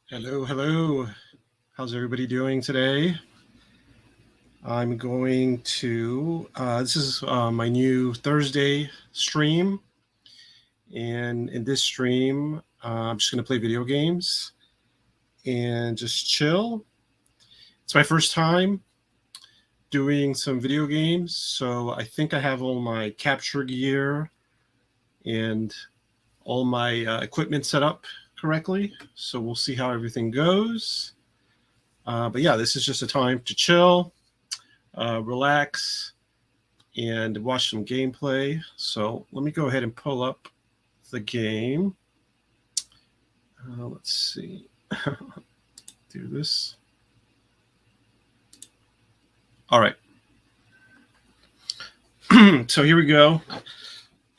Hello, hello. How's everybody doing today? I'm going to, this is my new Thursday stream. And in this stream, I'm just going to play video games and just chill. It's my first time doing some video games. So I think I have all my capture gear and all my equipment set up correctly. So we'll see how everything goes. But yeah, this is just a time to chill, relax, and watch some gameplay. So let me go ahead and pull up the game. Let's see. Do this. All right. So here we go.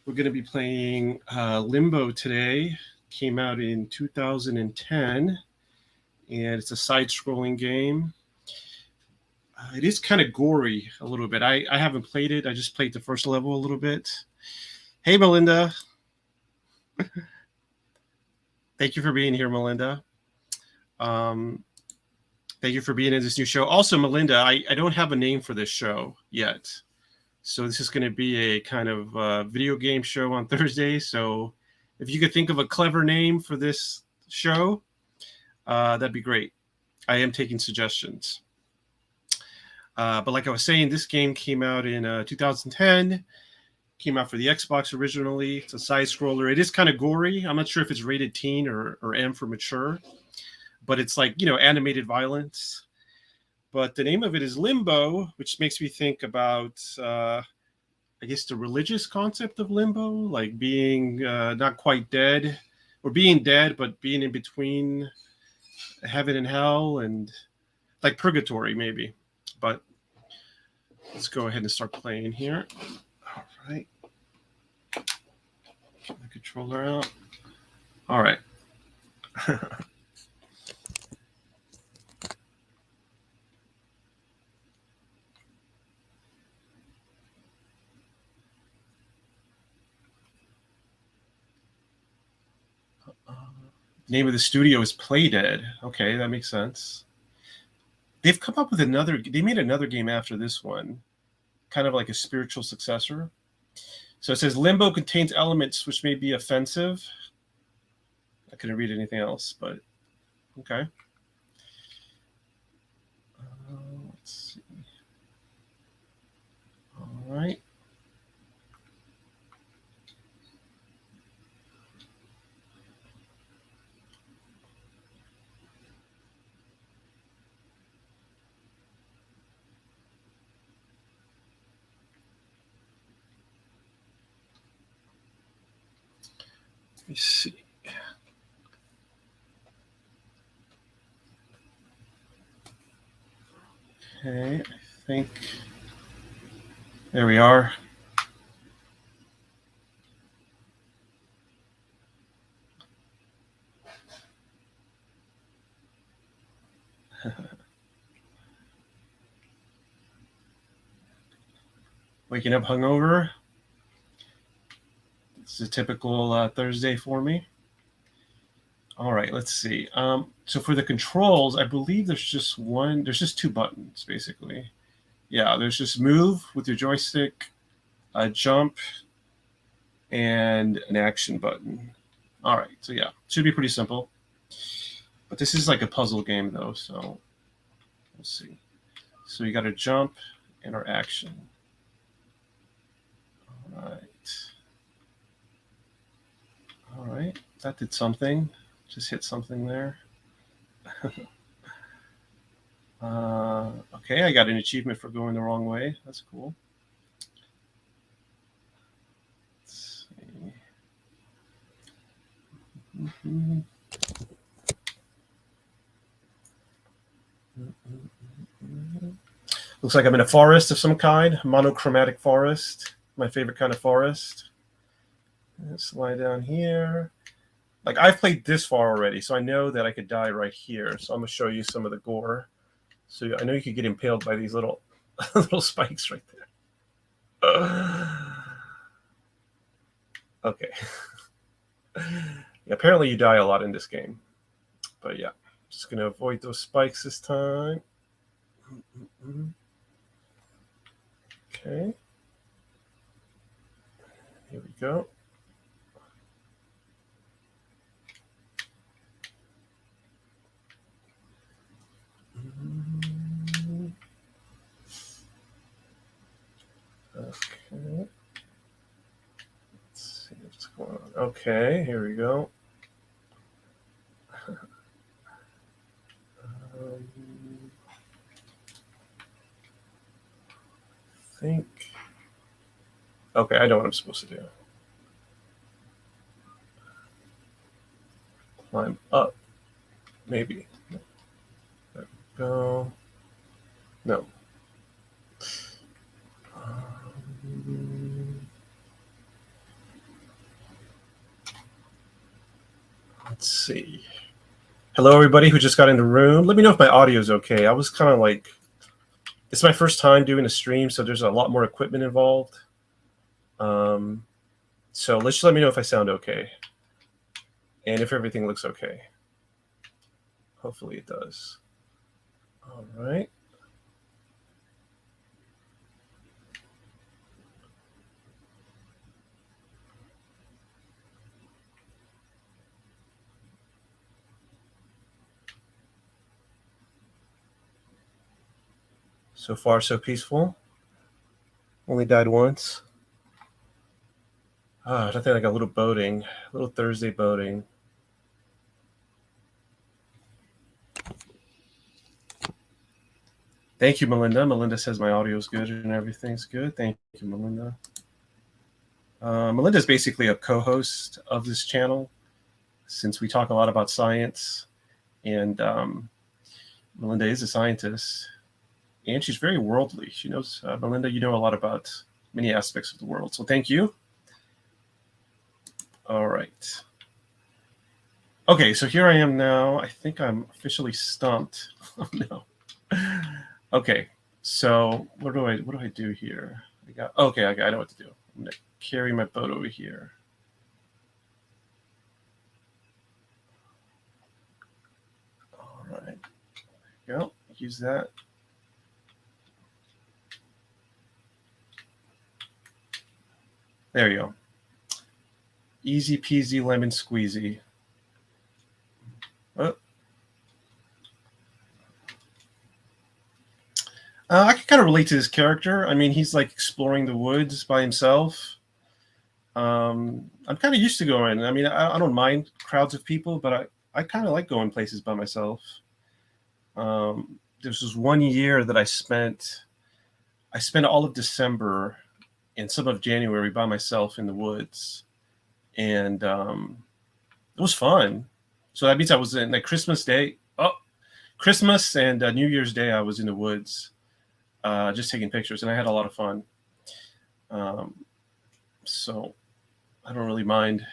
We're going to be playing Limbo today. Came out in 2010, and it's a side-scrolling game. It is kind of gory a little bit. I haven't played it. I just played the first level a little bit. Hey, Melinda. Thank you for being here, Melinda. Thank you for being in this new show. Also, Melinda, I don't have a name for this show yet. So this is going to be a kind of video game show on Thursday. So if you could think of a clever name for this show, that'd be great. I am taking suggestions. But like I was saying, this game came out in 2010. Came out for the Xbox originally. It's a side scroller. It is kind of gory. I'm not sure if it's rated teen or M for mature, but it's like, animated violence. But the name of it is Limbo, which makes me think about, I guess, the religious concept of limbo, like being not quite dead, or being dead, but being in between heaven and hell, and like purgatory, maybe. But let's go ahead and start playing here. All right. Get the controller out. All right. Name of the studio is Playdead. Okay, that makes sense. They've come up with they made another game after this one, kind of like a spiritual successor. So it says Limbo contains elements which may be offensive. I couldn't read anything else, but okay. Let's see. All right. Let me see. Okay, I think there we are. Waking up hungover. It's a typical Thursday for me. All right, let's see. So for the controls, I believe there's just two buttons, basically. Yeah, there's just move with your joystick, jump, and an action button. All right, so yeah, should be pretty simple. But this is like a puzzle game, though, so let's see. So you got to jump and our action. All right. All right, that did something. Just hit something there. Okay, I got an achievement for going the wrong way. That's cool. Let's see. Mm-hmm. Looks like I'm in a forest of some kind, monochromatic forest. My favorite kind of forest. Let's lie down here. Like, I've played this far already, so I know that I could die right here. So I'm going to show you some of the gore. So I know you could get impaled by these little little spikes right there. Okay. Yeah, apparently you die a lot in this game. But yeah. Just going to avoid those spikes this time. Okay. Here we go. Okay. Let's see what's going on. Okay, here we go. I think. Okay, I know what I'm supposed to do. Climb up. Maybe. There we go. No. Let's see. Hello, everybody who just got in the room. Let me know if my audio is okay. I was kind of like, it's my first time doing a stream, so there's a lot more equipment involved. So let's just let me know if I sound okay and if everything looks okay. Hopefully it does. All right. So far, so peaceful. Only died once. I think I got a little boating, a little Thursday boating. Thank you, Melinda. Melinda says my audio is good and everything's good. Thank you, Melinda. Melinda is basically a co-host of this channel since we talk a lot about science. And Melinda is a scientist. And she's very worldly. She knows, Melinda, you know a lot about many aspects of the world. So thank you. All right. Okay, so here I am now. I think I'm officially stumped. Oh no. Okay, so what do I do here? I know what to do. I'm gonna carry my boat over here. All right. There you go. Use that. There you go. Easy peasy lemon squeezy. Oh. I can kind of relate to this character. I mean, he's like exploring the woods by himself. I'm kind of used to going. I mean, I don't mind crowds of people, but I kind of like going places by myself. This was 1 year that I spent all of December and some of January by myself in the woods. And it was fun. So that means I was in like Christmas and New Year's Day, I was in the woods just taking pictures, and I had a lot of fun. So I don't really mind.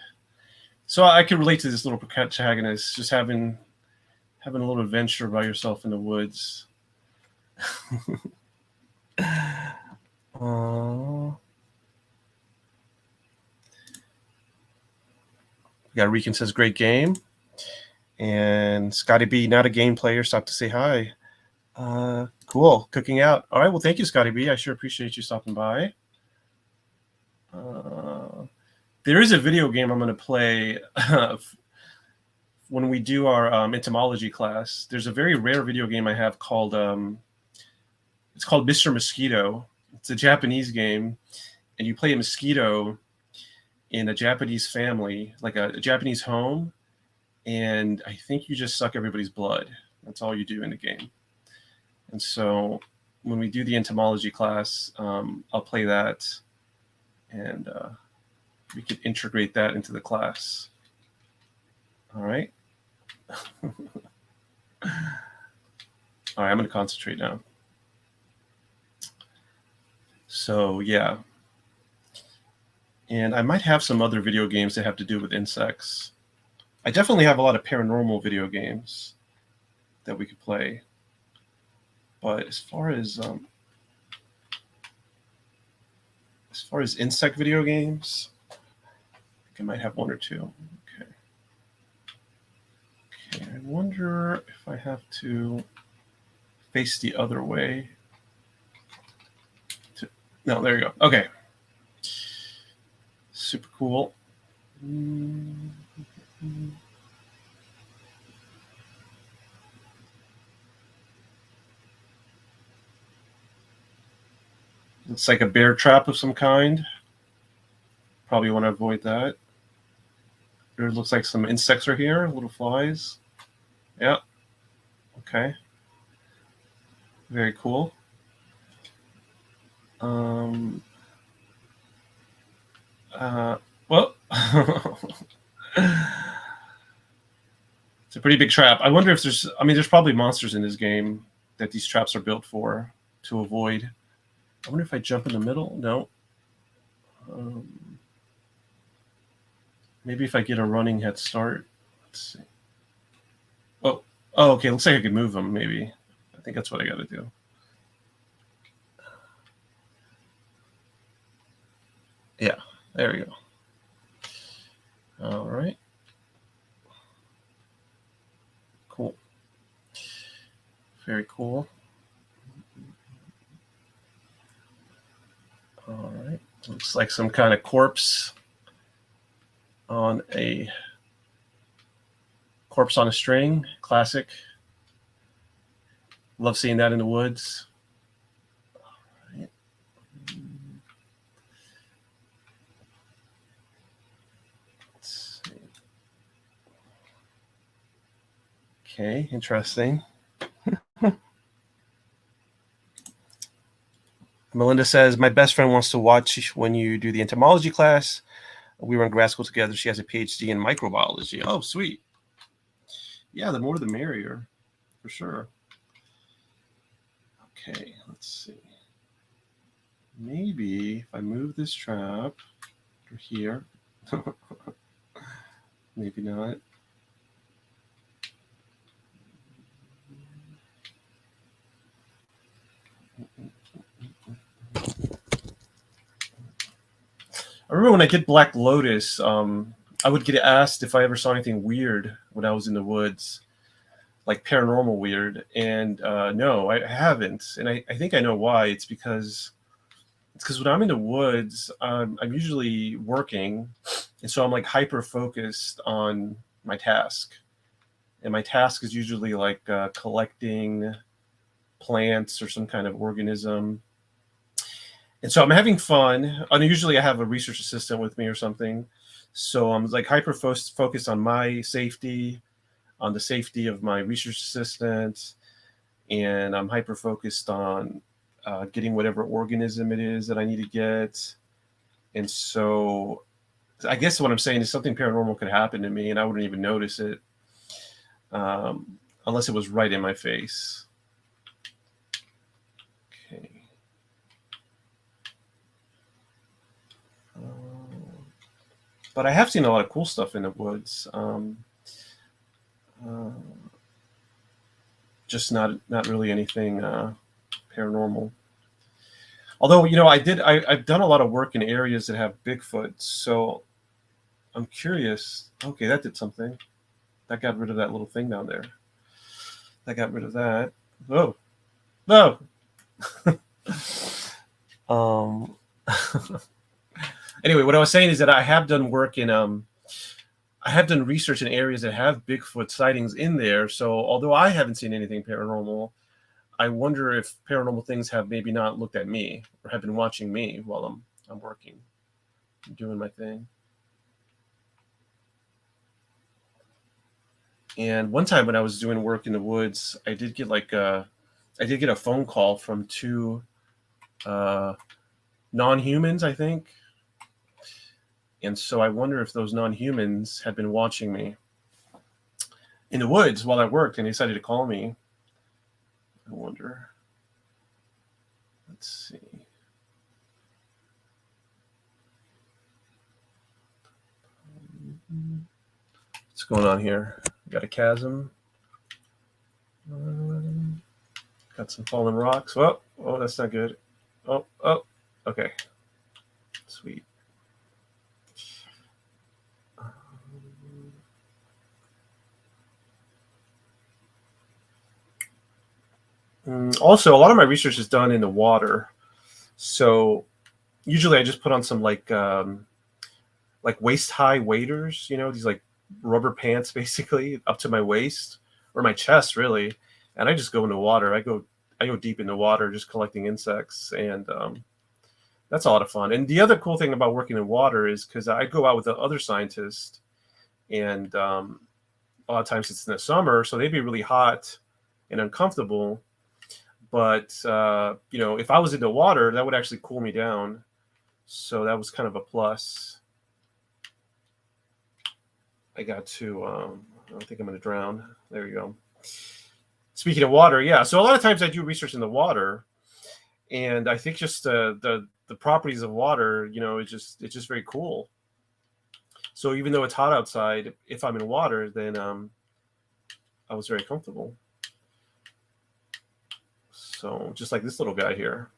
So I can relate to this little protagonist, just having a little adventure by yourself in the woods. Aww. We got Rican says great game, and Scotty B, not a game player, stopped to say hi. Cool, cooking out. All right, well, thank you, Scotty B. I sure appreciate you stopping by. There is a video game I'm going to play when we do our entomology class. There's a very rare video game I have called it's called Mr. Mosquito. It's a Japanese game, and you play a mosquito in a Japanese family, like a Japanese home, and I think you just suck everybody's blood. That's all you do in the game. And so when we do the entomology class, I'll play that, and we could integrate that into the class. All right. All right, I'm going to concentrate now. So yeah. And I might have some other video games that have to do with insects. I definitely have a lot of paranormal video games that we could play. But as far as insect video games, I think I might have one or two. Okay, I wonder if I have to face the other way. No, there you go. Okay. Super cool. Looks like a bear trap of some kind. Probably want to avoid that. There looks like some insects are here, little flies. Yeah. Okay. Very cool. Well, it's a pretty big trap. I wonder if there's, I mean, there's probably monsters in this game that these traps are built for to avoid. I wonder if I jump in the middle. No. Maybe if I get a running head start. Let's see. Oh, okay. Looks like I can move them. Maybe. I think that's what I got to do. Yeah. There we go. All right. Cool. Very cool. All right. Looks like some kind of corpse on a string. Classic. Love seeing that in the woods. All right. Let's see. Okay, interesting. Melinda says, my best friend wants to watch when you do the entomology class. We were in grad school together. She has a PhD in microbiology. Oh, sweet. Yeah, the more the merrier, for sure. Okay, let's see. Maybe if I move this trap over here, maybe not. I remember when I did Black Lotus, I would get asked if I ever saw anything weird when I was in the woods, like paranormal weird. And no, I haven't. And I think I know why. It's because when I'm in the woods, I'm usually working. And so I'm like hyper focused on my task. And my task is usually like collecting plants or some kind of organism. And so I'm having fun. And usually I have a research assistant with me or something. So I'm like hyper focused on my safety, on the safety of my research assistant. And I'm hyper focused on getting whatever organism it is that I need to get. And so I guess what I'm saying is something paranormal could happen to me and I wouldn't even notice it unless it was right in my face. Okay. But I have seen a lot of cool stuff in the woods. Just not really anything paranormal. Although, you know, I've done a lot of work in areas that have Bigfoot, so I'm curious. Okay, that did something. That got rid of that little thing down there. That got rid of that. Oh, no. Anyway, what I was saying is that I have done work in I have done research in areas that have Bigfoot sightings in there. So although I haven't seen anything paranormal, I wonder if paranormal things have maybe not looked at me or have been watching me while I'm working, doing my thing. And one time when I was doing work in the woods, I did get a phone call from two non-humans, I think. And so I wonder if those non-humans had been watching me in the woods while I worked and they decided to call me. I wonder. Let's see. What's going on here? Got a chasm. Got some fallen rocks. Oh, that's not good. Oh, okay. Sweet. Also, a lot of my research is done in the water. So usually I just put on some like waist high waders, these like rubber pants basically up to my waist or my chest really, and I just go into water. I go deep in the water just collecting insects, and that's a lot of fun. And the other cool thing about working in water is because I go out with the other scientists, and a lot of times it's in the summer, so they'd be really hot and uncomfortable. But if I was in the water, that would actually cool me down. So that was kind of a plus. I got to. I don't think I'm going to drown. There you go. Speaking of water, yeah. So a lot of times I do research in the water, and I think just the properties of water, it's just very cool. So even though it's hot outside, if I'm in water, then I was very comfortable. So just like this little guy here.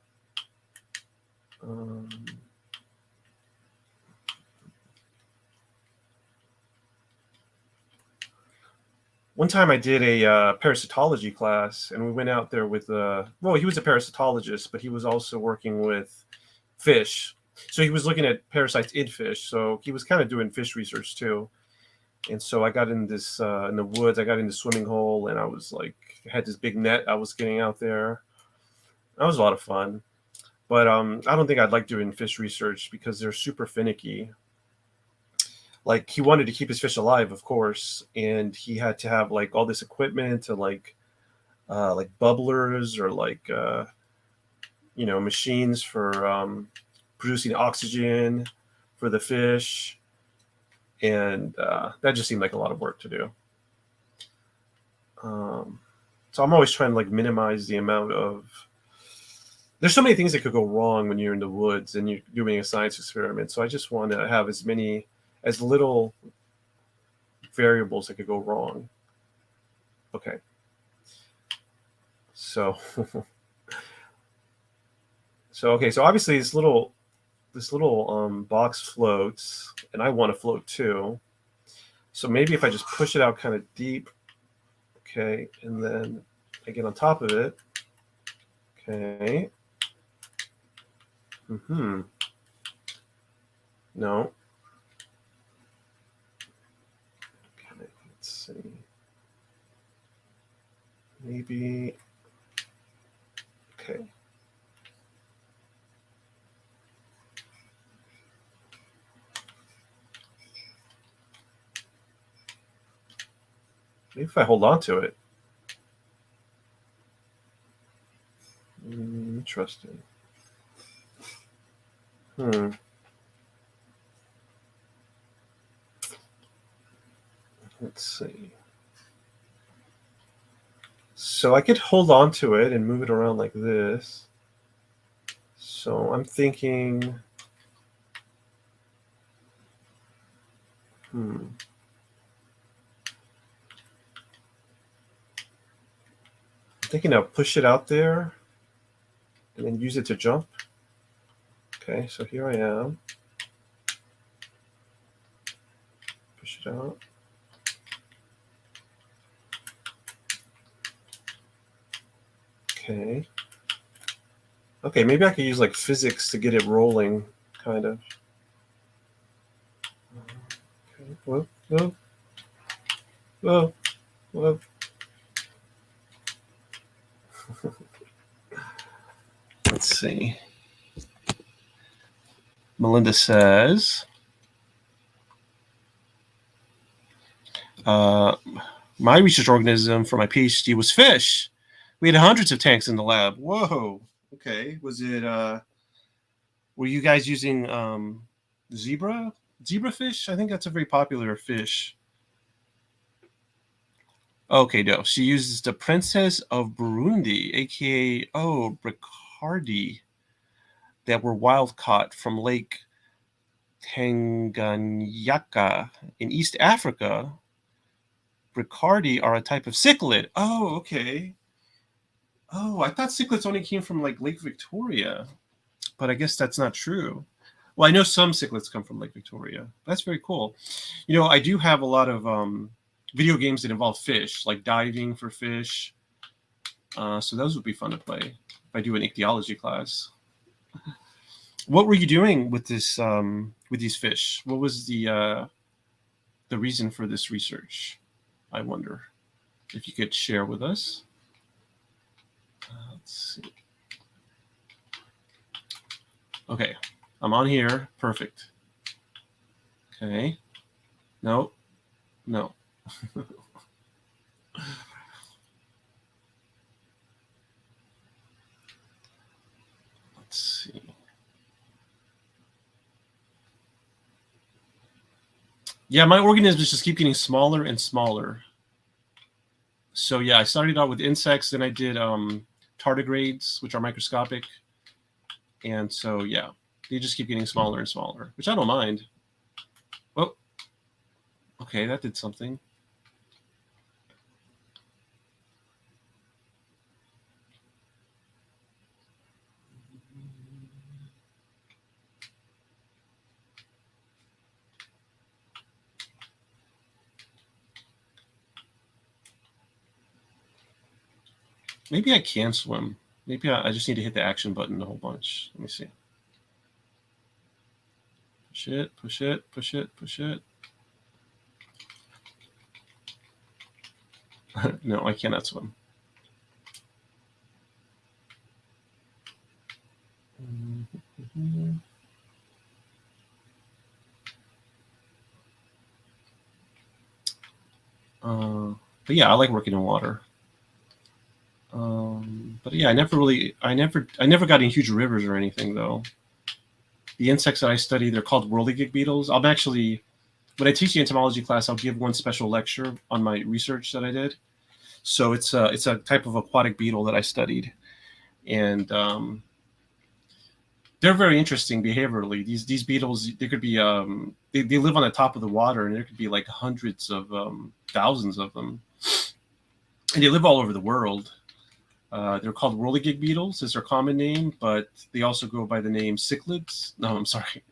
One time I did a parasitology class, and we went out there with he was a parasitologist, but he was also working with fish. So he was looking at parasites in fish. So he was kind of doing fish research too. And so I got in this in the woods. I got in the swimming hole, and I was like, had this big net I was getting out there. That was a lot of fun. But I don't think I'd like doing fish research because they're super finicky. Like he wanted to keep his fish alive, of course, and he had to have like all this equipment and like bubblers or like machines for producing oxygen for the fish, and that just seemed like a lot of work to do. So I'm always trying to like minimize the amount of. There's so many things that could go wrong when you're in the woods and you're doing a science experiment. So I just want to have as little variables that could go wrong. Okay. So, so obviously this little box floats, and I want to float too. So maybe if I just push it out kind of deep, okay, and then I get on top of it, okay. No. Okay, let's see. Maybe. Okay. Maybe if I hold on to it. Interesting. Let's see. So I could hold on to it and move it around like this. So I'm thinking, I'm thinking I'll push it out there and then use it to jump. Okay, so here I am. Push it out. Okay. Okay, maybe I could use like physics to get it rolling, kind of. Okay. Whoa, whoa, whoa, whoa. Let's see. Melinda says, my research organism for my PhD was fish. We had hundreds of tanks in the lab. Whoa. Okay. Was it, were you guys using zebrafish? I think that's a very popular fish. Okay, no. She uses the Princess of Burundi, aka Bricardi, that were wild caught from Lake Tanganyika in East Africa. Bricardi are a type of cichlid. Oh, okay. Oh, I thought cichlids only came from like Lake Victoria, but I guess that's not true. Well, I know some cichlids come from Lake Victoria. That's very cool. I do have a lot of video games that involve fish, like diving for fish, So those would be fun to play if I do an ichthyology class. What were you doing with this with these fish? What was the reason for this research? I wonder if you could share with us. Let's see. Okay, I'm on here. Perfect. Okay. No. No. Let's see. Yeah, my organisms just keep getting smaller and smaller. So yeah, I started out with insects, then I did tardigrades, which are microscopic. And so yeah, they just keep getting smaller and smaller, which I don't mind. Oh, okay, that did something. Maybe I can swim. Maybe I just need to hit the action button a whole bunch. Let me see. Push it, push it, push it, push it. No, I cannot swim. But yeah, I like working in water. But yeah, I never got in huge rivers or anything though. The insects that I study, they're called whirligig beetles. I'm actually, when I teach the entomology class, I'll give one special lecture on my research that I did. So it's a type of aquatic beetle that I studied, and they're very interesting behaviorally. These beetles, they could be they live on the top of the water, and there could be like hundreds of thousands of them, and they live all over the world. They're called whirligig beetles, is their common name, but they also go by the name cichlids. No, I'm sorry,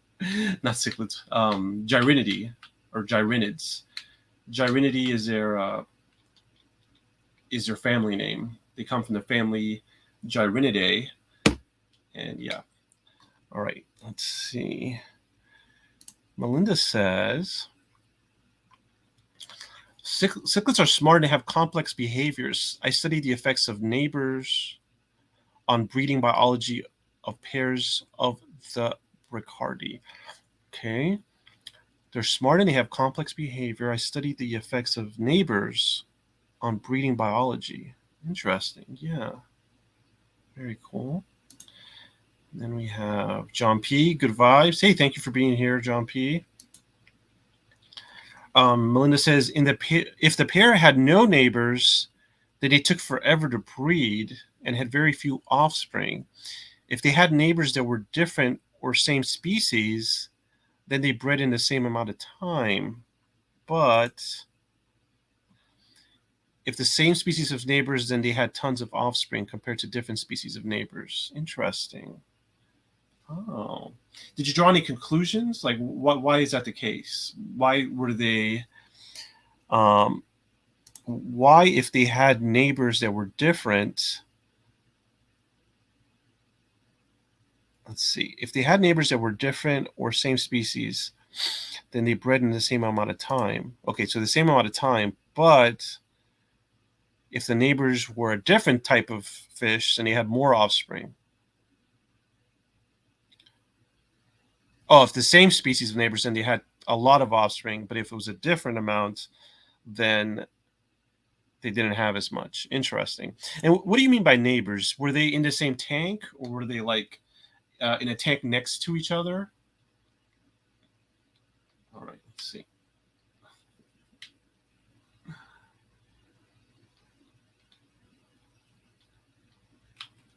not cichlids. Gyrinidae or gyrinids. Gyrinidae is their family name. They come from the family Gyrinidae, and yeah. All right, let's see. Melinda says cichlids are smart and have complex behaviors. I studied the effects of neighbors on breeding biology of pairs of the Ricardi. Okay. They're smart and they have complex behavior. I studied the effects of neighbors on breeding biology. Interesting. Yeah. Very cool. And then we have John P. Good vibes. Hey, thank you for being here, John P. Melinda says, if the pair had no neighbors, then they took forever to breed and had very few offspring. If they had neighbors that were different or same species, then they bred in the same amount of time. But if the same species of neighbors, then they had tons of offspring compared to different species of neighbors. Interesting. Oh, did you draw any conclusions? Like, why is that the case? Why were they? Why, if they had neighbors that were different? Let's see. If they had neighbors that were different or same species, then they bred in the same amount of time. Okay, so the same amount of time, but if the neighbors were a different type of fish, then they had more offspring. Oh, if the same species of neighbors, then they had a lot of offspring, but if it was a different amount, then they didn't have as much. Interesting. And what do you mean by neighbors? Were they in the same tank, or were they like in a tank next to each other? All right, let's see.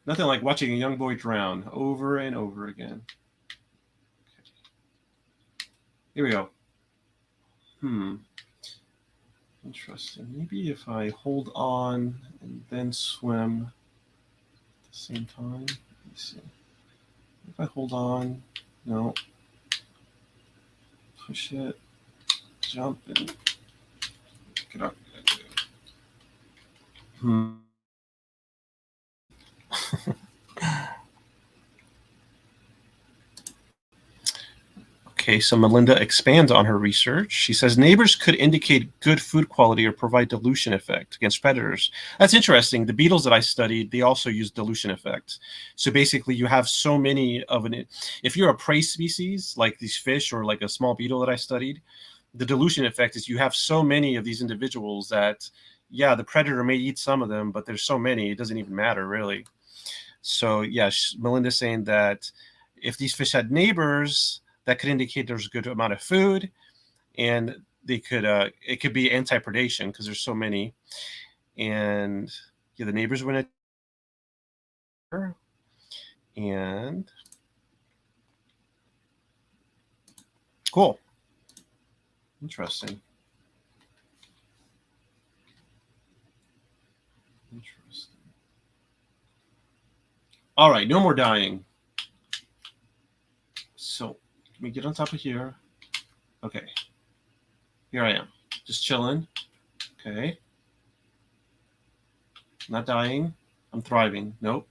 Nothing like watching a young boy drown over and over again. Okay. Here we go. Interesting. Maybe if I hold on and then swim at the same time. Let me see. If I hold on, no. Push it, jump, and get up. Okay, so Melinda expands on her research. She says neighbors could indicate good food quality or provide dilution effect against predators. That's interesting. The beetles that I studied, they also use dilution effect. So basically you have so many of an, if you're a prey species, like these fish or like a small beetle that I studied, the dilution effect is you have so many of these individuals that, yeah, the predator may eat some of them, but there's so many, it doesn't even matter really. So yeah, Melinda's saying that if these fish had neighbors, that could indicate there's a good amount of food, and they could it could be anti-predation because there's so many. And yeah, the neighbors went and cool, interesting. All right, no more dying. So let me get on top of here. Okay, here I am, just chilling. Okay, not dying. I'm thriving. Nope.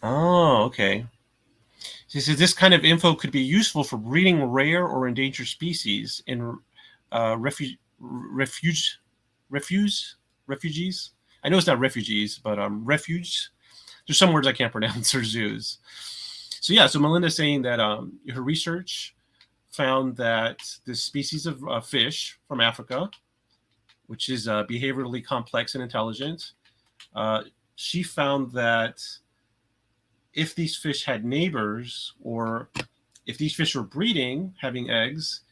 Oh, okay. She says this kind of info could be useful for breeding rare or endangered species in refugees. I know it's not refugees, but refuge. There's some words I can't pronounce, or zoos. So yeah, so Melinda's saying that her research found that this species of fish from Africa, which is behaviorally complex and intelligent, she found that if these fish had neighbors, or if these fish were breeding, having eggs,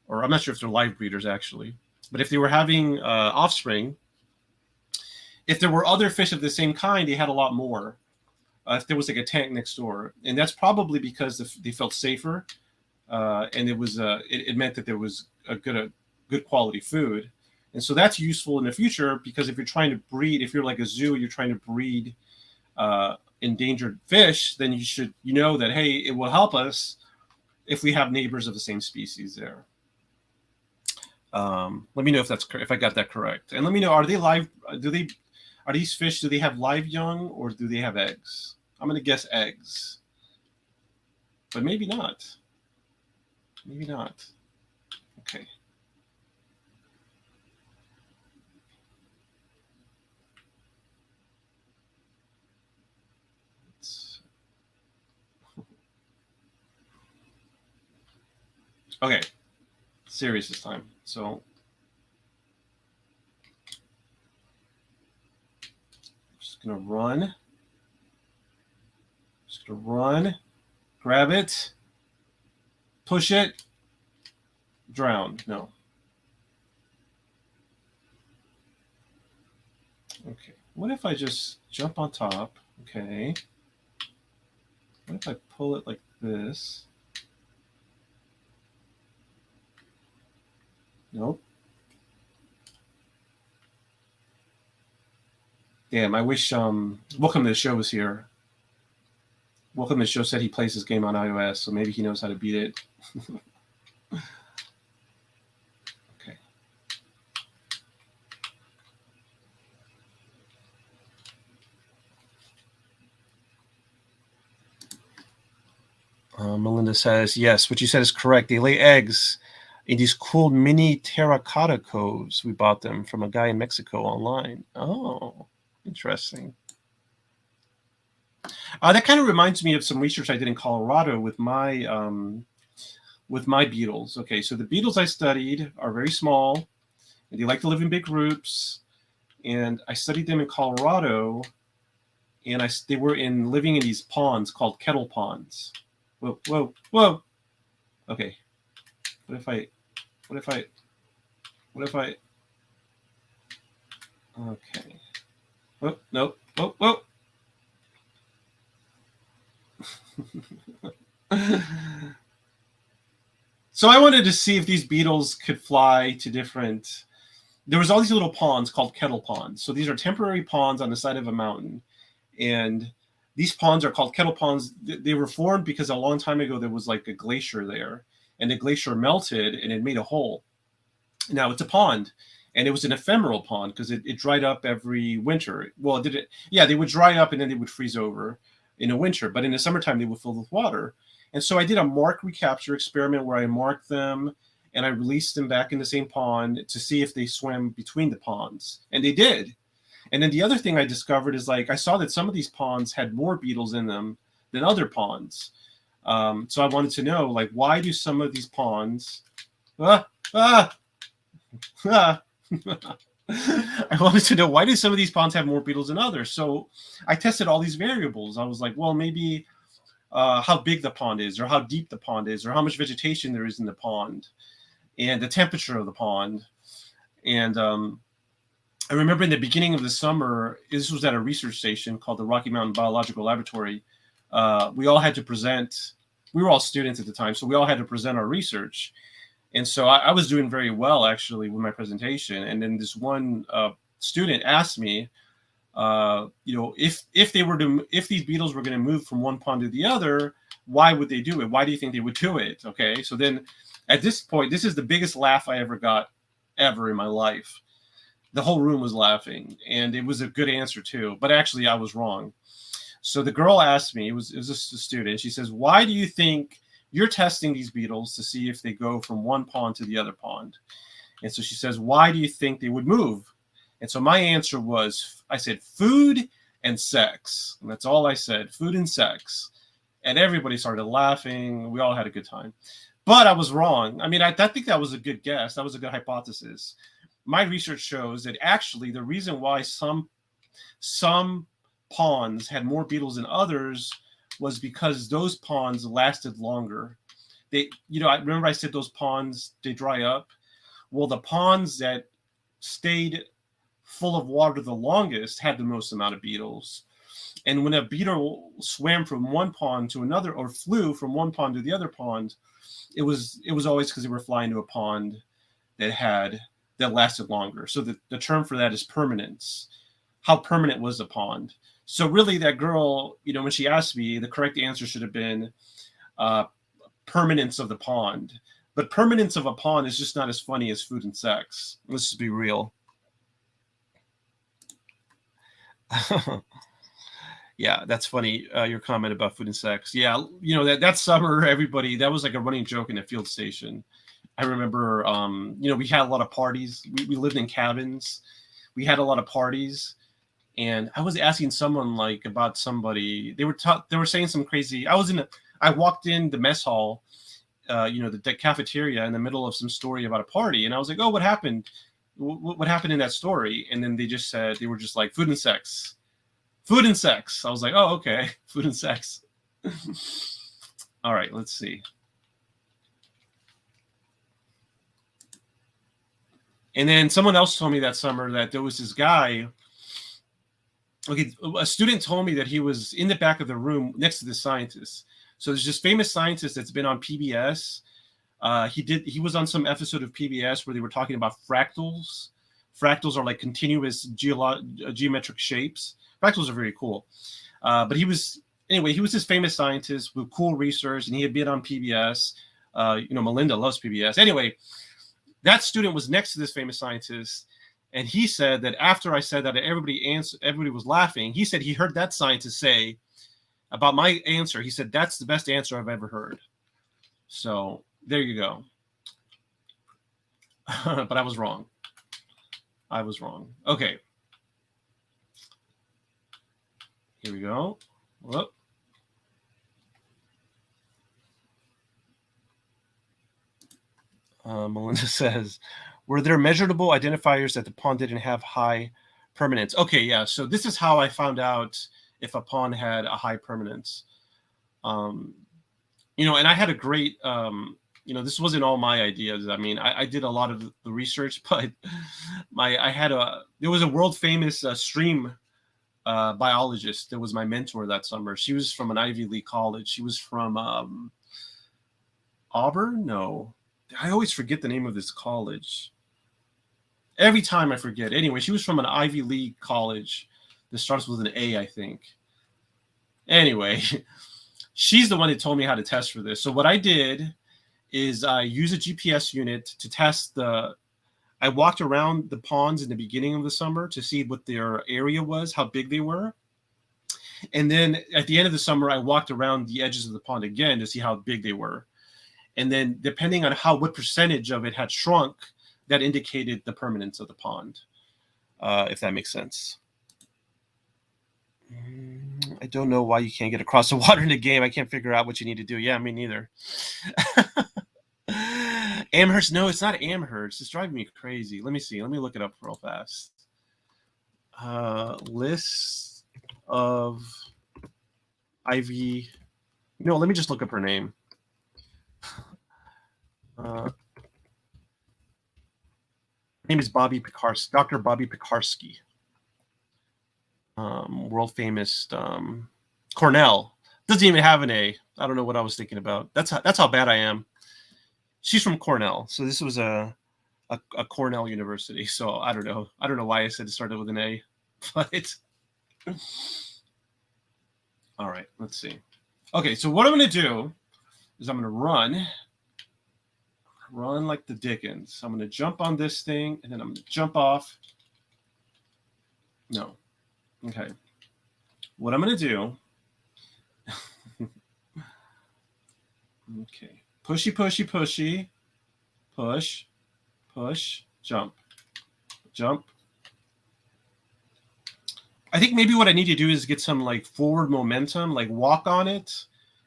or I'm not sure if they're live breeders actually, but if they were having offspring, if there were other fish of the same kind, they had a lot more. If there was like a tank next door, and that's probably because they felt safer, and it was it meant that there was a good quality food, and so that's useful in the future because if you're trying to breed, if you're like a zoo, you're trying to breed endangered fish, then you know that, hey, it will help us if we have neighbors of the same species there. Let me know if I got that correct, and let me know, are they live? Are these fish? Do they have live young or do they have eggs? I'm gonna guess eggs, but maybe not. Maybe not. Okay. Okay, serious this time. So just gonna run. Just gonna run, grab it, push it, drown. No. Okay. What if I just jump on top? Okay. What if I pull it like this? Nope. Damn, I wish Welcome to the Show was here. Welcome to the Show said he plays this game on iOS, so maybe he knows how to beat it. Okay. Melinda says, yes, what you said is correct. They lay eggs in these cool mini terracotta coves. We bought them from a guy in Mexico online. Oh, interesting. That kind of reminds me of some research I did in Colorado with my beetles. Okay, so the beetles I studied are very small, and they like to live in big groups. And I studied them in Colorado, and they were living in these ponds called kettle ponds. Whoa, whoa, whoa. Okay. What if I? Okay. Oh, no. Whoa, whoa. So I wanted to see if these beetles could fly to different. There was all these little ponds called kettle ponds. So these are temporary ponds on the side of a mountain, and these ponds are called kettle ponds. They were formed because a long time ago there was like a glacier there, and the glacier melted and it made a hole. Now it's a pond, and it was an ephemeral pond because it dried up every winter. Well, did it? Yeah, they would dry up and then they would freeze over in the winter, but in the summertime they would fill with water. And so I did a mark recapture experiment where I marked them and I released them back in the same pond to see if they swam between the ponds, and they did. And then the other thing I discovered is like I saw that some of these ponds had more beetles in them than other ponds. So I wanted to know, like, why do some of these ponds ah, ah, ah. I wanted to know, why do some of these ponds have more beetles than others? So I tested all these variables. I was like, well, maybe how big the pond is, or how deep the pond is, or how much vegetation there is in the pond, and the temperature of the pond. And I remember in the beginning of the summer, this was at a research station called the Rocky Mountain Biological Laboratory. We all had to present. We were all students at the time, so we all had to present our research. And so I was doing very well, actually, with my presentation. And then this one student asked me, if these beetles were going to move from one pond to the other, why would they do it? Why do you think they would do it? Okay, so then at this point, this is the biggest laugh I ever got ever in my life. The whole room was laughing, and it was a good answer too. But actually, I was wrong. So the girl asked me, it was just a student. She says, "Why do you think you're testing these beetles to see if they go from one pond to the other pond?" And so she says, "Why do you think they would move?" And so my answer was, I said, food and sex. And that's all I said, food and sex. And everybody started laughing. We all had a good time. But I was wrong. I mean, I think that was a good guess. That was a good hypothesis. My research shows that actually the reason why some ponds had more beetles than others was because those ponds lasted longer. I remember I said those ponds, they dry up. Well, the ponds that stayed full of water the longest had the most amount of beetles. And when a beetle swam from one pond to another, or flew from one pond to the other pond, it was always because they were flying to a pond that lasted longer. So the term for that is permanence. How permanent was the pond? So really, that girl, when she asked me, the correct answer should have been permanence of the pond. But permanence of a pond is just not as funny as food and sex. Let's just be real. Yeah, that's funny. Your comment about food and sex. Yeah, that summer, everybody, that was like a running joke in the field station. I remember, we had a lot of parties. We lived in cabins. We had a lot of parties. And I was asking someone about somebody. They were saying some crazy. I walked in the mess hall, the cafeteria, in the middle of some story about a party, and I was like, "Oh, what happened? What happened in that story?" And then they were just like, "Food and sex, food and sex." I was like, "Oh, okay, food and sex." All right, let's see. And then someone else told me that summer that there was this guy. Okay, a student told me that he was in the back of the room next to the scientist. So there's this famous scientist that's been on PBS. He was on some episode of PBS where they were talking about fractals. Fractals are like continuous geometric shapes. Fractals are very cool. But he was this famous scientist with cool research, and he had been on PBS. Melinda loves PBS. Anyway, that student was next to this famous scientist. And he said that after I said that, everybody was laughing. He said he heard that scientist say about my answer. He said, "That's the best answer I've ever heard." So there you go. But I was wrong. Okay. Here we go. Whoop. Melinda says, "Were there measurable identifiers that the pond didn't have high permanence?" Okay, yeah. So this is how I found out if a pond had a high permanence. And I had a great, this wasn't all my ideas. I mean, I did a lot of the research, but there was a world famous stream biologist that was my mentor that summer. She was from an Ivy League college. She was from Auburn? No. I always forget the name of this college. Every time I forget. Anyway, she was from an Ivy League college that starts with an A, I think. Anyway, she's the one that told me how to test for this. So what I did is I use a GPS unit to test the I walked around the ponds in the beginning of the summer to see what their area was, how big they were. And then at the end of the summer, I walked around the edges of the pond again to see how big they were. And then depending on what percentage of it had shrunk, that indicated the permanence of the pond, if that makes sense. I don't know why you can't get across the water in the game. I can't figure out what you need to do. Yeah, me neither. Amherst, no, it's not Amherst. It's driving me crazy. Let me see. Let me look it up real fast. List of Ivy. No, let me just look up her name. Her name is Bobby Pekarsky, Dr. Bobby Pekarsky. World famous Cornell. Doesn't even have an A. I don't know what I was thinking about. That's how bad I am. She's from Cornell, so this was a Cornell University. So I don't know why I said it started with an A, but all right. Let's see. Okay, so what I'm going to do is I'm going to run like the Dickens. I'm going to jump on this thing, and then I'm going to jump off. No. Okay. What I'm going to do. Okay. Pushy, pushy, pushy. Push, push, jump, jump. I think maybe what I need to do is get some like forward momentum, like walk on it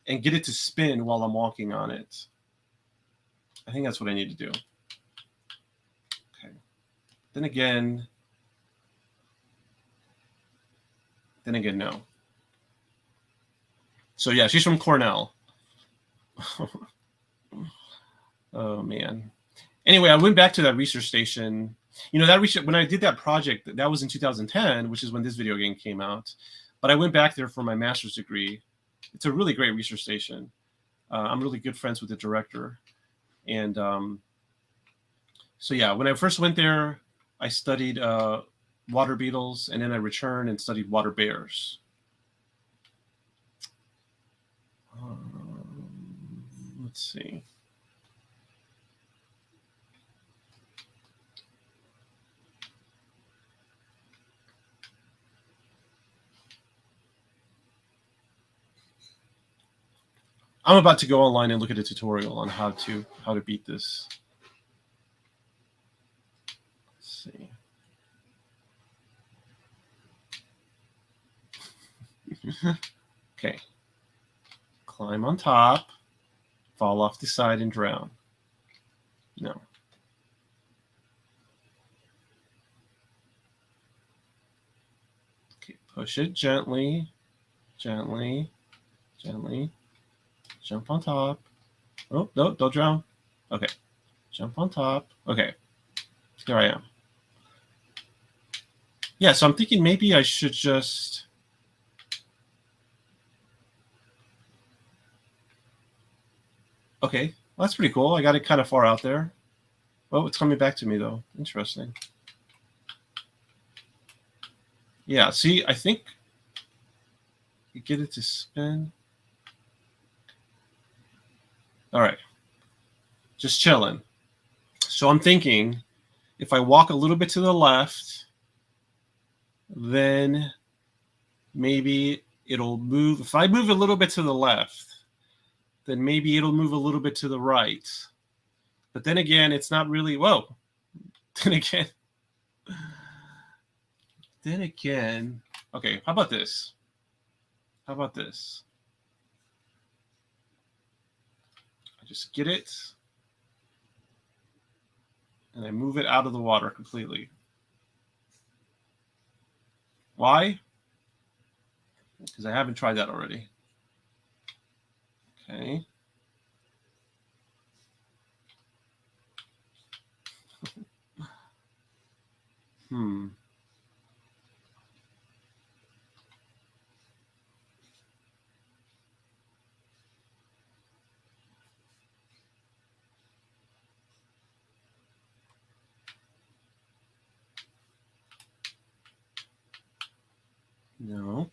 and get it to spin while I'm walking on it. I think that's what I need to do. Okay. Then again, no. So yeah, she's from Cornell. Oh man. Anyway, I went back to that research station. You know, that research, when I did that project, that was in 2010, which is when this video game came out. But I went back there for my master's degree. It's a really great research station. I'm really good friends with the director. And so yeah, when I first went there, I studied water beetles, and then I returned and studied water bears. Let's see. I'm about to go online and look at a tutorial on how to beat this. Let's see. Okay. Climb on top, fall off the side and drown. No. Okay, push it gently, gently, gently. Jump on top. Oh, no, don't drown. Okay. Jump on top. Okay. Here I am. Yeah, so I'm thinking maybe I should just... Okay, well, that's pretty cool. I got it kind of far out there. Oh, it's coming back to me, though. Interesting. Yeah, see, I think you get it to spin. All right. Just chilling. So I'm thinking if I walk a little bit to the left, then maybe it'll move. If I move a little bit to the left, then maybe it'll move a little bit to the right. But then again, it's not really, whoa. Then again, okay, how about this? I just get it, and I move it out of the water completely. Why? Because I haven't tried that already. Okay. No.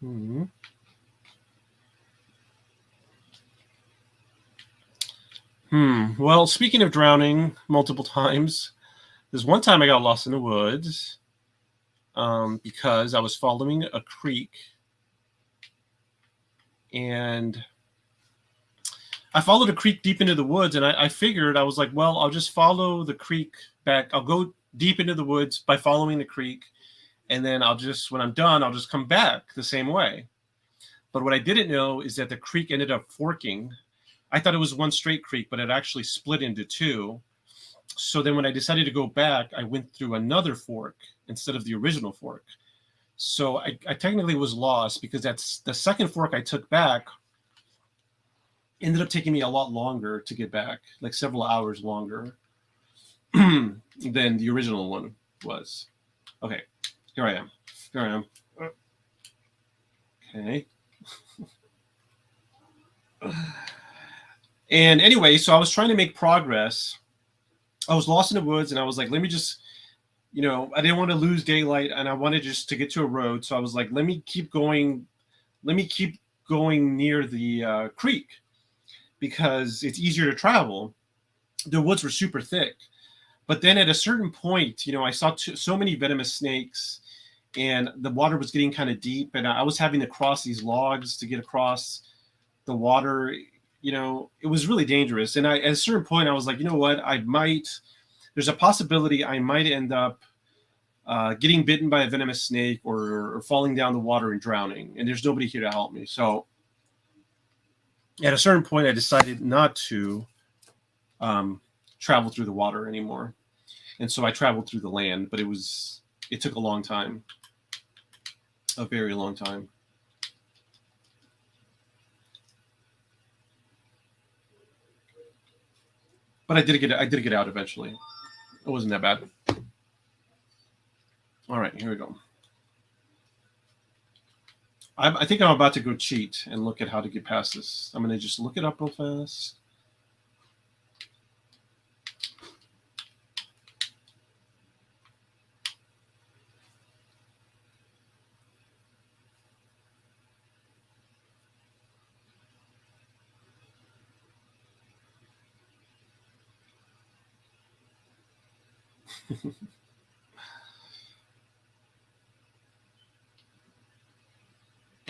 Mhm. Well, speaking of drowning multiple times, there's one time I got lost in the woods because I was following a creek, and I followed a creek deep into the woods, and I figured, I was like, well, I'll just follow the creek back. I'll go deep into the woods by following the creek, and then when I'm done, I'll just come back the same way. But what I didn't know is that the creek ended up forking. I thought it was one straight creek, but it actually split into two. So then when I decided to go back, I went through another fork instead of the original fork. So I technically was lost because that's the second fork I took back ended up taking me a lot longer to get back, like several hours longer than the original one was. Okay, here I am. Here I am. Okay. And anyway, so I was trying to make progress. I was lost in the woods, and I was like, let me just, I didn't want to lose daylight, and I wanted just to get to a road. So I was like, let me keep going. Let me keep going near the creek because it's easier to travel. The woods were super thick. But then at a certain point, I saw so many venomous snakes, and the water was getting kind of deep, and I was having to cross these logs to get across the water. It was really dangerous. And at a certain point, I was like, you know what? There's a possibility I might end up getting bitten by a venomous snake or falling down the water and drowning, and there's nobody here to help me. So at a certain point, I decided not to travel through the water anymore. And so I traveled through the land, but it took a long time, a very long time. But I did get out eventually. It wasn't that bad. All right, here we go. I think I'm about to go cheat and look at how to get past this. I'm going to just look it up real fast.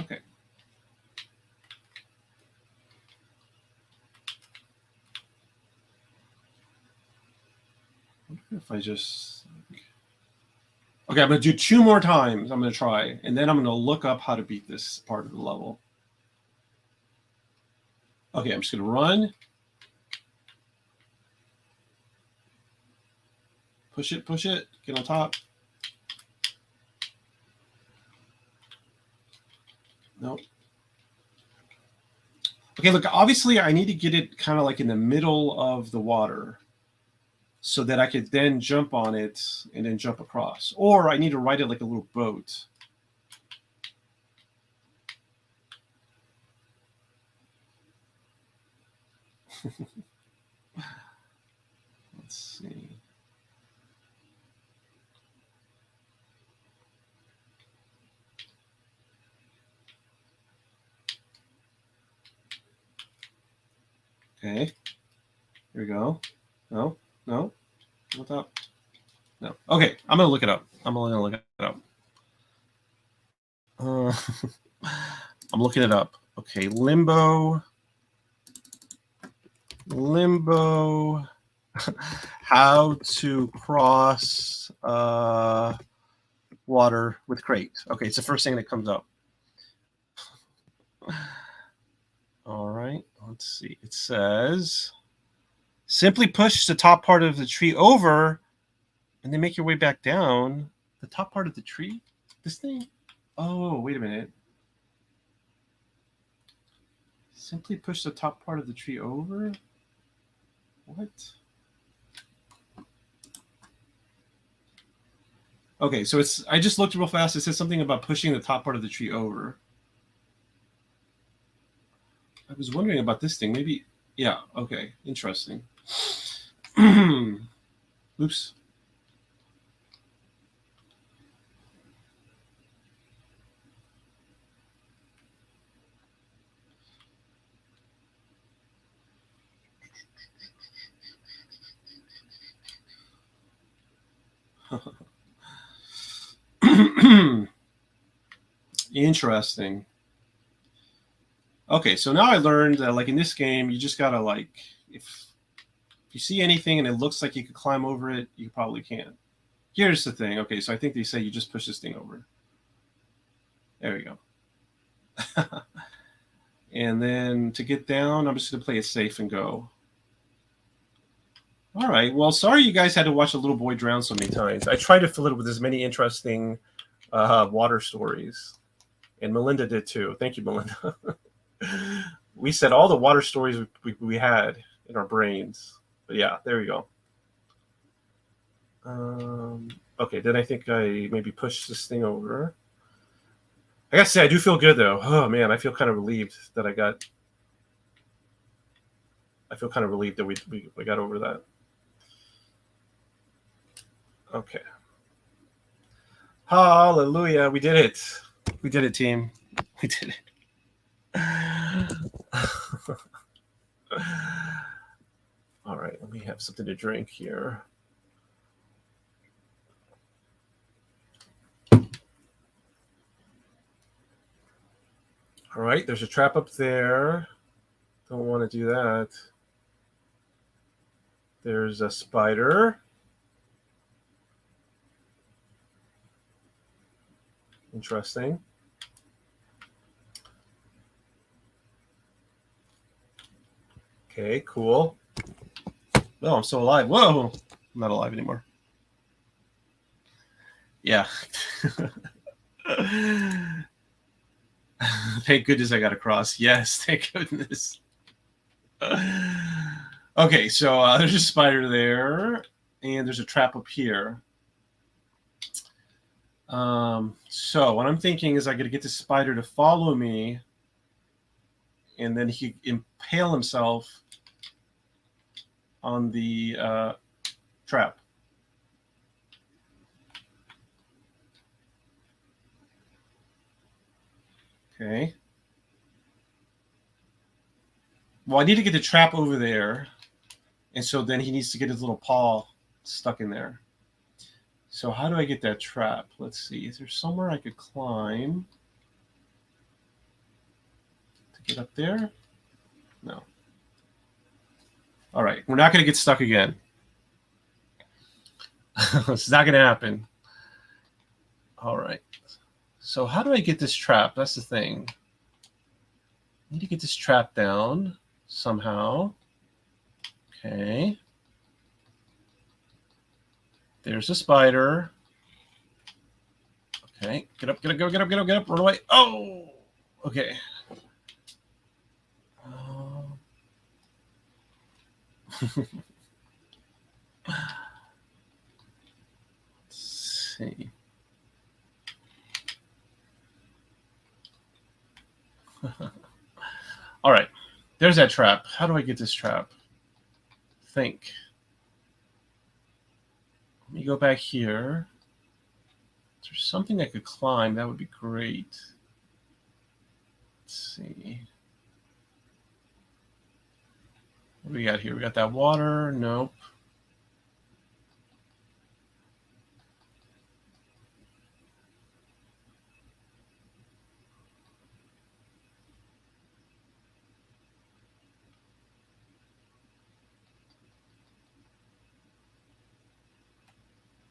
Okay. If I just... Okay, I'm going to do 2 more times. I'm going to try, and then I'm going to look up how to beat this part of the level. Okay, I'm just going to run. Push it, get on top. Nope. Okay, look, obviously I need to get it kind of like in the middle of the water so that I could then jump on it and then jump across. Or I need to ride it like a little boat. Let's see. Okay, here we go. No, not that. No. Okay, I'm gonna look it up. I'm looking it up. Okay, Limbo. How to cross water with crate. Okay, it's the first thing that comes up. All right, let's see. It says, simply push the top part of the tree over and then make your way back down. The top part of the tree? This thing? Oh, wait a minute. Simply push the top part of the tree over? What? Okay, so I just looked real fast. It says something about pushing the top part of the tree over. I was wondering about this thing. Maybe, yeah, okay, interesting. Oops. Interesting. Okay, so now I learned that, like, in this game, you just gotta, like, if you see anything and it looks like you could climb over it, you probably can. Here's the thing. Okay, so I think they say you just push this thing over. There we go. And then to get down, I'm just going to play it safe and go. All right. Well, sorry you guys had to watch a little boy drown so many times. I tried to fill it with as many interesting water stories. And Melinda did too. Thank you, Melinda. We said all the water stories we had in our brains. But yeah, there we go. Okay, then I think I maybe push this thing over. I gotta say, I do feel good though. Oh man, I feel kind of relieved that I feel kind of relieved that we got over that. Okay. Hallelujah, we did it. We did it, team. We did it. All right, let me have something to drink here. All right, there's a trap up there. Don't want to do that. There's a spider. Interesting. Okay, cool. Oh, I'm still alive. Whoa! I'm not alive anymore. Yeah. Thank goodness I got across. Yes, thank goodness. Okay, so there's a spider there, and there's a trap up here. So what I'm thinking is I got to get the spider to follow me, and then he impale himself on the trap. Okay. Well, I need to get the trap over there, and so then he needs to get his little paw stuck in there. So how do I get that trap? Let's see. Is there somewhere I could climb to get up there? No. All right. We're not going to get stuck again. It's not going to happen. All right. So how do I get this trap? That's the thing. I need to get this trap down somehow. Okay. There's a spider. Okay. Get up, get up, get up, get up, get up. Run away. Oh! Okay. Let's see. All right. There's that trap. How do I get this trap? Think. Let me go back here. Is there something I could climb? That would be great. Let's see. What do we got here? We got that water. Nope.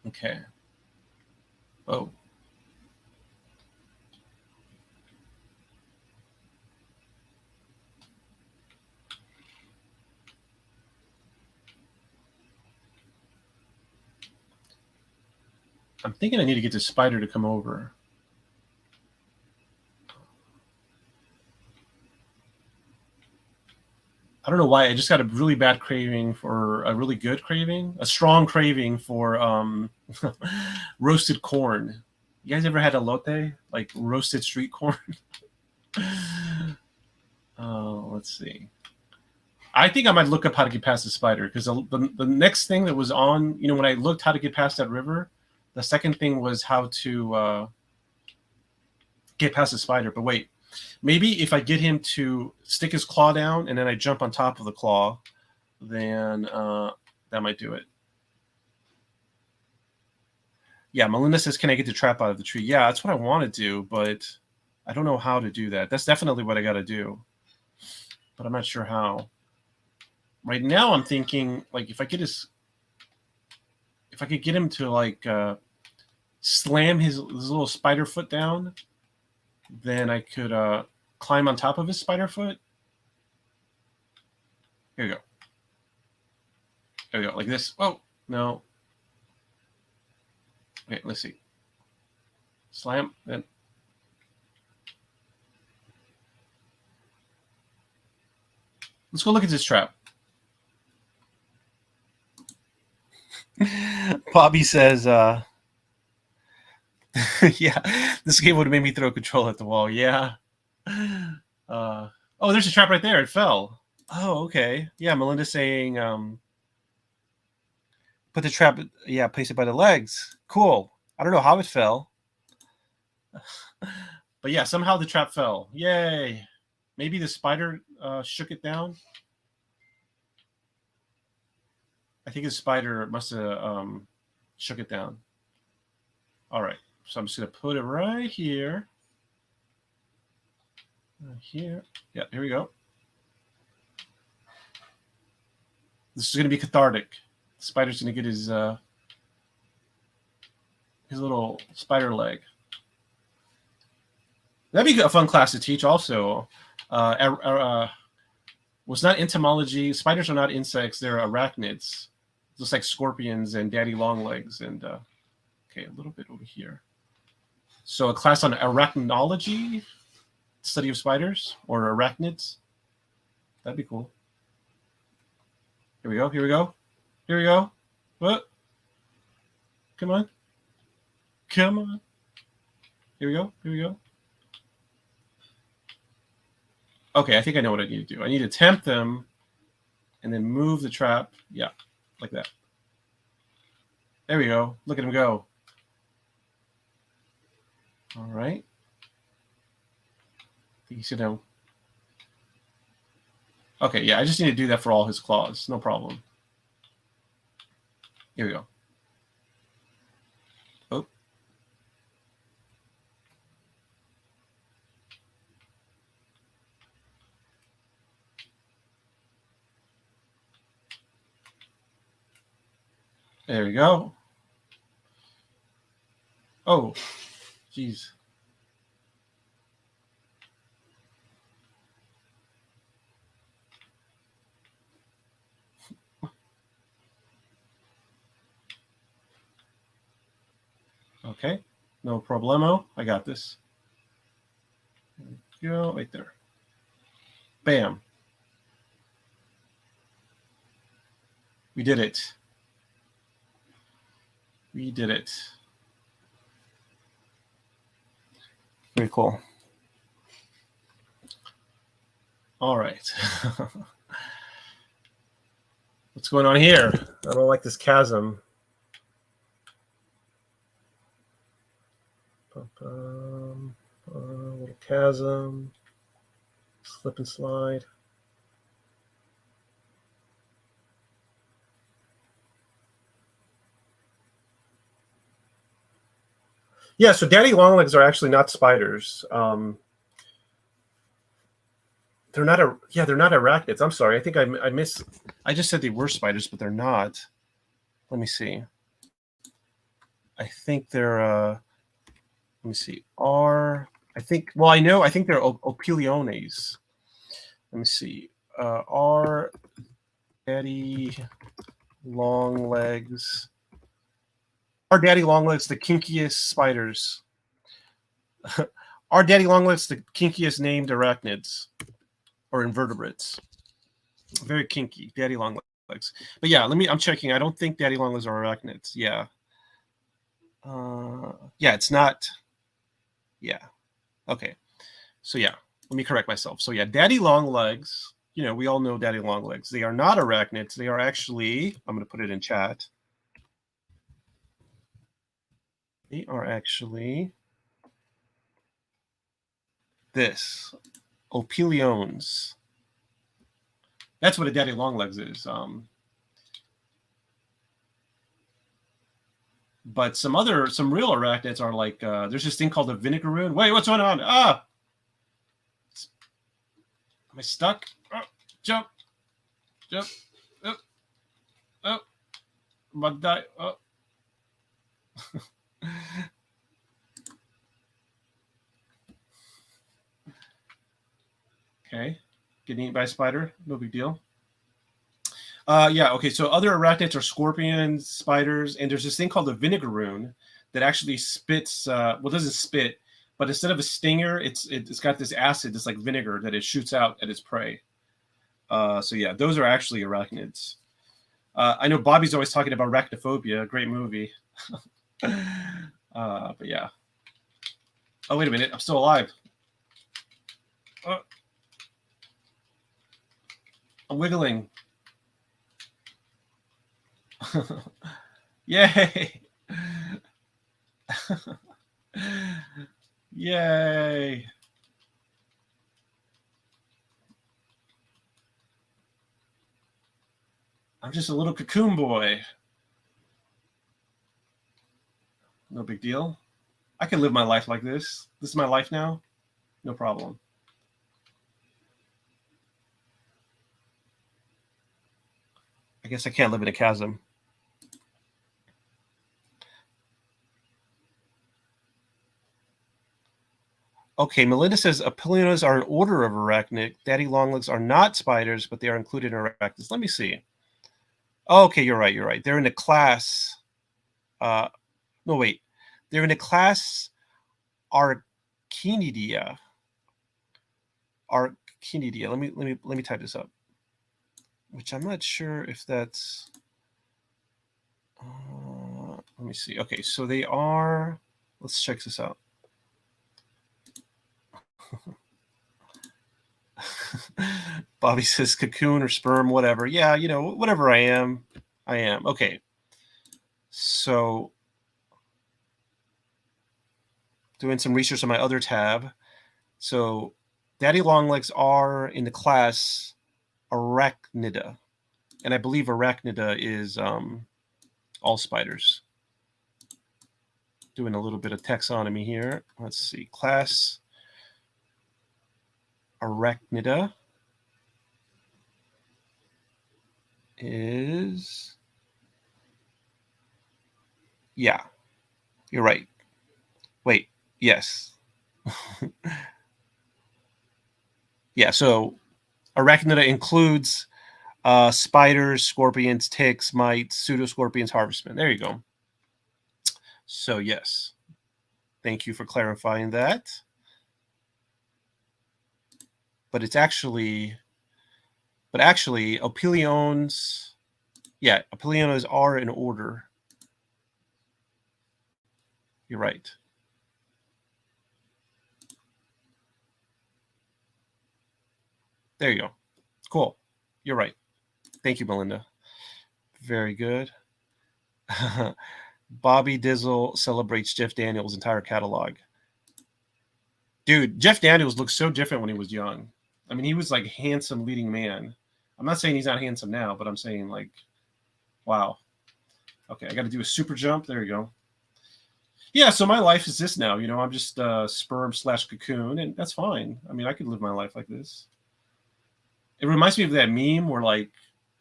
Okay. Oh. I'm thinking I need to get this spider to come over. I don't know why. I just got a really bad craving for a really good craving, a strong craving for roasted corn. You guys ever had elote, like roasted street corn? Let's see. I think I might look up how to get past the spider, because the next thing that was on, when I looked how to get past that river, the second thing was how to get past the spider. But wait, maybe if I get him to stick his claw down and then I jump on top of the claw, then that might do it. Yeah, Melinda says, can I get the trap out of the tree? Yeah, that's what I want to do, but I don't know how to do that. That's definitely what I got to do, but I'm not sure how. Right now, I'm thinking, like, if I could get him to, like, slam his little spider foot down, then I could climb on top of his spider foot. Here we go. There we go, like this. Oh, no. Okay, let's see. Slam, then. Let's go look at this trap. Bobby says, yeah, this game would have made me throw a controller at the wall. Yeah. Oh, there's a trap right there. It fell. Oh, okay. Yeah, Melinda's saying, put the trap, yeah, place it by the legs. Cool. I don't know how it fell. But yeah, somehow the trap fell. Yay. Maybe the spider shook it down. I think the spider must have shook it down. All right. So I'm just going to put it right here. Here. Yeah, here we go. This is going to be cathartic. The spider's going to get his little spider leg. That'd be a fun class to teach also. Was not entomology. Spiders are not insects. They're arachnids. Just like scorpions and daddy long legs. And okay, a little bit over here. So a class on arachnology, study of spiders or arachnids. That'd be cool. Here we go. Here we go. Here we go. What? Come on. Come on. Here we go. Here we go. Okay, I think I know what I need to do. I need to tempt them and then move the trap. Yeah, like that. There we go. Look at him go. All right. I think he's going to... Okay, yeah, I just need to do that for all his claws. No problem. Here we go. Oh. There we go. Oh, jeez. Okay, no problemo. I got this. There we go, right there. Bam. We did it. We did it. Very cool. All right. What's going on here? I don't like this chasm. Little chasm. Slip and slide. Yeah, so daddy longlegs are actually not spiders. They're not they're not arachnids. I'm sorry. I think I just said they were spiders, but they're not. Let me see. I think they're let me see. I think they're opiliones. Let me see. Are daddy longlegs. Are daddy longlegs the kinkiest spiders? Are daddy longlegs the kinkiest named arachnids or invertebrates? Very kinky, daddy longlegs. But yeah, I'm checking. I don't think daddy longlegs are arachnids. Yeah. Yeah, it's not. Yeah. Okay. So yeah, let me correct myself. So yeah, daddy longlegs, we all know daddy longlegs. They are not arachnids. They are actually, I'm going to put it in chat. They are actually this, opiliones. That's what a daddy longlegs is. But some real arachnids are like, there's this thing called the vinegaroon. Wait, what's going on? Ah! Am I stuck? Oh, jump. Jump. Oh. Oh. I'm about to die. Oh. Okay. Getting eaten by a spider. No big deal. Yeah, okay. So other arachnids are scorpions, spiders, and there's this thing called the vinegaroon that actually spits. Well, it doesn't spit, but instead of a stinger, it's got this acid, this like vinegar that it shoots out at its prey. So yeah, those are actually arachnids. I know Bobby's always talking about Arachnophobia, great movie. But yeah. Oh, wait a minute, I'm still alive. I'm wiggling. Yay! Yay! I'm just a little cocoon boy. No big deal. I can live my life like this. This is my life now. No problem. I guess I can't live in a chasm. Okay, Melinda says Apilionas are an order of arachnid. Daddy longlegs are not spiders, but they are included in arachnids. Let me see. Oh, okay, you're right. You're right. They're in a class. No, wait. They're in a class Arachnidia. Arachnidia. Let me type this up. Which I'm not sure if that's. Let me see. Okay, so they are. Let's check this out. Bobby says cocoon or sperm, whatever. Yeah, whatever I am, I am. Okay. So doing some research on my other tab. So daddy longlegs are in the class Arachnida. And I believe Arachnida is all spiders. Doing a little bit of taxonomy here. Let's see. Class Arachnida is, yeah, you're right. Wait, yes. Yeah, so Arachnida includes spiders, scorpions, ticks, mites, pseudoscorpions, harvestmen. There you go. So yes, thank you for clarifying that. But actually, Opiliones, yeah, Opiliones are in order. You're right. There you go. Cool. You're right. Thank you, Melinda. Very good. Bobby Dizzle celebrates Jeff Daniels' entire catalog. Dude, Jeff Daniels looks so different when he was young. I mean, he was like handsome leading man. I'm not saying he's not handsome now, but I'm saying like, wow. Okay, I got to do a super jump. There you go. Yeah, so my life is this now. I'm just sperm/cocoon, and that's fine. I mean, I could live my life like this. It reminds me of that meme where like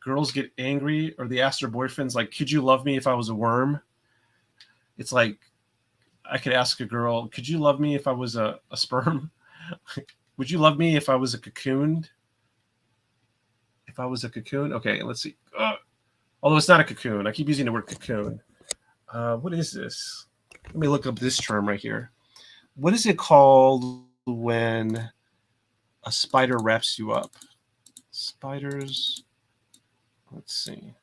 girls get angry or they ask their boyfriends like, "Could you love me if I was a worm?" It's like I could ask a girl, "Could you love me if I was a sperm? Would you love me if I was a cocoon?" If I was a cocoon, okay. Let's see. Although it's not a cocoon, I keep using the word cocoon. What is this? Let me look up this term right here. What is it called when a spider wraps you up? Spiders. Let's see.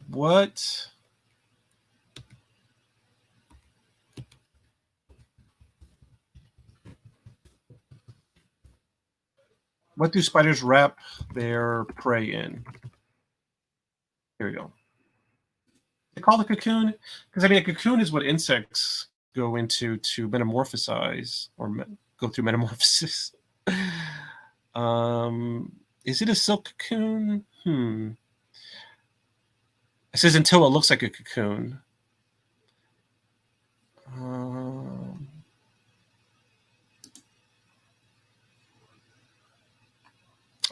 What do spiders wrap their prey in? Here we go. They call it a cocoon because I mean a cocoon is what insects go into to metamorphosize or go through metamorphosis. Is it a silk cocoon? It says until it looks like a cocoon.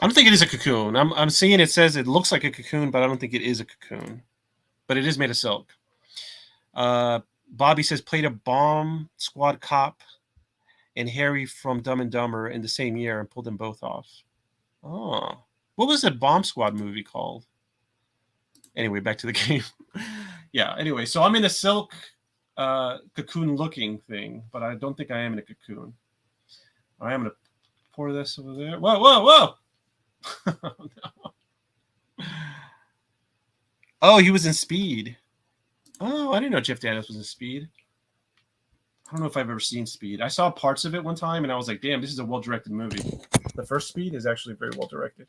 I don't think it is a cocoon. I'm seeing it says it looks like a cocoon, but I don't think it is a cocoon. But it is made of silk. Bobby says played a bomb squad cop and Harry from Dumb and Dumber in the same year and pulled them both off. Oh, what was that bomb squad movie called? Anyway, back to the game. Yeah. Anyway, so I'm in a silk cocoon looking thing, but I don't think I am in a cocoon. All right, I'm gonna pour this over there. Whoa, whoa, whoa! Oh, no. Oh, he was in Speed. Oh, I didn't know Jeff Daniels was in Speed. I don't know if I've ever seen Speed. I saw parts of it one time, and I was like, damn, this is a well-directed movie. The first Speed is actually very well-directed.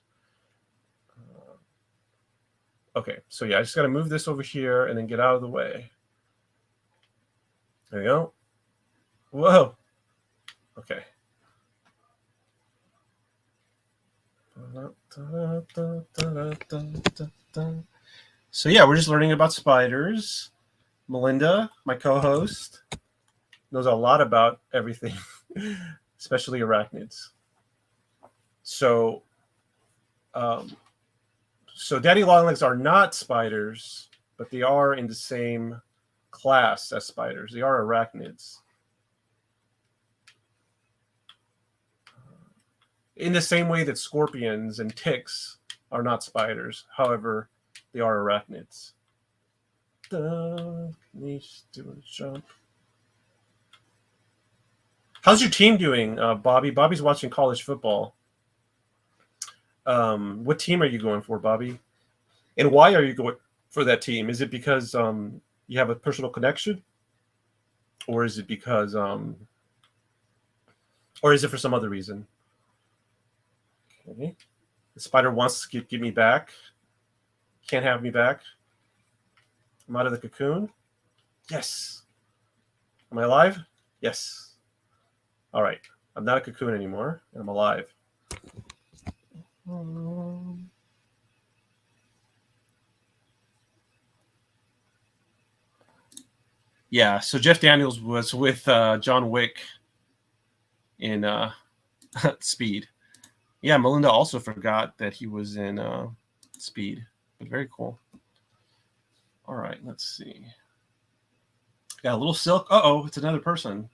Okay, so yeah, I just got to move this over here and then get out of the way. There we go. Whoa. Okay. So yeah, we're just learning about spiders. Melinda, my co-host, knows a lot about everything, especially arachnids. So daddy longlegs are not spiders, but they are in the same class as spiders. They are arachnids. In the same way that scorpions and ticks are not spiders. However, they are arachnids. How's your team doing, Bobby? Bobby's watching college football. What team are you going for, Bobby? And why are you going for that team? Is it because you have a personal connection? Or is it because or is it for some other reason? Okay. The spider wants to get me back. Can't have me back. I'm out of the cocoon. Yes. Am I alive? Yes. All right. I'm not a cocoon anymore. I'm alive. Yeah, so Jeff Daniels was with John Wick in Speed. Yeah, Melinda also forgot that he was in Speed, but very cool. All right, let's see. Got a little silk. Uh-oh, it's another person.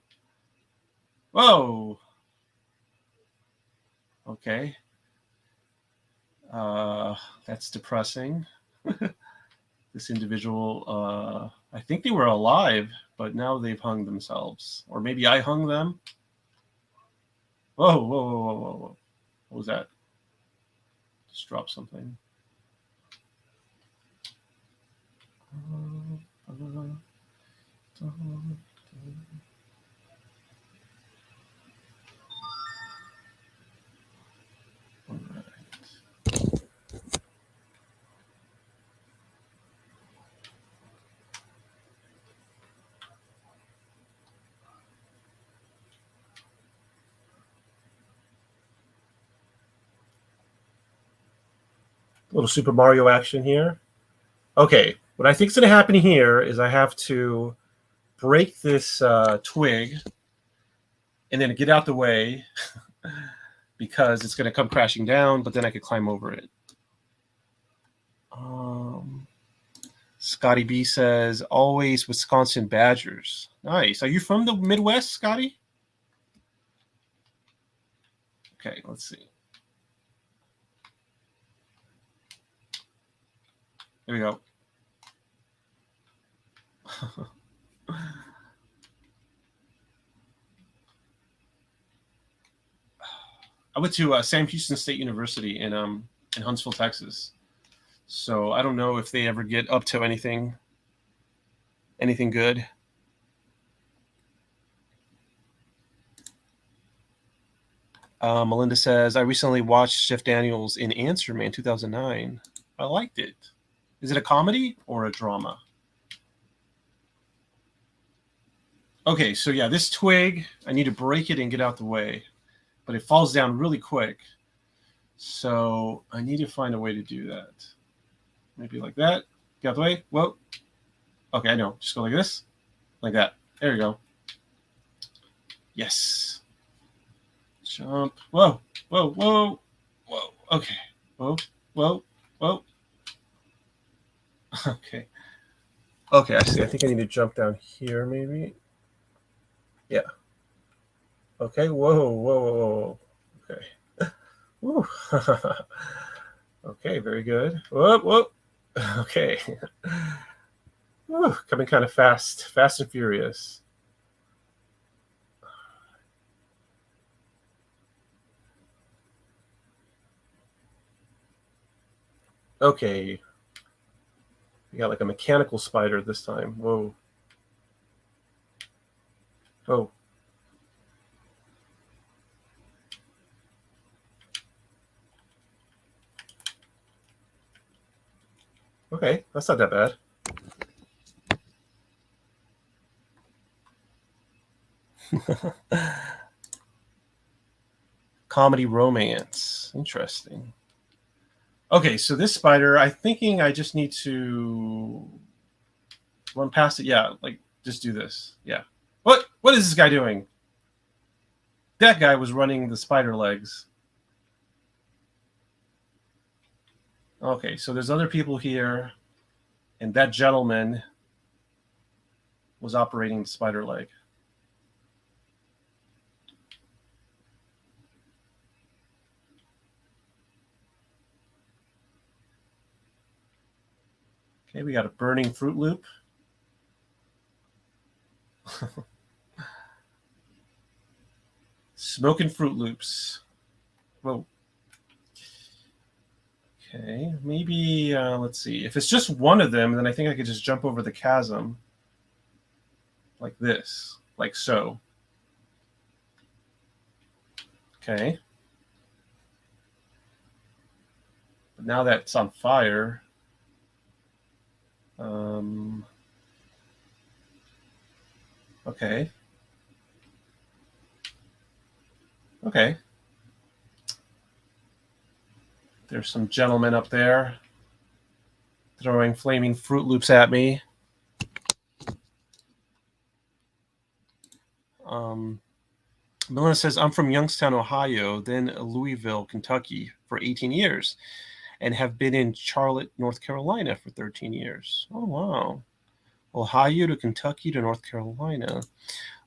Whoa. Okay. That's depressing. This individual, I think they were alive, but now they've hung themselves. Or maybe I hung them. Whoa, whoa, whoa, whoa, whoa, whoa. What was that? Just drop something. Little Super Mario action here. Okay, what I think is going to happen here is I have to break this twig and then get out the way because it's going to come crashing down, but then I could climb over it. Scotty B says, always Wisconsin Badgers. Nice. Are you from the Midwest, Scotty? Okay, let's see. There we go. I went to Sam Houston State University in Huntsville, Texas. So I don't know if they ever get up to anything good. Melinda says, I recently watched Jeff Daniels in Answer Man 2009. I liked it. Is it a comedy or a drama? Okay, so yeah, this twig, I need to break it and get out the way. But it falls down really quick. So I need to find a way to do that. Maybe like that. Get out the way. Whoa. Okay, I know. Just go like this. Like that. There you go. Yes. Jump. Whoa. Whoa. Whoa. Whoa. Okay. Whoa. Whoa. Whoa. Okay. Okay, I see. I think I need to jump down here, maybe. Yeah. Okay. Whoa. Whoa. Whoa. Okay. Woo. Okay, very good. Whoa. Whoa. Okay. Woo. Coming kind of fast. Fast and furious. Okay. We got like a mechanical spider this time. Whoa. Oh. Okay, that's not that bad. Comedy romance. Interesting. Okay, so this spider, I'm thinking I just need to run past it. Yeah, like just do this. Yeah. What is this guy doing? That guy was running the spider legs. Okay, so there's other people here, and that gentleman was operating the spider leg. Okay, we got a burning Fruit Loop. Smoking Fruit Loops. Whoa. Okay, maybe, let's see. If it's just one of them, then I think I could just jump over the chasm. Like this. Like so. Okay. But now that it's on fire. Okay. Okay. There's some gentlemen up there throwing flaming Fruit Loops at me. Milena says, I'm from Youngstown, Ohio, then Louisville, Kentucky for 18 years, and have been in Charlotte, North Carolina for 13 years. Oh, wow. Ohio to Kentucky to North Carolina.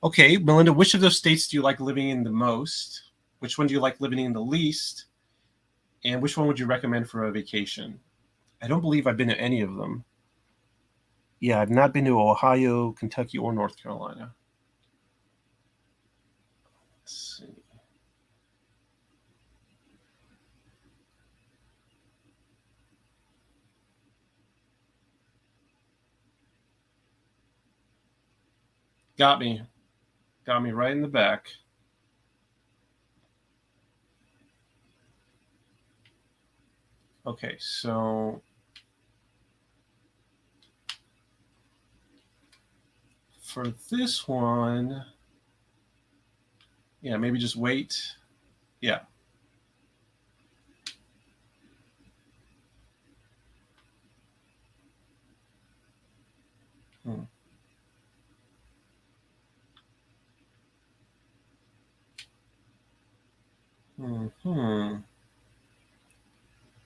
Okay, Melinda, which of those states do you like living in the most? Which one do you like living in the least? And which one would you recommend for a vacation? I don't believe I've been to any of them. Yeah, I've not been to Ohio, Kentucky, or North Carolina. Let's see. Got me. Got me right in the back. Okay, so for this one, yeah, maybe just wait. Yeah.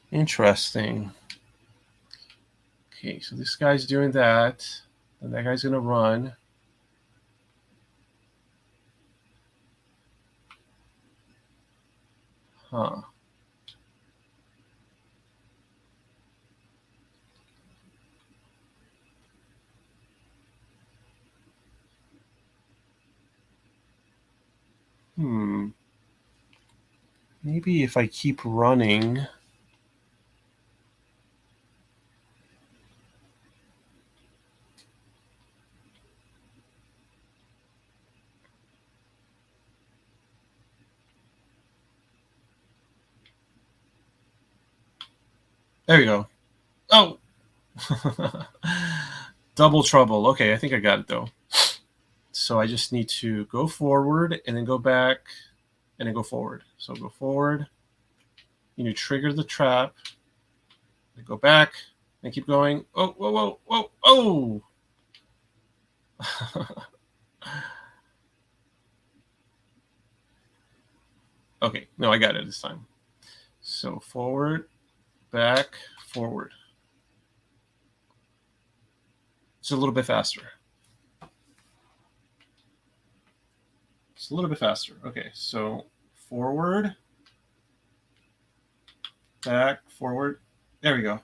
Interesting. Okay, so this guy's doing that, and that guy's gonna run. Huh. Maybe if I keep running. There you go. Oh! Double trouble. Okay, I think I got it though. So I just need to go forward and then go back and then go forward. So go forward. You need to trigger the trap. Then go back. And keep going. Oh, whoa, whoa, whoa, oh! Okay, no, I got it this time. So forward, back, forward. It's a little bit faster. It's a little bit faster. Okay, so forward, back, forward. There we go.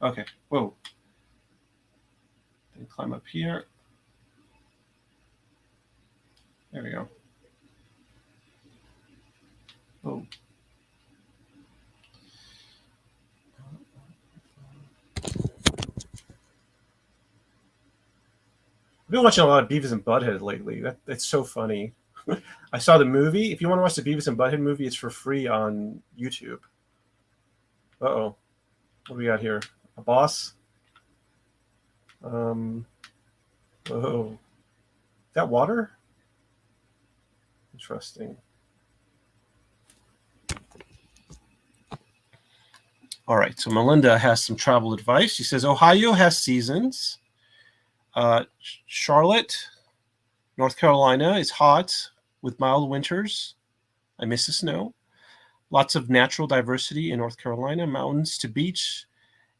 Okay, whoa. Then climb up here. There we go. Oh. I've been watching a lot of Beavis and Butthead lately. That's so funny. I saw the movie. If you want to watch the Beavis and Butthead movie, it's for free on YouTube. Uh-oh. What do we got here? A boss? Oh. Is that water? Interesting. All right, so Melinda has some travel advice. She says Ohio has seasons. Charlotte, North Carolina is hot with mild winters. I miss the snow. Lots of natural diversity in North Carolina, mountains to beach,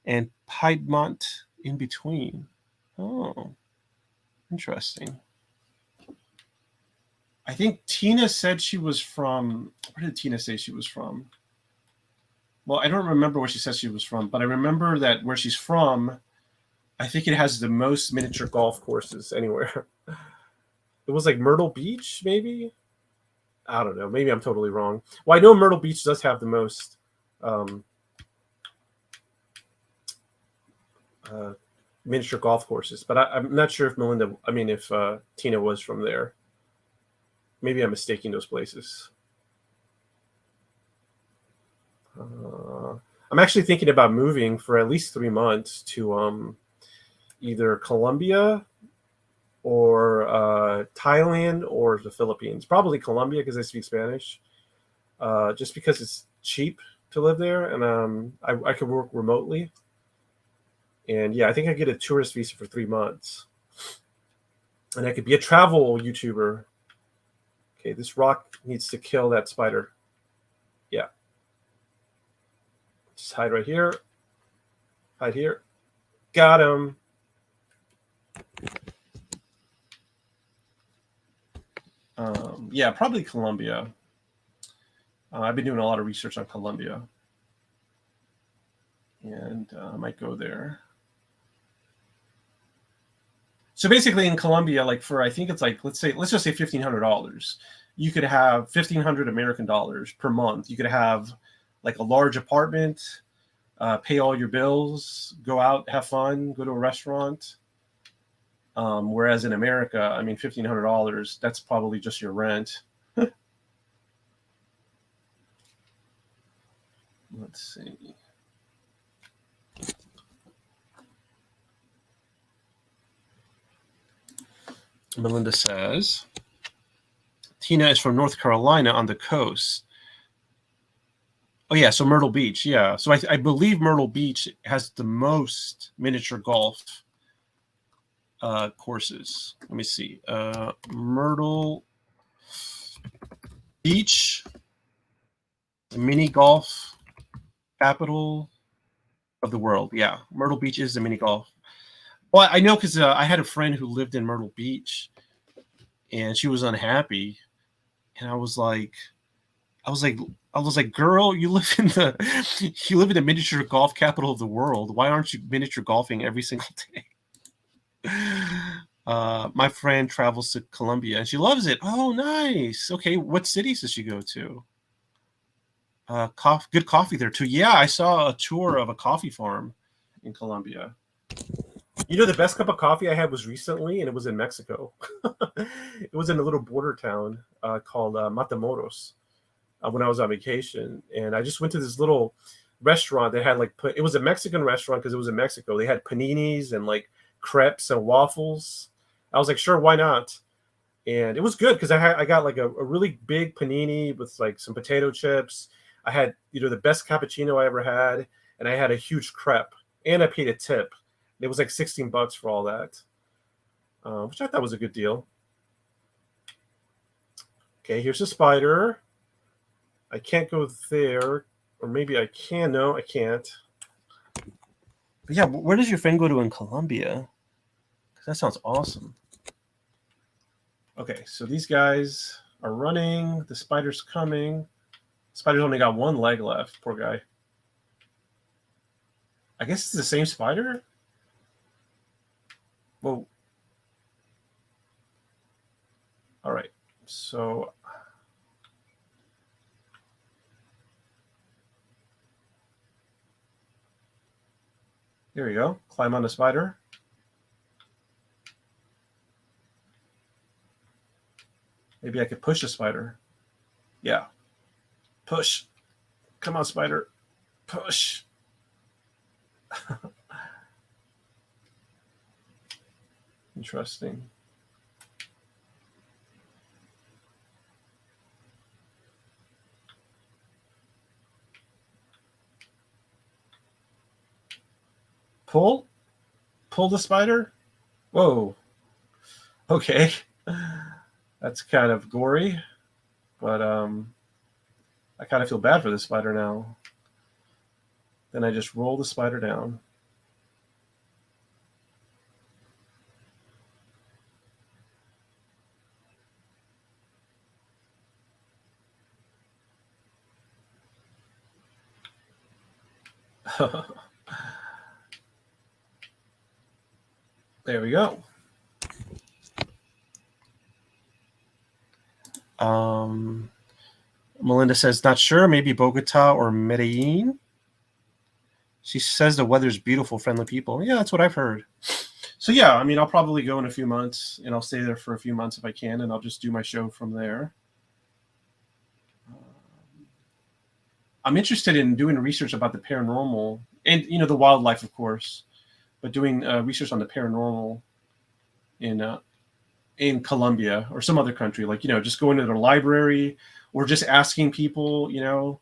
and Piedmont in between. Oh, interesting. I think Tina said she was from. Where did Tina say she was from? Well, I don't remember where she said she was from, but I remember that where she's from, I think it has the most miniature golf courses anywhere. It was like Myrtle Beach, maybe? I don't know. Maybe I'm totally wrong. Well, I know Myrtle Beach does have the most miniature golf courses, but I'm not sure if if Tina was from there. Maybe I'm mistaking those places. I'm actually thinking about moving for at least 3 months to either Colombia or Thailand or the Philippines. Probably Colombia because I speak Spanish. Just because it's cheap to live there, and I could work remotely. And yeah, I think I get a tourist visa for 3 months, and I could be a travel YouTuber. Okay, this rock needs to kill that spider. Yeah. Just hide right here. Hide here. Got him. Yeah, probably Colombia. I've been doing a lot of research on Colombia, and I might go there. So basically, in Colombia, like for I think it's like let's just say $1,500. You could have 1,500 American dollars per month. You could have like a large apartment, pay all your bills, go out, have fun, go to a restaurant. Whereas in America, I mean, $1,500, that's probably just your rent. Let's see. Melinda says, Tina is from North Carolina on the coast. Oh, yeah, so Myrtle Beach, yeah. So I believe Myrtle Beach has the most miniature golf courses. Let me see. Myrtle Beach, the mini golf capital of the world. Yeah, Myrtle Beach is the mini golf. Well, I know because I had a friend who lived in Myrtle Beach, and she was unhappy, and I was like, girl, you live in the miniature golf capital of the world. Why aren't you miniature golfing every single day? My friend travels to Colombia and she loves it. Oh, nice. Okay, what cities does she go to? Good coffee there too. Yeah, I saw a tour of a coffee farm in Colombia. You know, the best cup of coffee I had was recently, and it was in Mexico. It was in a little border town called Matamoros when I was on vacation. And I just went to this little restaurant that had it was a Mexican restaurant because it was in Mexico. They had paninis and like crepes and waffles. I was like, sure, why not? And it was good because I got like a really big panini with like some potato chips. I had, the best cappuccino I ever had, and I had a huge crepe. and I paid a tip. It was like $16 for all that, which I thought was a good deal. Okay, here's a spider. I can't go there, or maybe I can. No, I can't. But yeah, where does your friend go to in Colombia? Because that sounds awesome. Okay, so these guys are running. The spider's coming. Spider's only got one leg left. Poor guy. I guess it's the same spider? Well, all right. So here we go. Climb on the spider. Maybe I could push the spider. Yeah. Push. Come on, spider. Push. Interesting. Pull? Pull the spider? Whoa. Okay. That's kind of gory, but I kind of feel bad for the spider now. Then I just roll the spider down. There we go. Melinda says, not sure, maybe Bogota or Medellin. She says the weather's beautiful, friendly people. Yeah, that's what I've heard. So yeah, I mean, I'll probably go in a few months, and I'll stay there for a few months if I can, and I'll just do my show from there. I'm interested in doing research about the paranormal and, you know, the wildlife, of course, but doing research on the paranormal in Colombia or some other country, like, you know, just going to the library or just asking people, you know,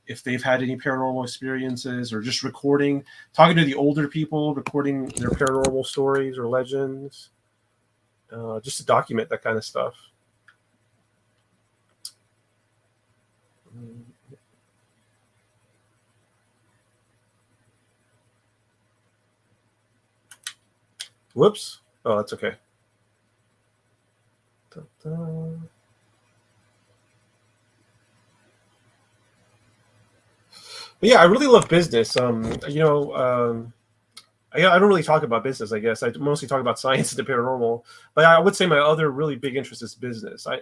if they've had any paranormal experiences, or just talking to the older people, recording their paranormal stories or legends, just to document that kind of stuff. Whoops. Oh, that's okay. Da-da. But yeah, I really love business. You know, I don't really talk about business, I guess. I mostly talk about science and the paranormal. But I would say my other really big interest is business. I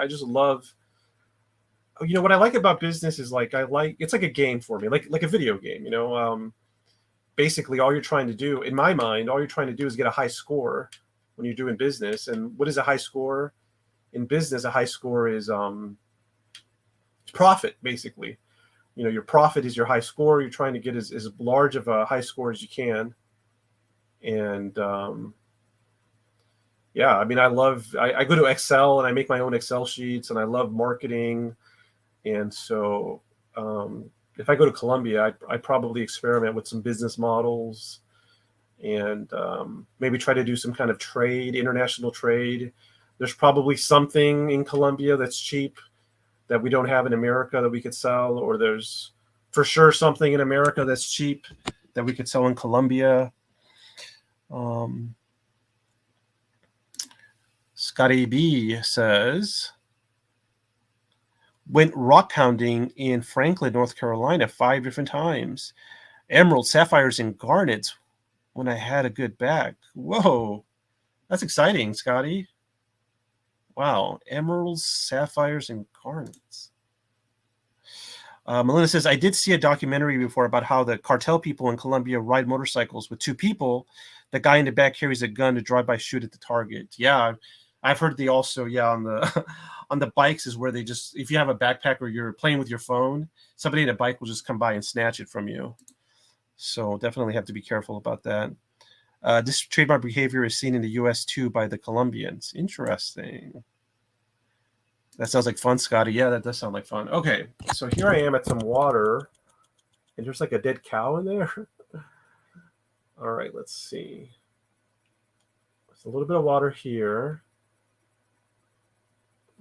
just love, you know, what I like about business is it's like a game for me, like a video game, you know. Basically all you're trying to do, in my mind, all you're trying to do is get a high score when you're doing business. And what is a high score? In business, a high score is profit, basically. You know, your profit is your high score. You're trying to get as large of a high score as you can. And yeah, I mean, I go to Excel and I make my own Excel sheets, and I love marketing. And so if I go to Colombia, I probably experiment with some business models, and maybe try to do some kind of trade, international trade. There's probably something in Colombia that's cheap that we don't have in America that we could sell, or there's for sure something in America that's cheap that we could sell in Colombia. Scotty B says, went rock hounding in Franklin, North Carolina 5 different times. Emeralds, sapphires, and garnets when I had a good bag. Whoa, that's exciting, Scotty. Wow, emeralds, sapphires, and garnets. Melinda says, I did see a documentary before about how the cartel people in Colombia ride motorcycles with 2 people. The guy in the back carries a gun to drive by shoot at the target. Yeah, I've heard they also, on the on the bikes is where they just, if you have a backpack or you're playing with your phone, somebody in a bike will just come by and snatch it from you. So definitely have to be careful about that. This trademark behavior is seen in the U.S. too by the Colombians. Interesting. That sounds like fun, Scotty. Yeah, that does sound like fun. Okay, so here I am at some water, and there's like a dead cow in there. All right, let's see. There's a little bit of water here.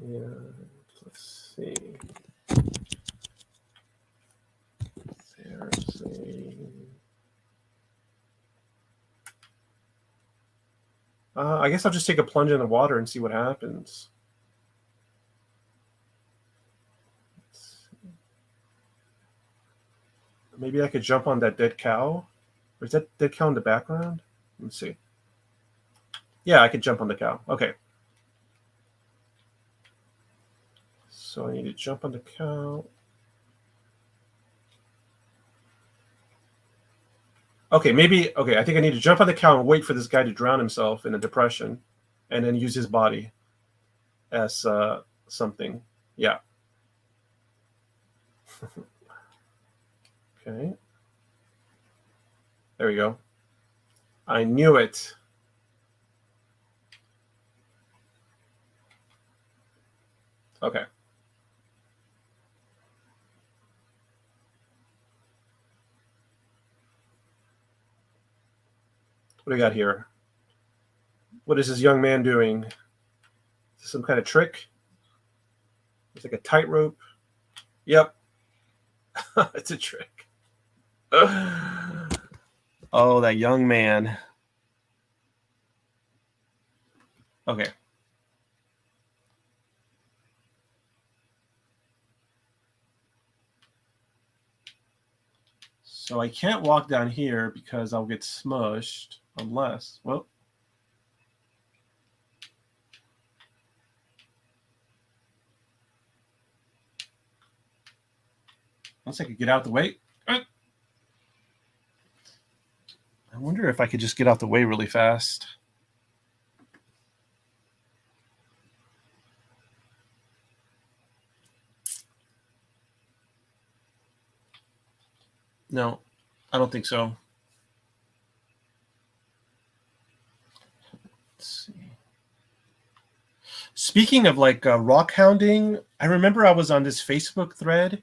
And let's see. There's I guess I'll just take a plunge in the water and see what happens. Maybe I could jump on that dead cow. Or is that dead cow in the background? Let's see. Yeah, I could jump on the cow. Okay. So I need to jump on the cow. Okay, maybe. Okay, I think I need to jump on the cow and wait for this guy to drown himself in a depression, and then use his body as something. Yeah. Okay. There we go. I knew it. Okay. What do we got here? What is this young man doing? Is this some kind of trick? It's like a tightrope. Yep. It's a trick. Oh, that young man. Okay. So I can't walk down here because I'll get smushed unless, well. Once I could get out the way. I wonder if I could just get out the way really fast. No, I don't think so. Let's see. Speaking of like rock hounding, I remember I was on this Facebook thread,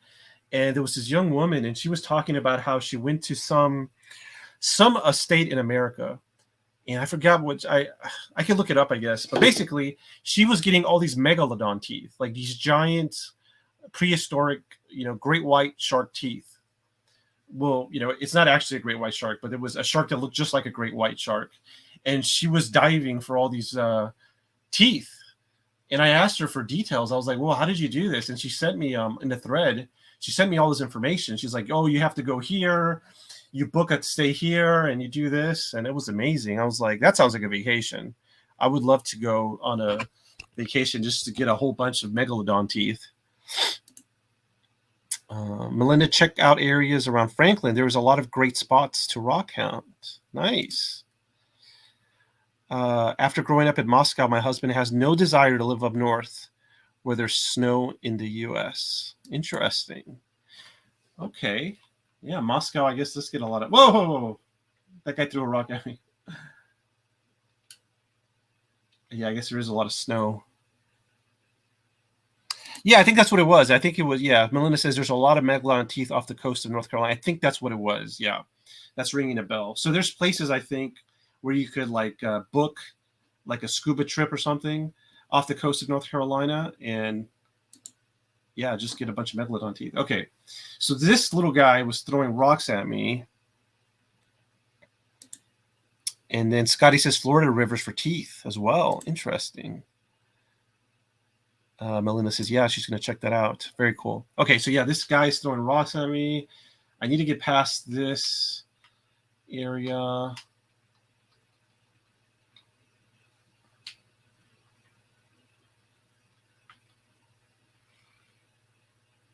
and there was this young woman, and she was talking about how she went to some estate in America, and I forgot what I could look it up, I guess. But basically, she was getting all these megalodon teeth, like these giant prehistoric, great white shark teeth. Well, it's not actually a great white shark, but it was a shark that looked just like a great white shark, and she was diving for all these teeth. And I asked her for details. I was like, well, how did you do this? And she sent me in the thread, she sent me all this information. She's like, oh, you have to go here, you book a stay here, and you do this. And it was amazing. I was like, that sounds like a vacation. I would love to go on a vacation just to get a whole bunch of megalodon teeth. Melinda, check out areas around Franklin. There was a lot of great spots to rock hound. Nice. After growing up in Moscow, my husband has no desire to live up north where there's snow in the U.S. Interesting. Okay. Yeah, Moscow, I guess let's get a lot of... Whoa, whoa, whoa. That guy threw a rock at me. Yeah, I guess there is a lot of snow. Yeah, I think that's what it was. I think it was, yeah. Melinda says there's a lot of megalodon teeth off the coast of North Carolina. I think that's what it was. Yeah, that's ringing a bell. So there's places, I think, where you could like book like a scuba trip or something off the coast of North Carolina and yeah, just get a bunch of megalodon teeth. Okay, so this little guy was throwing rocks at me. And then Scotty says Florida rivers for teeth as well. Interesting. Melinda says, yeah, she's going to check that out. Very cool. Okay, so yeah, this guy's throwing rocks at me. I need to get past this area.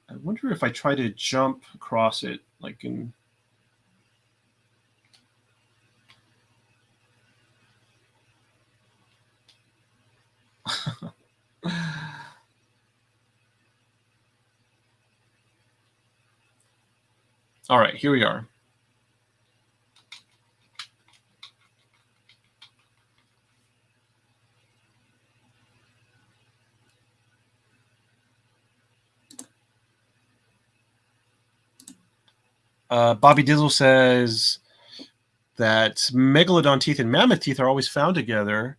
I wonder if I try to jump across it, like in... All right, here we are. Bobby Dizzle says that megalodon teeth and mammoth teeth are always found together,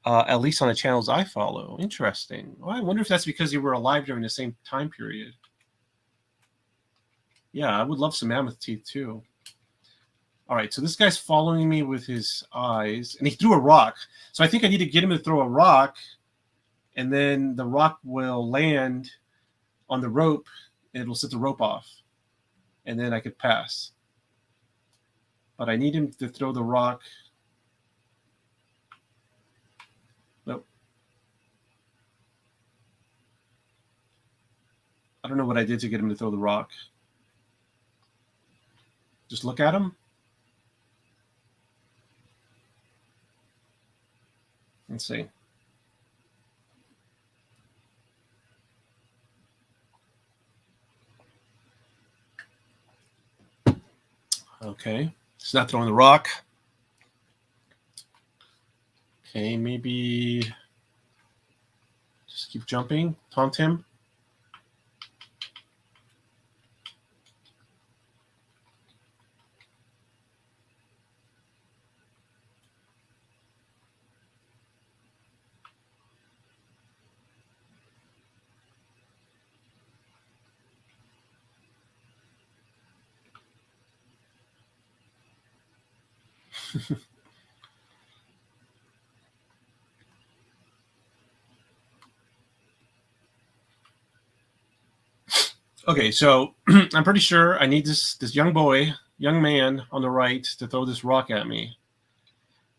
at least on the channels I follow. Interesting. Well, I wonder if that's because they were alive during the same time period. Yeah, I would love some mammoth teeth too. All right, so this guy's following me with his eyes, and he threw a rock. So I think I need to get him to throw a rock, and then the rock will land on the rope, and it'll set the rope off, and then I could pass. But I need him to throw the rock. Nope. I don't know what I did to get him to throw the rock. Just look at him. Let's see. Okay. He's not throwing the rock. Okay, maybe just keep jumping. Taunt him. Okay, so I'm pretty sure I need this young man on the right to throw this rock at me.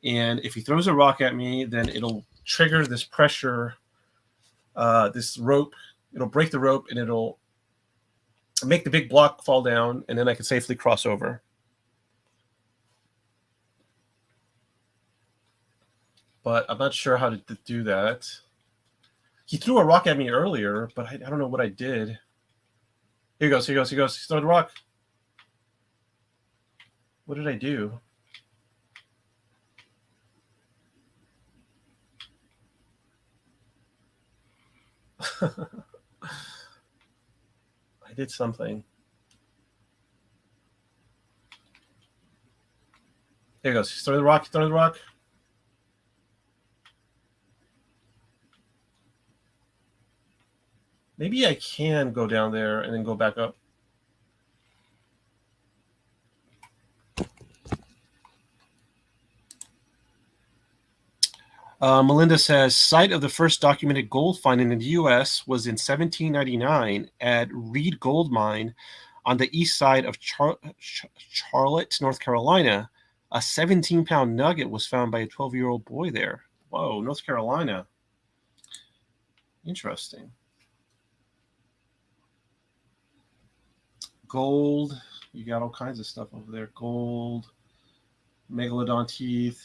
And if he throws a rock at me, then it'll trigger this pressure, this rope. It'll break the rope, and it'll make the big block fall down, and then I can safely cross over. But I'm not sure how to do that. He threw a rock at me earlier, but I don't know what I did. Here he goes. He throw the rock. What did I do? I did something. There he goes. Throw the rock. Maybe I can go down there and then go back up. Melinda says, site of the first documented gold finding in the U.S. was in 1799 at Reed Gold Mine on the east side of Charlotte, North Carolina. A 17-pound nugget was found by a 12-year-old boy there. Whoa, North Carolina. Interesting. Gold. You got all kinds of stuff over there. Gold. Megalodon teeth.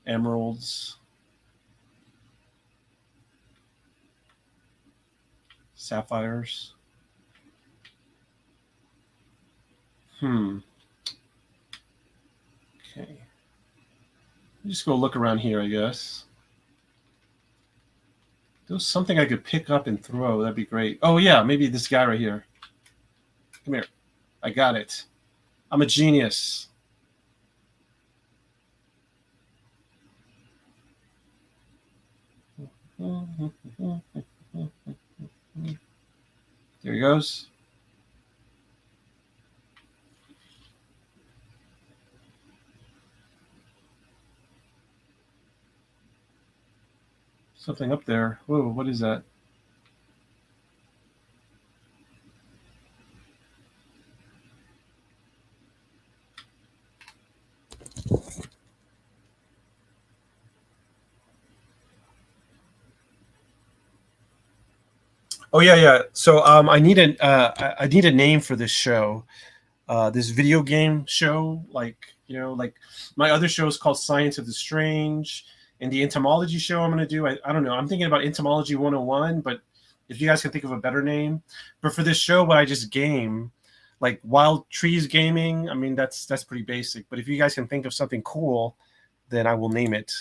Emeralds. Sapphires. Okay. Just go look around here, I guess. There's something I could pick up and throw. That'd be great. Oh, yeah, maybe this guy right here. Come here. I got it. I'm a genius. There he goes. Something up there. Whoa, what is that? Oh yeah. So I need a name for this show. This video game show, like my other show is called Science of the Strange, and the entomology show I'm going to do. I don't know. I'm thinking about Entomology 101, but if you guys can think of a better name. But for this show, what I just game, like Wild Trees Gaming, I mean that's pretty basic. But if you guys can think of something cool, then I will name it.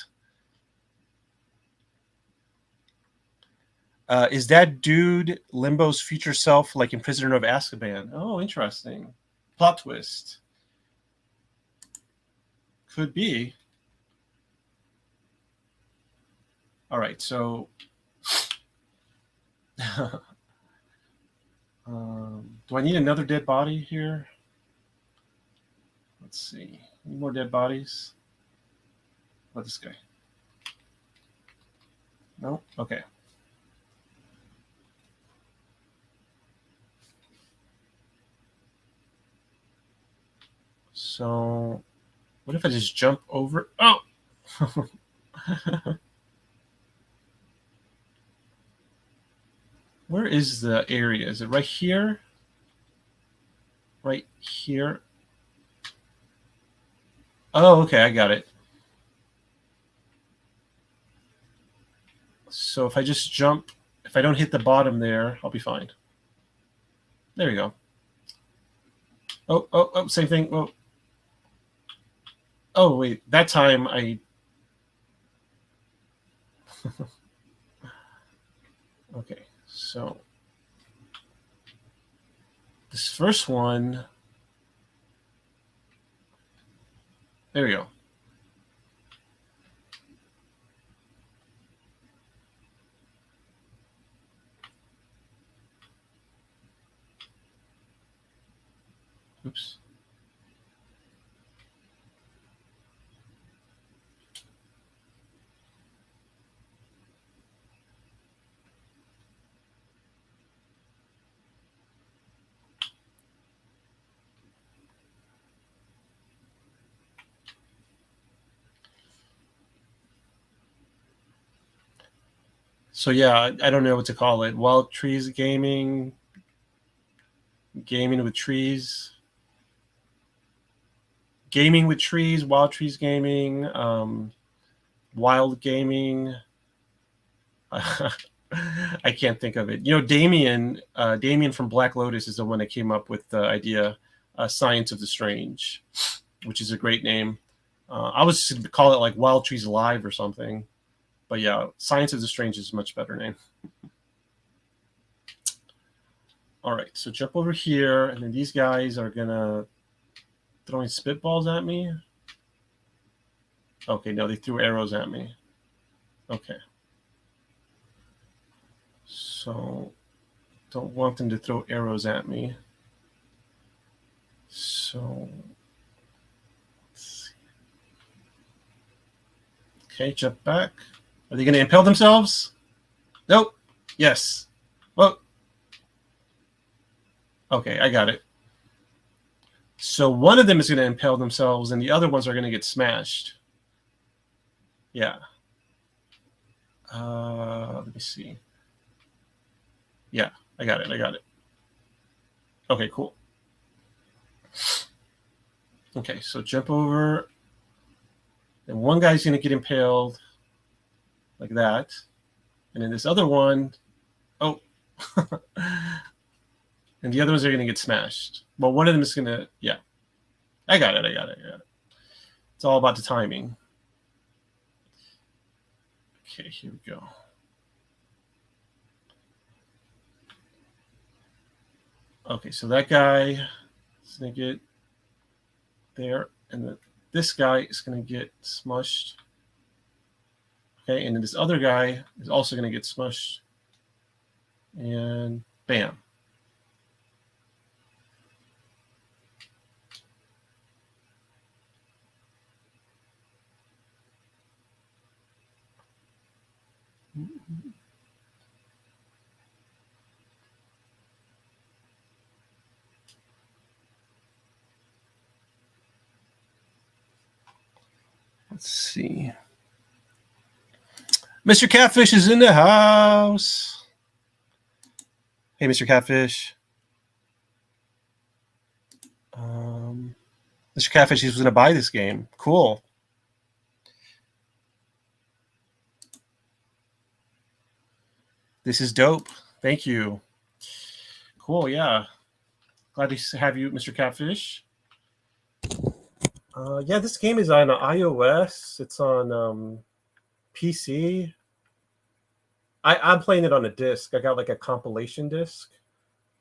Is that dude Limbo's future self, like in Prisoner of Azkaban? Oh, interesting. Plot twist. Could be. All right, so do I need another dead body here? Let's see. Any more dead bodies? What, this guy? No? Okay. So, what if I just jump over? Oh! Where is the area? Is it right here? Right here? Oh, okay, I got it. So if I just jump, if I don't hit the bottom there, I'll be fine. There we go. Oh, same thing. Oh, oh wait, that time I... Okay, so this first one, there we go. Oops. So yeah, I don't know what to call it. Wild Trees Gaming, Gaming with Trees, Gaming with Trees, Wild Trees Gaming, Wild Gaming. I can't think of it. You know, Damien from Black Lotus is the one that came up with the idea, Science of the Strange, which is a great name. I was just call it like Wild Trees Live or something. But yeah, Science of the Strange is a much better name. All right, so jump over here, and then these guys are gonna throwing spitballs at me. Okay, no, they threw arrows at me. Okay. So don't want them to throw arrows at me. So let's see. Okay, jump back. Are they going to impale themselves? Nope. Yes. Well, okay, I got it. So one of them is going to impale themselves, and the other ones are going to get smashed. Yeah. Let me see. Yeah, I got it. Okay, cool. Okay, so jump over, and one guy's going to get impaled like that, and then this other one, oh, and the other ones are going to get smashed. Well, one of them is going to, yeah, I got it. It's all about the timing. Okay, here we go. Okay, so that guy is going to get there, and this guy is going to get smushed. Okay, and then this other guy is also going to get smushed. And bam. Let's see. Mr. Catfish is in the house. Hey, Mr. Catfish. Mr. Catfish, he's going to buy this game. Cool. This is dope. Thank you. Cool, yeah. Glad to have you, Mr. Catfish. Yeah, this game is on iOS. It's on PC. I'm playing it on a disc. I got like a compilation disc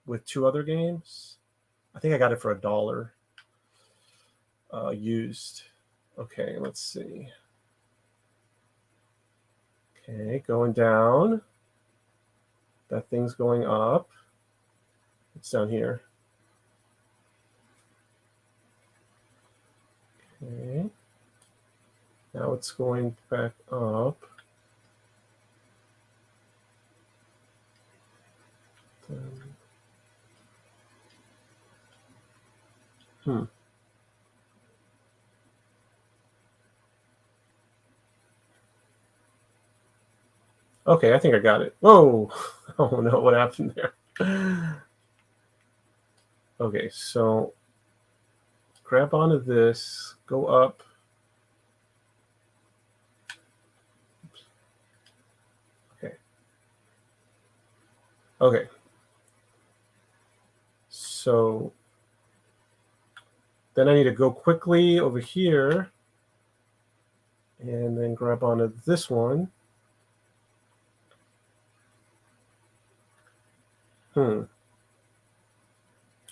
with 2 other games. I think I got it for $1 used. Okay, let's see. Okay, going down. That thing's going up. It's down here. Okay. Now it's going back up. Hmm. Okay, I think I got it. Whoa! Oh no, what happened there? Okay, so grab onto this, go up. Okay. Okay. So then I need to go quickly over here and then grab onto this one.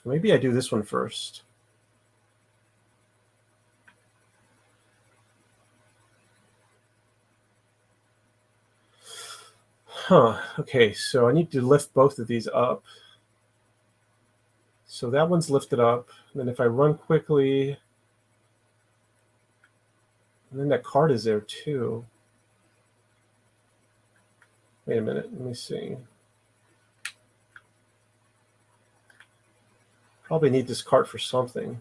Maybe I do this one first. Okay, so I need to lift both of these up. So that one's lifted up. And then if I run quickly, and then that card is there too. Wait a minute, let me see. Probably need this cart for something.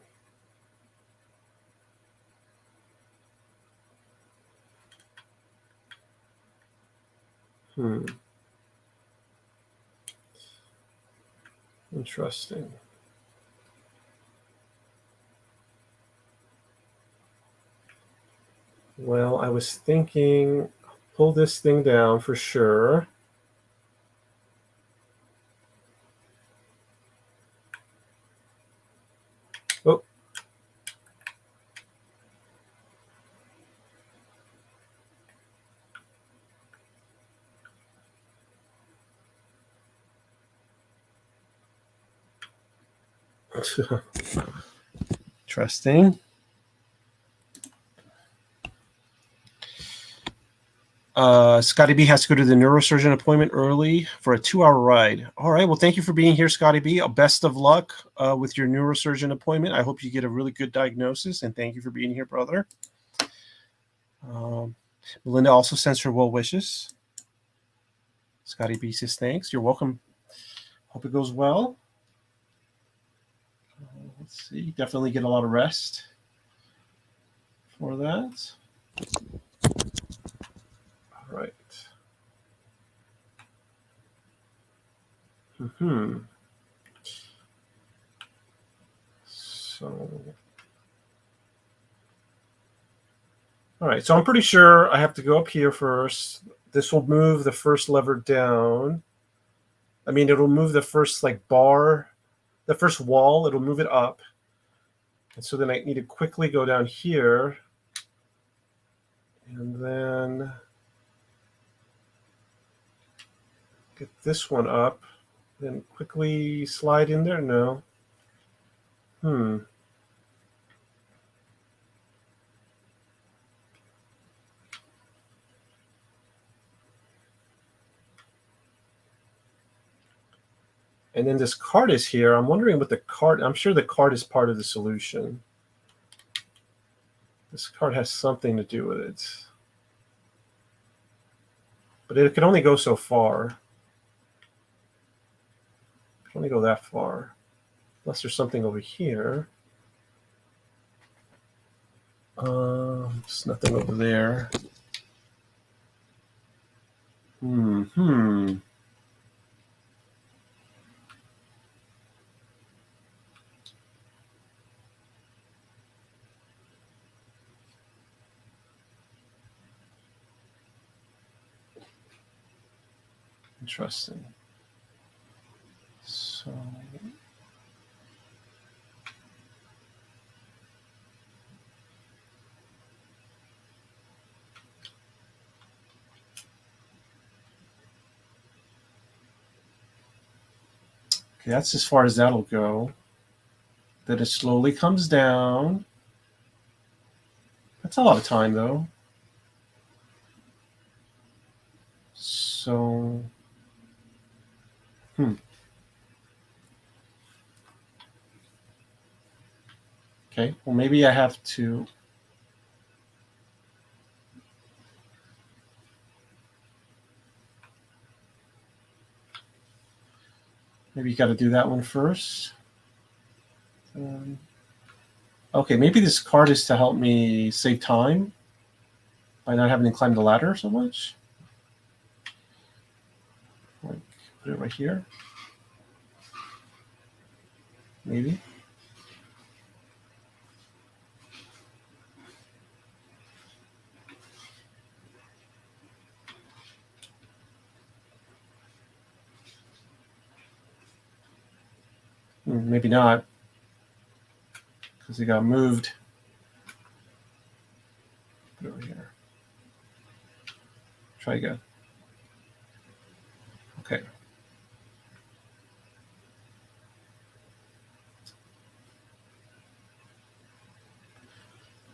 Interesting. Well, I was thinking, pull this thing down for sure. Oh. Interesting. Scotty B has to go to the neurosurgeon appointment early for a 2-hour ride. All right. Well, thank you for being here, Scotty B. Best of luck with your neurosurgeon appointment. I hope you get a really good diagnosis, and thank you for being here, brother. Melinda also sends her well wishes. Scotty B says thanks. You're welcome. Hope it goes well. Let's see. Definitely get a lot of rest for that. All right. So, all right. So I'm pretty sure I have to go up here first. This will move the first lever down. I mean, it'll move the first bar, the first wall. It'll move it up. And so then I need to quickly go down here. And then get this one up. Then quickly slide in there. No. And then this card is here. I'm wondering what the card, I'm sure the card is part of the solution. This card has something to do with it. But it can only go so far. It can only go that far. Unless there's something over here. There's nothing over there. Interesting. So okay, that's as far as that'll go. Then it slowly comes down. That's a lot of time, though. So, okay, well, maybe I have to. Maybe you got to do that one first. Okay, maybe this card is to help me save time by not having to climb the ladder so much. Like, put it right here. Maybe. Maybe not, because it got moved. Put it over here. Try again. Okay.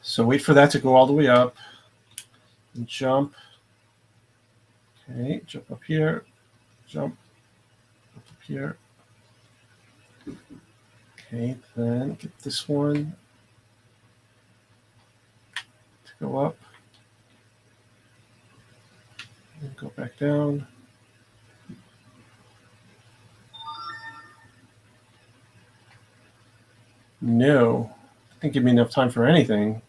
So wait for that to go all the way up. And jump. Okay, jump up here. Jump up here. Okay, then get this one to go up. And go back down. No, didn't give me enough time for anything.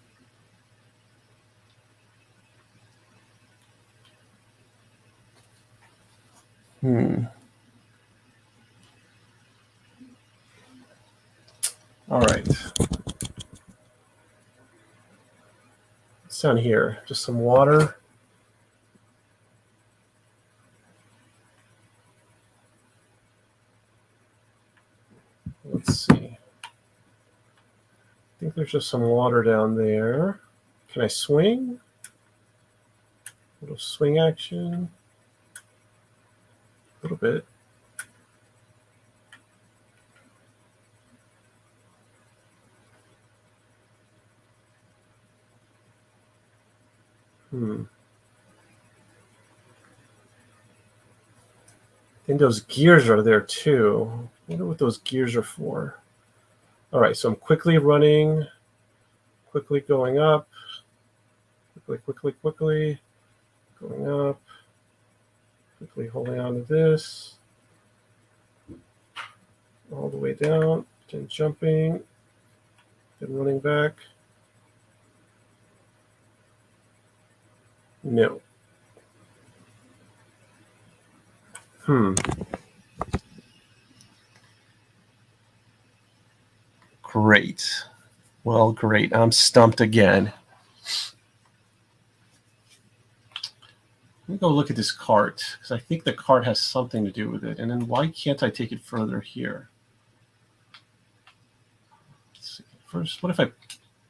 All right. What's down here? Just some water. Let's see. I think there's just some water down there. Can I swing? A little swing action. A little bit. I think those gears are there too. I wonder what those gears are for. All right, so I'm quickly running, quickly going up, quickly going up, quickly holding on to this, all the way down, then jumping, then running back. No. Great. Well, great. I'm stumped again. Let me go look at this cart, because I think the cart has something to do with it. And then why can't I take it further here? Let's see. First, what if I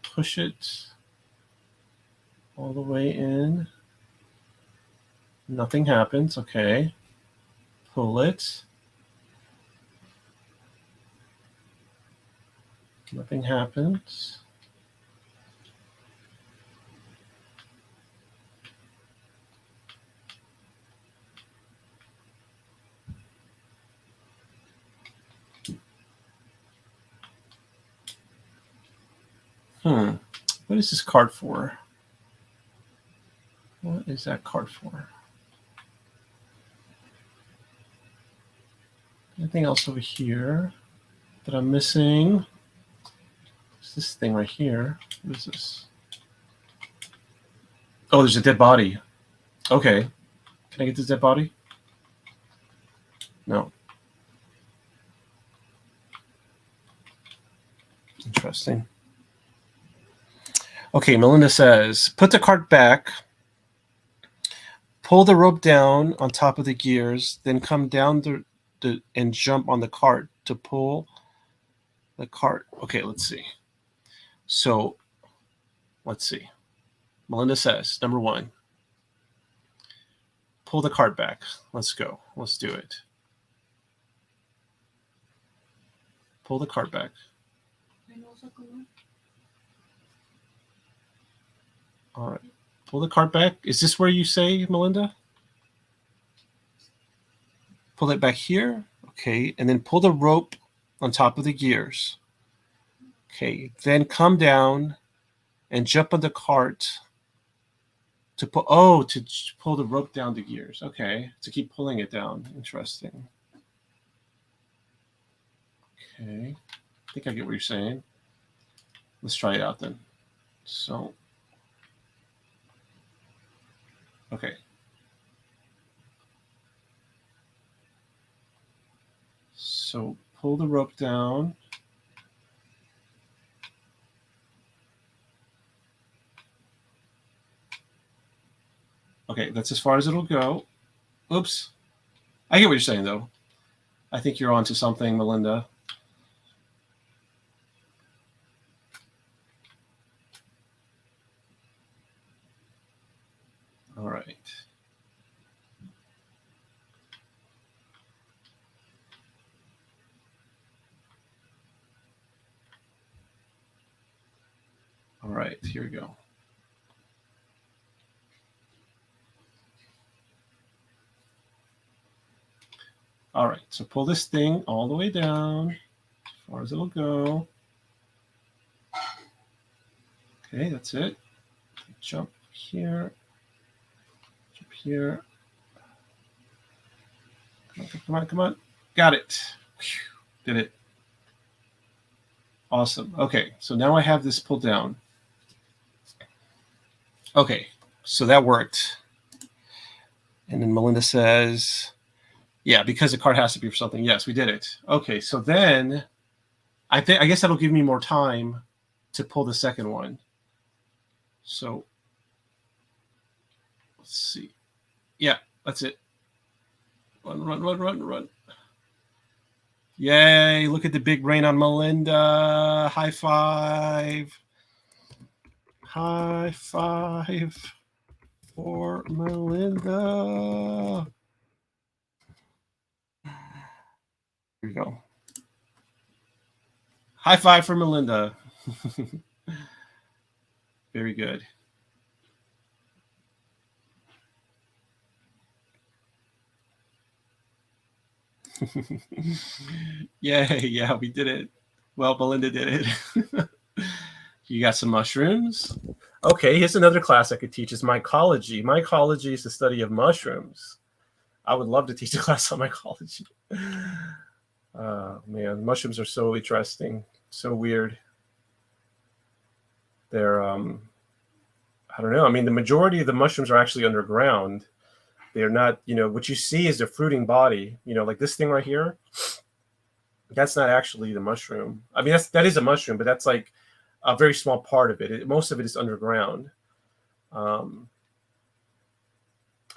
push it all the way in? Nothing happens. Okay. Pull it. Nothing happens. What is this card for? What is that card for? Anything else over here that I'm missing? What's this thing right here? What is this? Oh, there's a dead body. Okay. Can I get this dead body? No. Interesting. Okay, Melinda says, put the cart back, pull the rope down on top of the gears, then come down and jump on the cart to pull the cart. Okay, let's see. So, let's see. Melinda says, number 1, pull the cart back. Let's go. Let's do it. Pull the cart back. All right. Pull the cart back. Is this where you say, Melinda? Pull it back here. Okay. And then pull the rope on top of the gears. Okay. Then come down and jump on the cart to pull the rope down the gears. Okay. To keep pulling it down. Interesting. Okay. I think I get what you're saying. Let's try it out then. So, okay. So pull the rope down. Okay, that's as far as it'll go. Oops. I get what you're saying, though. I think you're onto something, Melinda. All right. All right, here we go. All right, so pull this thing all the way down, as far as it'll go. Okay, that's it. Jump here. Jump here. Come on, come on. Got it. Whew, did it. Awesome. Okay, so now I have this pulled down. Okay, so that worked. And then Melinda says, yeah, because the card has to be for something. Yes, we did it. Okay, so then I guess that'll give me more time to pull the second one. So let's see. Yeah, that's it. Run, run, run, run, run. Yay, look at the big brain on Melinda. High five. High five for Melinda. Here we go. High five for Melinda. Very good. Yay, yeah, we did it. Well, Melinda did it. You got some mushrooms? Okay, here's another class I could teach is mycology. Mycology is the study of mushrooms. I would love to teach a class on mycology. Man, mushrooms are so interesting, so weird. They're, I don't know. I mean, the majority of the mushrooms are actually underground. They're not, what you see is the fruiting body, like this thing right here. That's not actually the mushroom. I mean, that is a mushroom, but that's like a very small part of it. Most of it is underground. I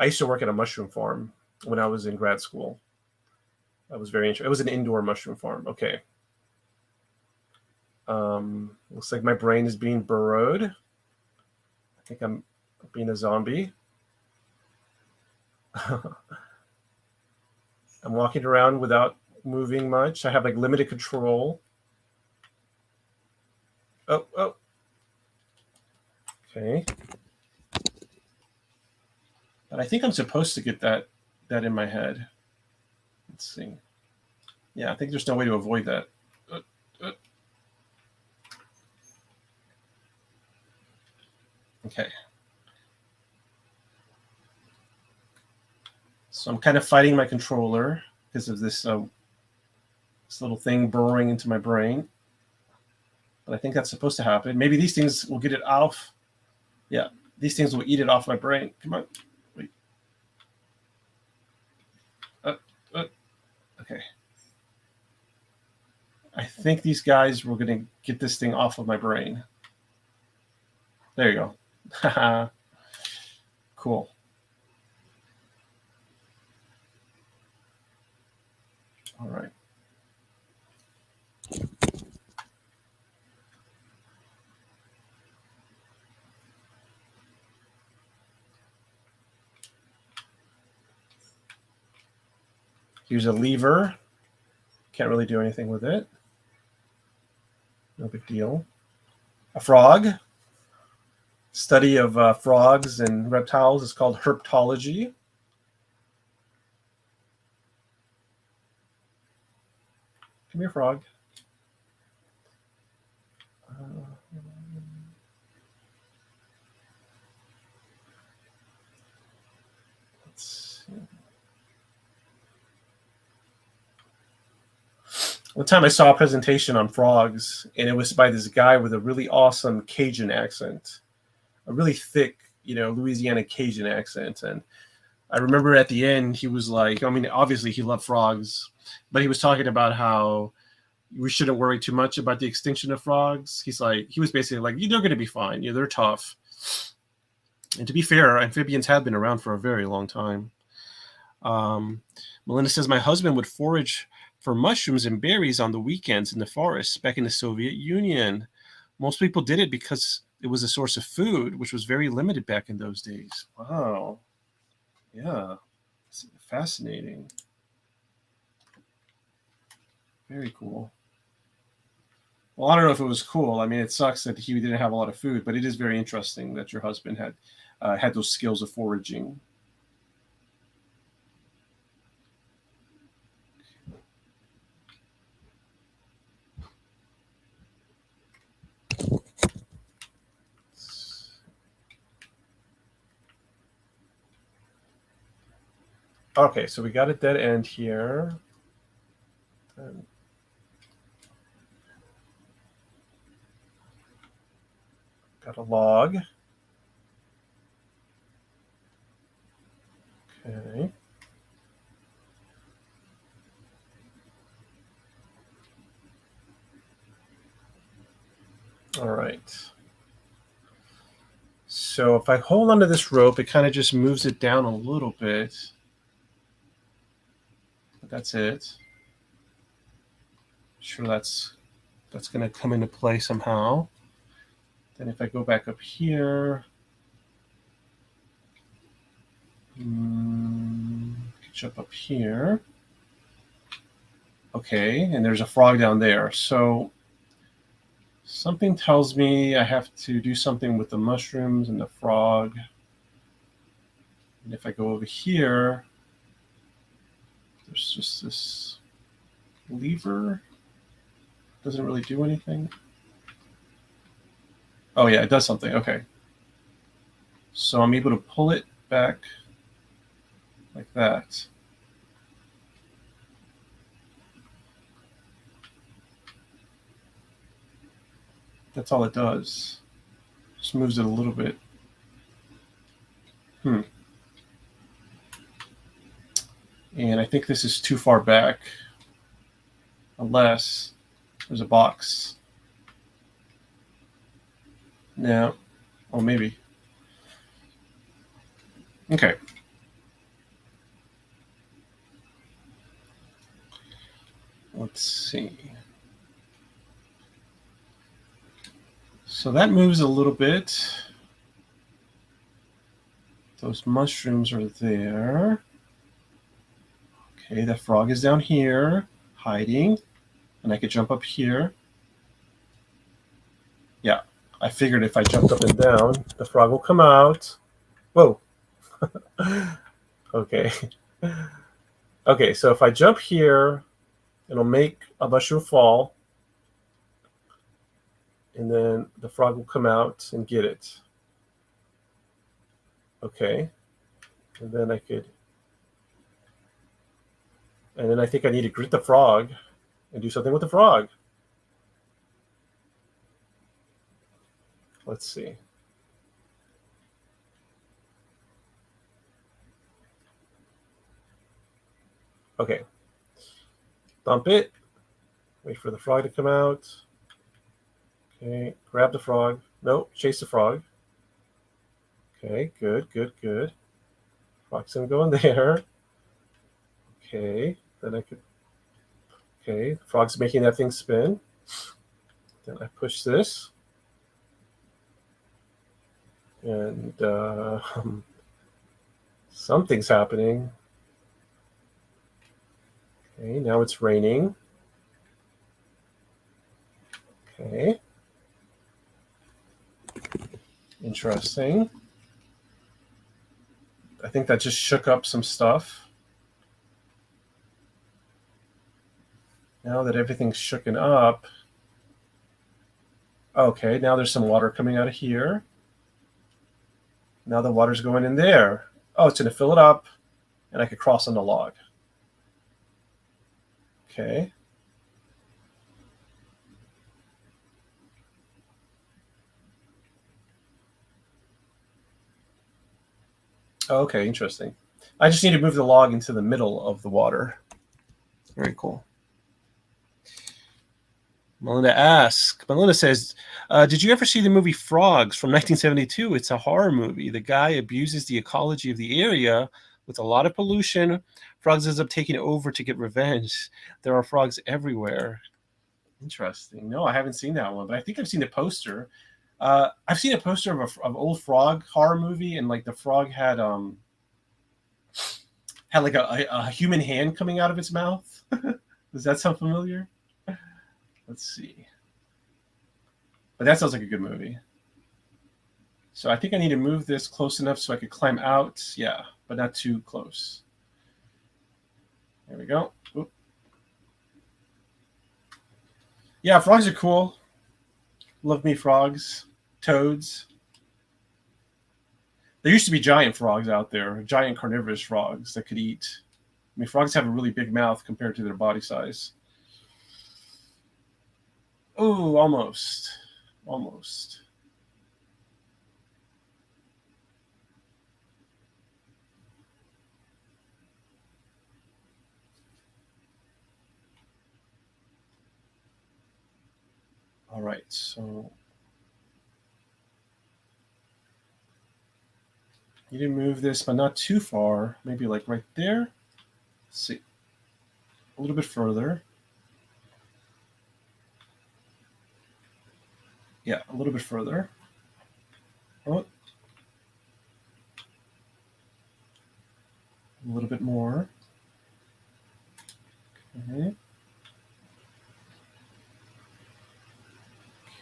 used to work at a mushroom farm when I was in grad school. That was very interesting. It was an indoor mushroom farm. Okay. Looks like my brain is being burrowed. I think I'm being a zombie. I'm walking around without moving much. I have like limited control. Oh. Okay. But I think I'm supposed to get that in my head. Let's see. Yeah, I think there's no way to avoid that. Okay. So I'm kind of fighting my controller because of this little thing burrowing into my brain. But I think that's supposed to happen. Maybe these things will get it off. Yeah, these things will eat it off my brain. Come on. Wait. Okay. I think these guys were going to get this thing off of my brain. There you go. Cool. All right. Here's a lever. Can't really do anything with it. No big deal. A frog. Study of frogs and reptiles is called herpetology. Come here, frog. Let's see. One time I saw a presentation on frogs, and it was by this guy with a really awesome Cajun accent, a really thick, Louisiana Cajun accent. And I remember at the end, he was like, I mean, obviously he loved frogs, but he was talking about how we shouldn't worry too much about the extinction of frogs. He was basically like, they're going to be fine. They're tough. And to be fair, amphibians have been around for a very long time. Melinda says, my husband would forage for mushrooms and berries on the weekends in the forest back in the Soviet Union. Most people did it because it was a source of food, which was very limited back in those days. Wow. Yeah. It's fascinating. Very cool. Well, I don't know if it was cool. I mean, it sucks that he didn't have a lot of food, but it is very interesting that your husband had those skills of foraging. Okay, so we got a dead end here. Got a log. Okay. All right. So if I hold onto this rope, it kind of just moves it down a little bit. But that's it. Sure, that's going to come into play somehow. Then if I go back up here, jump up here. Okay, and there's a frog down there. So something tells me I have to do something with the mushrooms and the frog. And if I go over here, there's just this lever. Doesn't really do anything. Oh yeah, it does something. Okay. So I'm able to pull it back like that. That's all it does. Just moves it a little bit. And I think this is too far back. Unless there's a box. No. Oh, maybe. Okay. Let's see. So that moves a little bit. Those mushrooms are there. Okay, that frog is down here, hiding. And I could jump up here. Yeah, I figured if I jumped up and down, the frog will come out. Whoa. Okay. Okay, so if I jump here, it'll make a mushroom fall. And then the frog will come out and get it. Okay. And then I think I need to grit the frog and do something with the frog. Let's see. Okay. Dump it. Wait for the frog to come out. Okay. Grab the frog. No, chase the frog. Okay. Good. Frog's gonna go in there. Okay. Then I could. Okay. The frog's making that thing spin. Then I push this. And something's happening. Okay, now it's raining. Okay. Interesting. I think that just shook up some stuff. Now that everything's shooken up. Okay, now there's some water coming out of here. Now the water's going in there. Oh, it's going to fill it up, and I could cross on the log. Okay. Okay, interesting. I just need to move the log into the middle of the water. Very cool. Melinda says, did you ever see the movie Frogs from 1972? It's a horror movie. The guy abuses the ecology of the area with a lot of pollution. Frogs ends up taking over to get revenge. There are frogs everywhere. Interesting. No, I haven't seen that one, but I think I've seen the poster. I've seen a poster of an old frog horror movie, and like the frog had like a human hand coming out of its mouth. Does that sound familiar? Let's see. But that sounds like a good movie. So I think I need to move this close enough so I could climb out. Yeah, but not too close. There we go. Oop. Yeah, frogs are cool. Love me frogs. Toads. There used to be giant frogs out there, giant carnivorous frogs that could eat. I mean, frogs have a really big mouth compared to their body size. Oh, almost. Almost. All right, so you didn't move this, but not too far. Maybe like right there. Let's see. A little bit further. Yeah, a little bit further. Oh. A little bit more. Okay.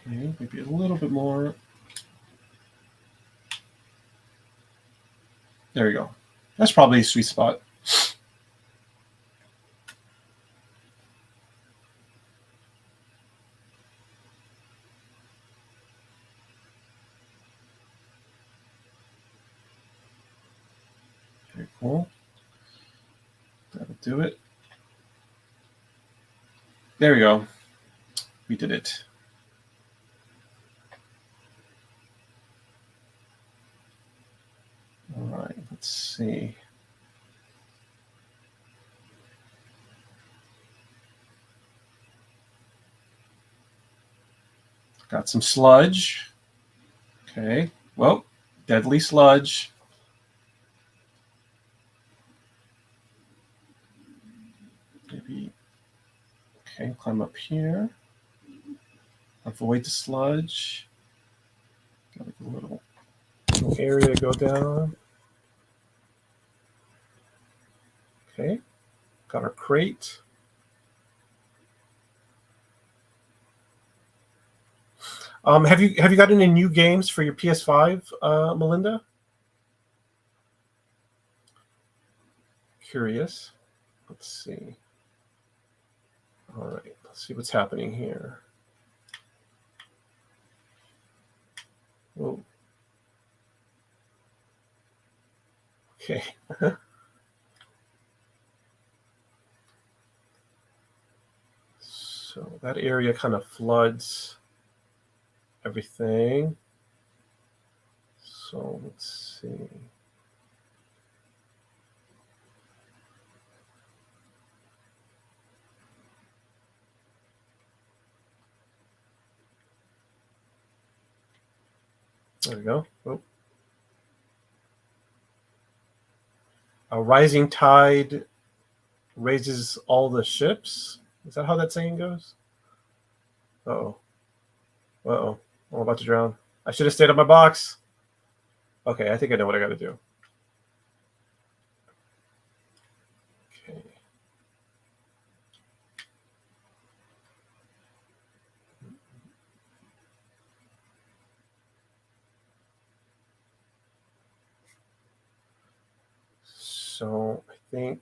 Okay, maybe a little bit more. There you go. That's probably a sweet spot. Very cool. That'll do it. There we go. We did it. All right, let's see. Got some sludge. Okay. Well, deadly sludge. Maybe. Okay, climb up here. Avoid the sludge. Got like a little area to go down. Okay. Got our crate. Have you gotten any new games for your PS5, Melinda? Curious. Let's see. All right, let's see what's happening here. Oh. Okay. So that area kind of floods everything. So let's see. There we go. Oh. A rising tide raises all the ships. Is that how that saying goes? Uh-oh. Uh-oh. I'm about to drown. I should have stayed on my box. Okay, I think I know what I got to do. Okay. So I think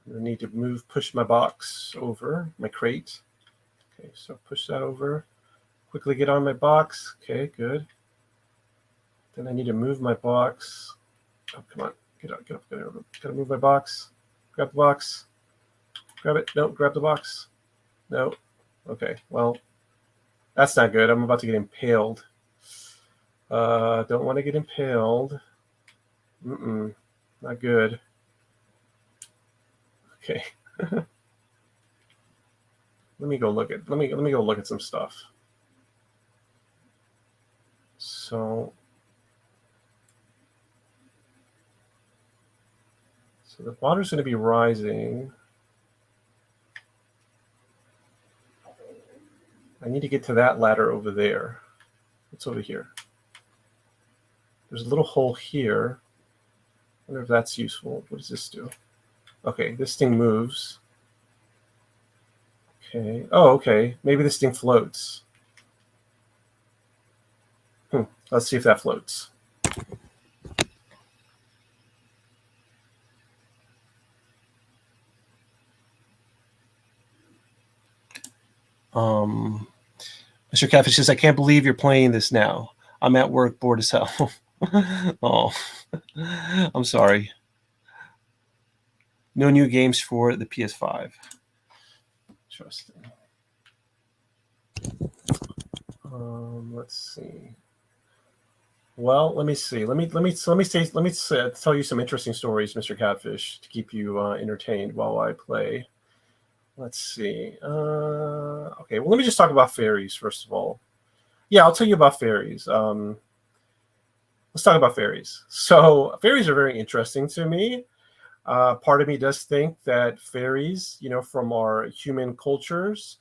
I need to push my box over, my crate. Okay, so push that over. Quickly get on my box. Okay, good. Then I need to move my box. Oh, come on. Get up, get up, get over. Gotta move my box. Grab the box. Grab it. No, grab the box. No. Okay, well, that's not good. I'm about to get impaled. Don't want to get impaled. Not good. Okay. Let me go look at some stuff. So the water's going to be rising. I need to get to that ladder over there. What's over here? There's a little hole here. I wonder if that's useful. What does this do? Okay, this thing moves. Okay. Oh, okay. Maybe this thing floats. Let's see if that floats. Mr. Catfish says, I can't believe you're playing this now. I'm at work, bored as hell. Oh, I'm sorry. No new games for the PS5. Interesting. Let's see. Well, let me see. Let me tell you some interesting stories, Mr. Catfish, to keep you entertained while I play. Let's see. Okay, well, let me just talk about Faeries first of all. Yeah, I'll tell you about Faeries. Let's talk about Faeries. So, Faeries are very interesting to me. Part of me does think that Faeries, from our human cultures,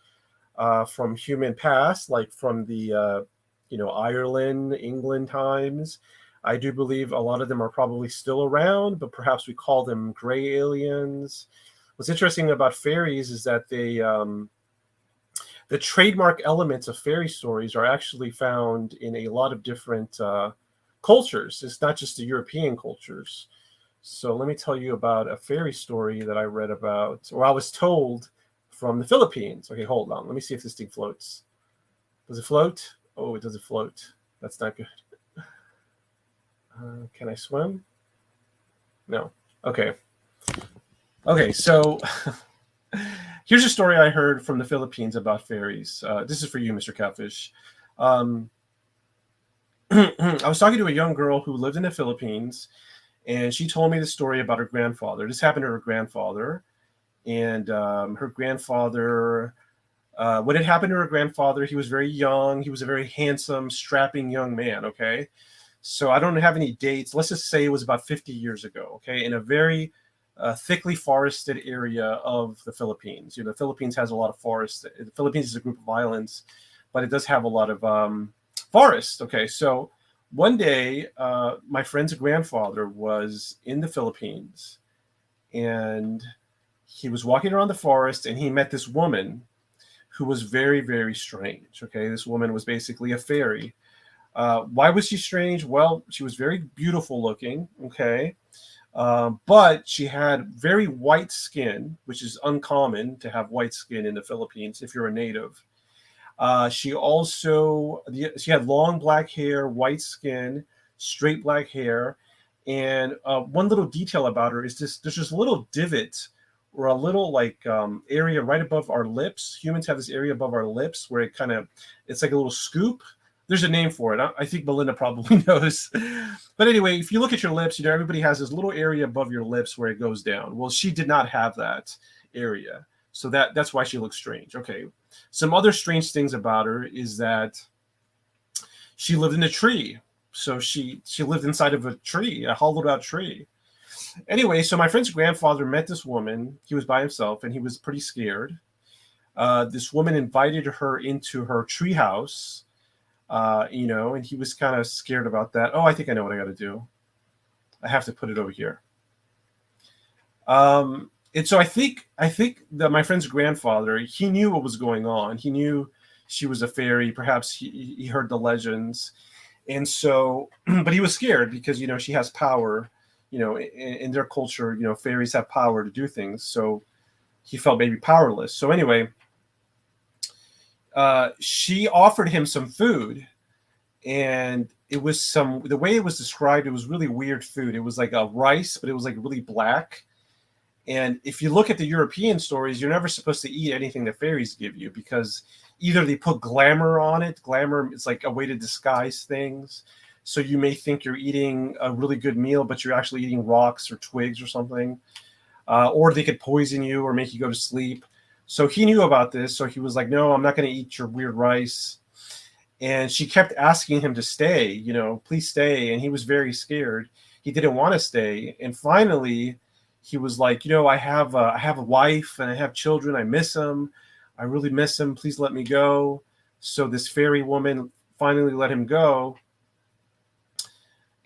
from human past, like from the Ireland, England times. I do believe a lot of them are probably still around, but perhaps we call them gray aliens. What's interesting about Faeries is that the trademark elements of fairy stories are actually found in a lot of different cultures. It's not just the European cultures. So let me tell you about a fairy story that I read about, or I was told from the Philippines. Okay, hold on. Let me see if this thing floats. Does it float? Oh, it doesn't float. That's not good. Can I swim? No. Okay. Okay, so here's a story I heard from the Philippines about fairies. This is for you, Mr. Catfish. I was talking to a young girl who lived in the Philippines, and she told me the story about her grandfather. This happened to her grandfather, and her grandfather... what had happened to her grandfather, he was very young. He was a very handsome, strapping young man, okay? So I don't have any dates. Let's just say it was about 50 years ago, okay? In a very thickly forested area of the Philippines. The Philippines has a lot of forests. The Philippines is a group of islands, but it does have a lot of forests, okay? So one day, my friend's grandfather was in the Philippines, and he was walking around the forest, and he met this woman who was very, very strange. Okay, this woman was basically a fairy. Why was she strange? Well, she was very beautiful looking. Okay, but she had very white skin, which is uncommon to have white skin in the Philippines if you're a native. She had long black hair, white skin, straight black hair, and one little detail about her is there's this little divot or a little area right above our lips. Humans have this area above our lips where it's like a little scoop. There's a name for it. I think Melinda probably knows. But anyway, if you look at your lips, everybody has this little area above your lips where it goes down. Well, she did not have that area. So that's why she looks strange. Okay. Some other strange things about her is that she lived in a tree. So she lived inside of a tree, a hollowed out tree. Anyway, so my friend's grandfather met this woman. He was by himself, and he was pretty scared. This woman invited her into her treehouse, and he was kind of scared about that. Oh, I think I know what I got to do. I have to put it over here. And so I think that my friend's grandfather, he knew what was going on. He knew she was a fairy. Perhaps he heard the legends. And so, but he was scared because she has power. In their culture, fairies have power to do things. So he felt maybe powerless. So anyway, she offered him some food, and it was the way it was described, it was really weird food. It was like a rice, but it was like really black. And if you look at the European stories, you're never supposed to eat anything that fairies give you, because either they put glamour on it. Glamour is like a way to disguise things. So you may think you're eating a really good meal, but you're actually eating rocks or twigs or something. Or they could poison you or make you go to sleep. So he knew about this. So he was like, no, I'm not going to eat your weird rice. And she kept asking him to stay, please stay. And he was very scared. He didn't want to stay. And finally, he was like, I have a wife and I have children. I miss him. I really miss him. Please let me go. So this fairy woman finally let him go.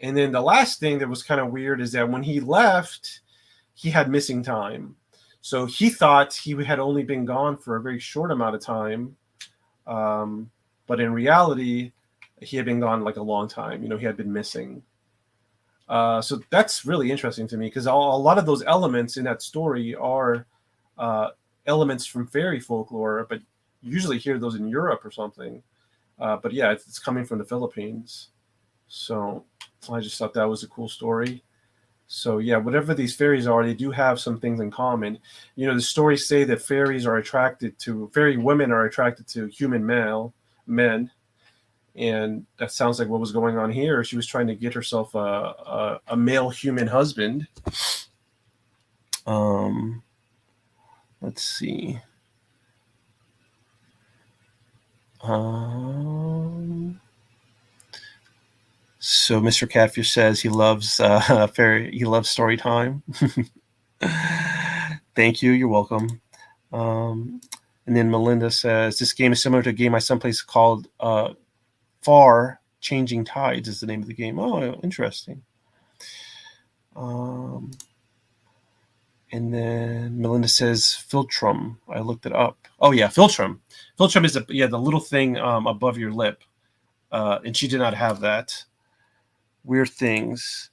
And then the last thing that was kind of weird is that when he left, he had missing time. So he thought he had only been gone for a very short amount of time. But in reality, he had been gone like a long time. He had been missing. So that's really interesting to me, because a lot of those elements in that story are elements from fairy folklore, but you usually hear those in Europe or something. But yeah, it's coming from the Philippines. So I just thought that was a cool story. So yeah, whatever these fairies are, they do have some things in common. The stories say that fairy women are attracted to human men. And that sounds like what was going on here. She was trying to get herself a male human husband. Let's see. So Mr. Catfish says he loves he loves story time. Thank you. You're welcome. And then Melinda says this game is similar to a game my son plays called Far Changing Tides is the name of the game. Oh, interesting. And then Melinda says Philtrum. I looked it up. Oh yeah, Philtrum. Philtrum is the little thing above your lip, and she did not have that. Weird things,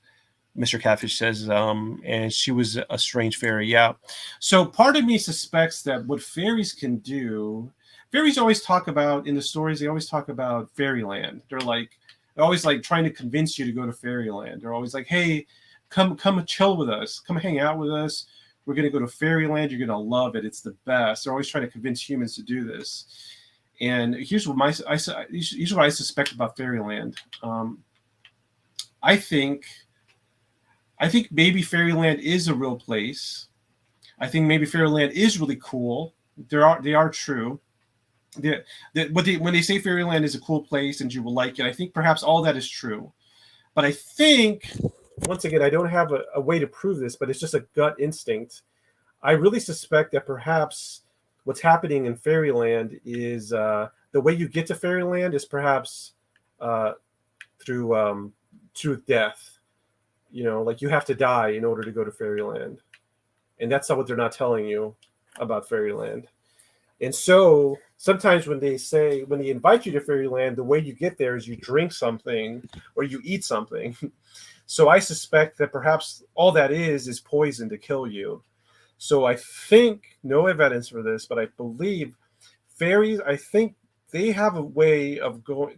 Mr. Catfish says, and she was a strange fairy. Yeah. So part of me suspects that what fairies can do. Fairies always talk about in the stories. They always talk about fairyland. They're always like trying to convince you to go to fairyland. They're always like, "Hey, come chill with us. Come hang out with us. We're gonna go to fairyland. You're gonna love it. It's the best." They're always trying to convince humans to do this. And here's what I suspect about fairyland. I think maybe fairyland is a real place. I think maybe fairyland is really cool. They are true. When they say fairyland is a cool place and you will like it, I think perhaps all that is true. But I think, once again, I don't have a way to prove this, but it's just a gut instinct. I really suspect that perhaps what's happening in fairyland is the way you get to fairyland is perhaps through death. Like you have to die in order to go to fairyland. And that's not what they're not telling you about fairyland. And so sometimes when they invite you to fairyland, the way you get there is you drink something or you eat something. So I suspect that perhaps all that is poison to kill you. So I think, no evidence for this, but I believe fairies, I think they have a way of going.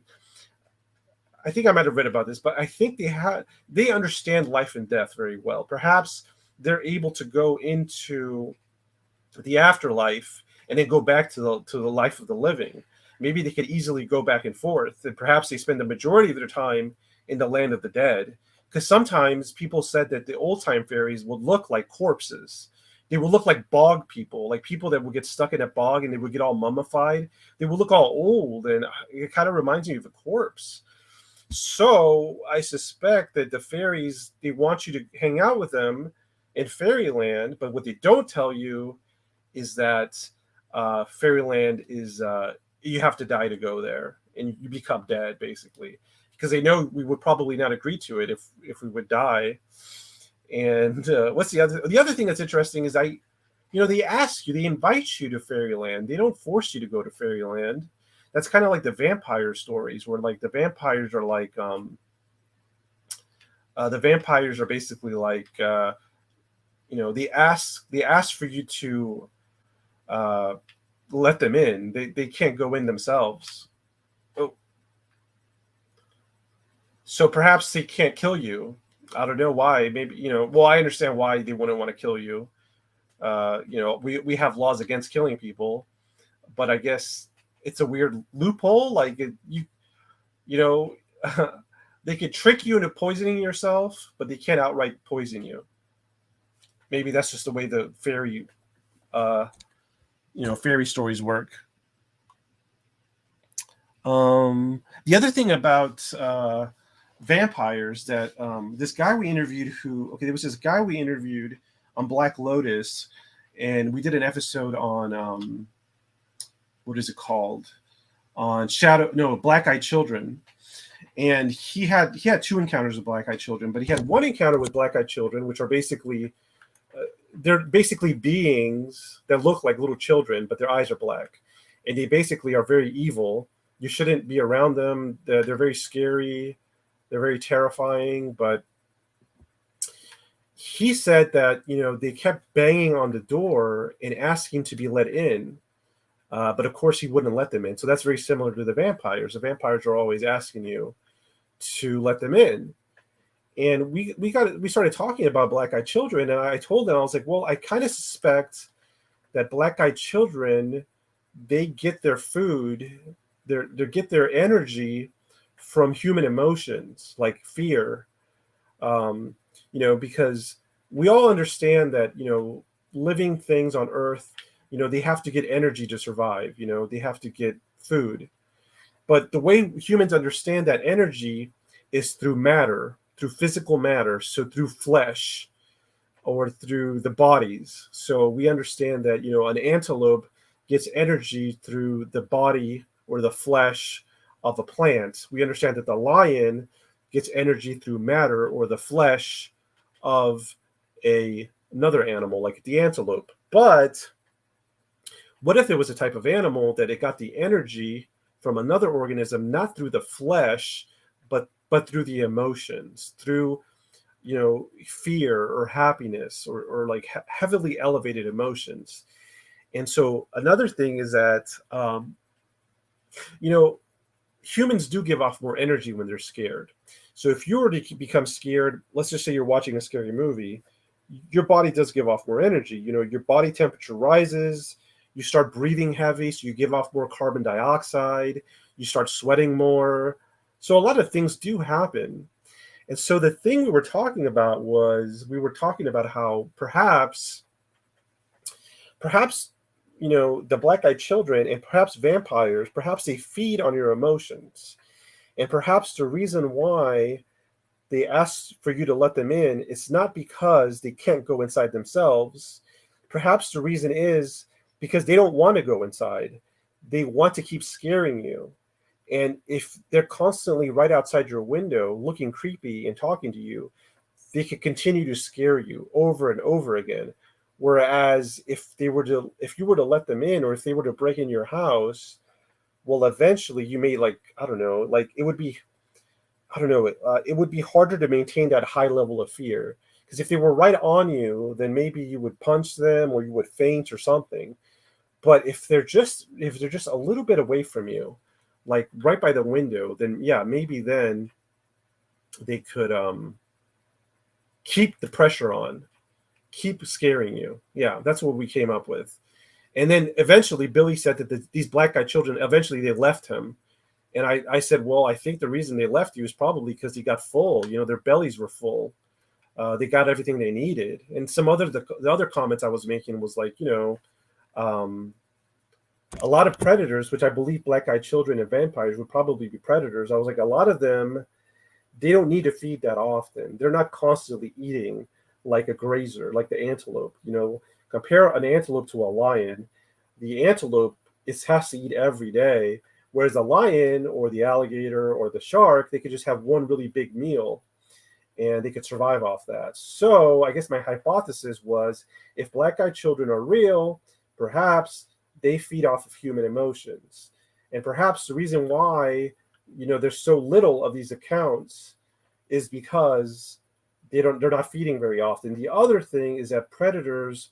I think I might have read about this, but I think they understand life and death very well. Perhaps they're able to go into the afterlife and then go back to the life of the living. Maybe they could easily go back and forth, and perhaps they spend the majority of their time in the land of the dead. Because sometimes people said that the old time fairies would look like corpses. They would look like bog people, like people that would get stuck in a bog and they would get all mummified. They would look all old, and it kind of reminds me of a corpse. So I suspect that the fairies, they want you to hang out with them in fairyland, but what they don't tell you is that fairyland is you have to die to go there, and you become dead basically, because they know we would probably not agree to it if we would die. And what's the other thing that's interesting is they invite you to fairyland. They don't force you to go to fairyland. that's kind of like the vampire stories, where like the vampires are like the vampires are basically like they ask for you to uh, let them in. They can't go in themselves. Oh, so perhaps they can't kill you. I don't know why. Maybe well, I understand why they wouldn't want to kill you. We have laws against killing people, but I guess it's a weird loophole. Like you know, they could trick you into poisoning yourself, but they can't outright poison you. Maybe that's just the way the uh, fairy stories work. The other thing about vampires that this guy we interviewed there was this guy we interviewed on Black Lotus, and we did an episode on what is it called? On Black Eyed Children. And he had two encounters with Black Eyed Children, but he had one encounter with Black Eyed Children, which are basically they're basically beings that look like little children, but their eyes are black, and they basically are very evil. You shouldn't be around them. They're very scary. They're very terrifying. But he said that they kept banging on the door and asking to be let in, but of course he wouldn't let them in. So that's very similar to the vampires. The vampires are always asking you to let them in. And we started talking about Black Eyed Children, and I told them, I was like, well, I kind of suspect that Black Eyed Children, they get their food, they get their energy from human emotions like fear. Because we all understand that living things on Earth, they have to get energy to survive. They have to get food, but the way humans understand that energy is through matter, through physical matter, so through flesh or through the bodies. So we understand that an antelope gets energy through the body or the flesh of a plant. We understand that the lion gets energy through matter or the flesh of another animal, like the antelope. But what if there was a type of animal that it got the energy from another organism, not through the flesh, but through the emotions, through fear or happiness or like heavily elevated emotions? And so another thing is that humans do give off more energy when they're scared. So if you were to become scared, let's just say you're watching a scary movie, your body does give off more energy. Your body temperature rises, you start breathing heavy, so you give off more carbon dioxide, you start sweating more. So a lot of things do happen. And so the thing we were talking about how perhaps the Black-Eyed Children and perhaps vampires, perhaps they feed on your emotions. And perhaps the reason why they ask for you to let them in is not because they can't go inside themselves. Perhaps the reason is because they don't want to go inside. They want to keep scaring you. And if they're constantly right outside your window looking creepy and talking to you, they could continue to scare you over and over again. Whereas if you were to let them in, or if they were to break in your house, well, eventually you may it would be harder to maintain that high level of fear. Because if they were right on you, then maybe you would punch them or you would faint or something. But if they're just a little bit away from you, like right by the window, then yeah, maybe then they could keep the pressure on, keep scaring you. Yeah, that's what we came up with. And then eventually Billy said that these Black-Eyed Children, eventually they left him. And I said, well, I think the reason they left you is probably because he got full. Their bellies were full. They got everything they needed. And the other comments I was making was like, a lot of predators, which I believe Black-Eyed Children and vampires would probably be predators. I was like, a lot of them, they don't need to feed that often. They're not constantly eating like a grazer, like the antelope. Compare an antelope to a lion. The antelope has to eat every day, whereas the lion or the alligator or the shark, they could just have one really big meal and they could survive off that. So I guess my hypothesis was, if Black-Eyed Children are real, perhaps they feed off of human emotions. And perhaps the reason why, there's so little of these accounts is because they're not feeding very often. The other thing is that predators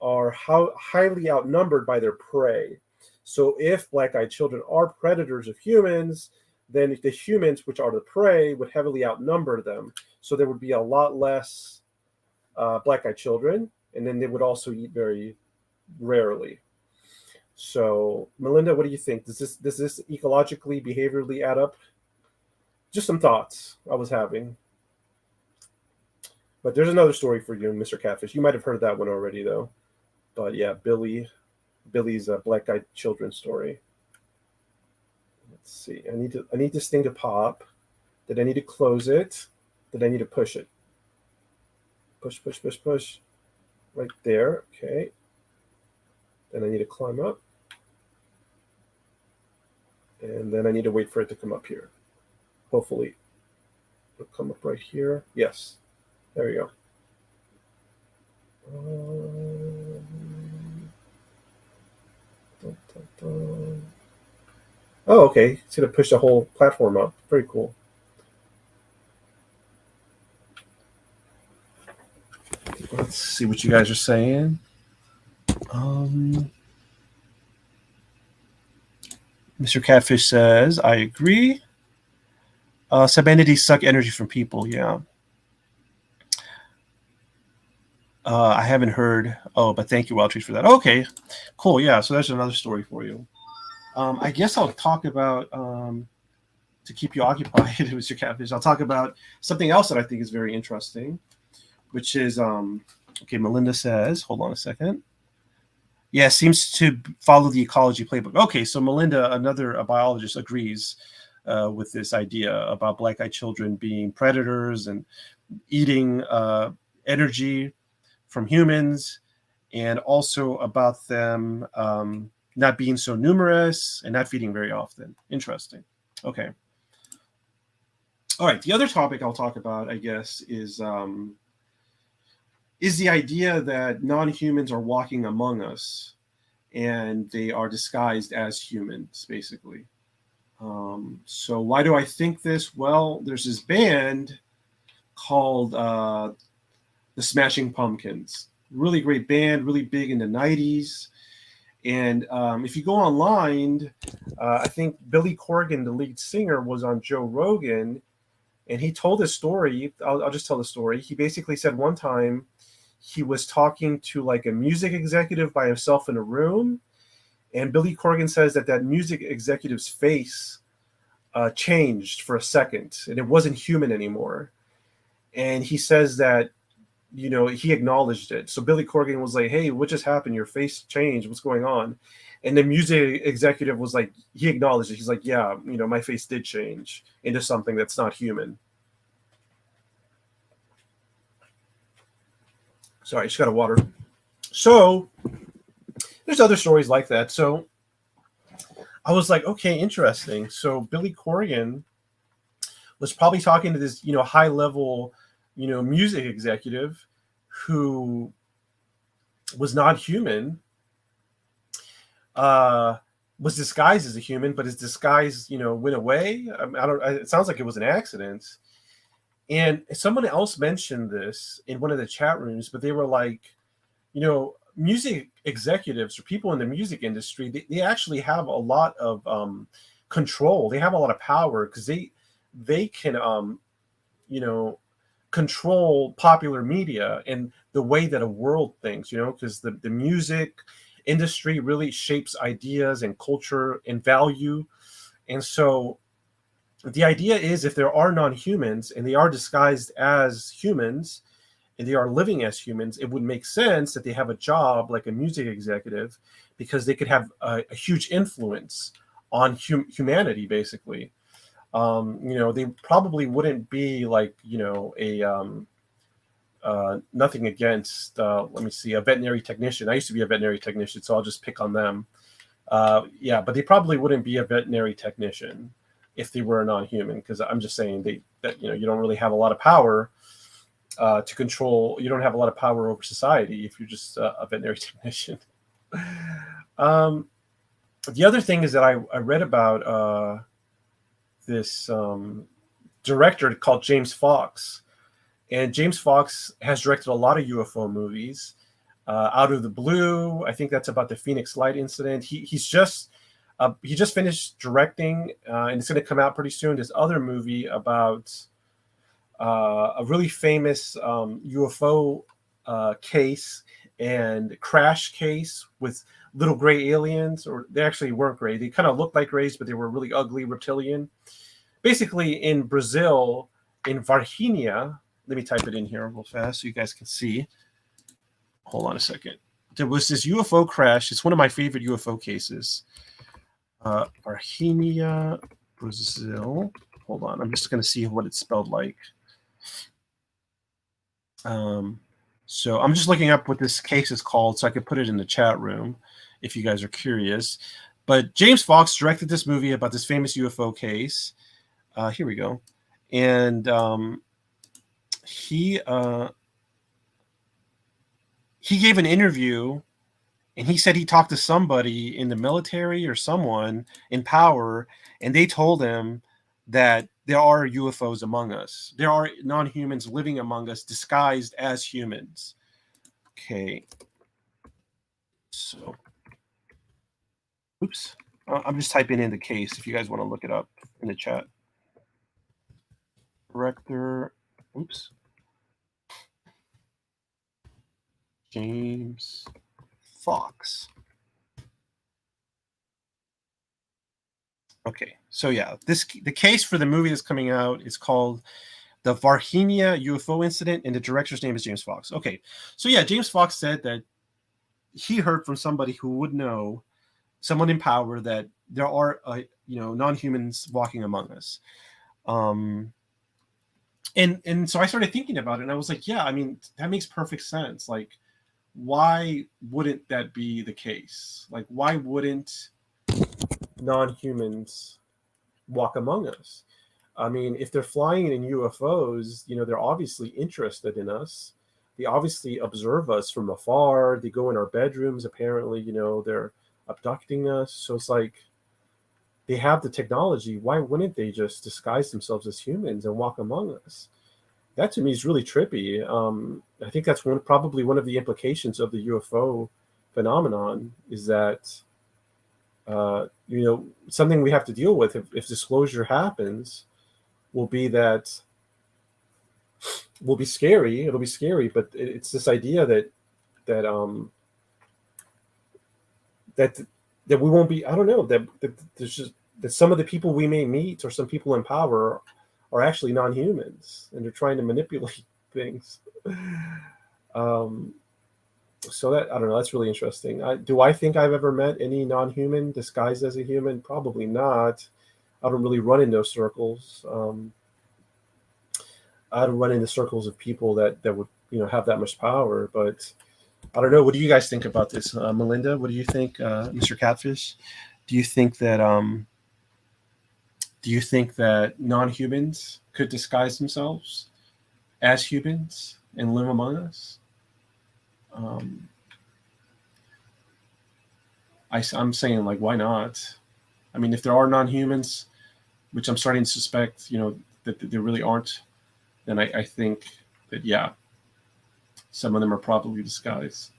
are highly outnumbered by their prey. So if black-eyed children are predators of humans, then the humans, which are the prey, would heavily outnumber them. So there would be a lot less black-eyed children, and then they would also eat very rarely. So, Melinda, what do you think? Does this ecologically, behaviorally add up? Just some thoughts I was having. But there's another story for you, Mr. Catfish. You might have heard that one already, though. But yeah, Billy's black-eyed children story. Let's see. I need this thing to pop. Then I need to close it. Then I need to push it. Push, push, push, push. Right there. Okay. Then I need to climb up. And then I need to wait for it to come up here. Hopefully it'll come up right here. Yes. There we go. Oh, okay. It's going to push the whole platform up. Very cool. Let's see what you guys are saying. Mr. Catfish says, I agree. Sub-entities suck energy from people. Yeah. I haven't heard. Oh, but thank you, Wild Trees, for that. Okay, cool. Yeah, so there's another story for you. I guess I'll talk about, to keep you occupied, Mr. Catfish, I'll talk about something else that I think is very interesting, which is, okay, Melinda says, hold on a second. Yeah, seems to follow the ecology playbook. Okay, so Melinda, a biologist, agrees with this idea about black-eyed children being predators and eating energy from humans, and also about them not being so numerous and not feeding very often. Interesting. Okay. All right. The other topic I'll talk about, I guess, is the idea that non-humans are walking among us and they are disguised as humans, basically. So why do I think this? Well, there's this band called the Smashing Pumpkins. Really great band, really big in the 90s. And if you go online, I think Billy Corgan, the lead singer, was on Joe Rogan, and he told this story. I'll just tell the story. He basically said one time he was talking to like a music executive by himself in a room, and Billy Corgan says that music executive's face changed for a second, and it wasn't human anymore. And he says that, he acknowledged it. So Billy Corgan was like, hey, what just happened? Your face changed. What's going on? And the music executive was like, he acknowledged it. He's like, yeah, my face did change into something that's not human. Sorry, I just got a water. So there's other stories like that. So I was like, okay, interesting. So Billy Corgan was probably talking to this, high level, music executive who was not human, was disguised as a human, but his disguise, went away. It sounds like it was an accident. And someone else mentioned this in one of the chat rooms, but they were like, music executives or people in the music industry, they actually have a lot of control. They have a lot of power because they can, control popular media and the way that a world thinks, because the music industry really shapes ideas and culture and value. And so the idea is, if there are non-humans and they are disguised as humans and they are living as humans, it would make sense that they have a job like a music executive, because they could have a huge influence on humanity, basically. They probably wouldn't be like, nothing against, let me see, a veterinary technician. I used to be a veterinary technician, so I'll just pick on them. But they probably wouldn't be a veterinary technician if they were a non-human, because I'm just saying that you don't really have a lot of power to control. You don't have a lot of power over society if you're just a veterinary technician. The other thing is that I read about this director called James Fox, and James Fox has directed a lot of UFO movies. Out of the Blue, I think that's about the Phoenix Light incident. He just finished directing, and it's going to come out pretty soon. This other movie about a really famous UFO case and crash case with little gray aliens, or they actually weren't gray. They kind of looked like grays, but they were really ugly reptilian. Basically, in Brazil, in Varginha, let me type it in here real fast so you guys can see. Hold on a second. There was this UFO crash. It's one of my favorite UFO cases. Varginha, Brazil. Hold on. I'm just going to see what it's spelled like. So I'm just looking up what this case is called so I could put it in the chat room if you guys are curious. But James Fox directed this movie about this famous UFO case. Here we go. And he gave an interview, and he said he talked to somebody in the military or someone in power, and they told him that there are UFOs among us. There are non-humans living among us disguised as humans. Okay. So, oops. I'm just typing in the case if you guys want to look it up in the chat. Director, oops. James Fox. Okay, so yeah, the case for the movie that's coming out is called the Varginha UFO Incident, and the director's name is James Fox. Okay, so yeah, James Fox said that he heard from somebody who would know, someone in power, that there are non-humans walking among us. And so I started thinking about it, and I was like, yeah, I mean, that makes perfect sense. Like, why wouldn't that be the case? Like, why wouldn't non-humans walk among us? I mean, if they're flying in UFOs, they're obviously interested in us. They obviously observe us from afar. They go in our bedrooms. Apparently, they're abducting us. So it's like they have the technology. Why wouldn't they just disguise themselves as humans and walk among us? That to me is really trippy. I think that's probably one of the implications of the UFO phenomenon, is that something we have to deal with if disclosure happens will be that will be scary. It'll be scary, but it's this idea that we won't be. I don't know, that there's just that some of the people we may meet, or some people in power, are actually non-humans, and they're trying to manipulate things. So that, I don't know, that's really interesting. Do I think I've ever met any non-human disguised as a human? Probably not. I don't really run in those circles. I don't run into circles of people that would have that much power. But I don't know. What do you guys think about this, Melinda? What do you think, Mr. Catfish? Do you think that non-humans could disguise themselves as humans and live among us? I'm saying, like, why not? I mean, if there are non-humans, which I'm starting to suspect, that there really aren't, then I think that, yeah, some of them are probably disguised.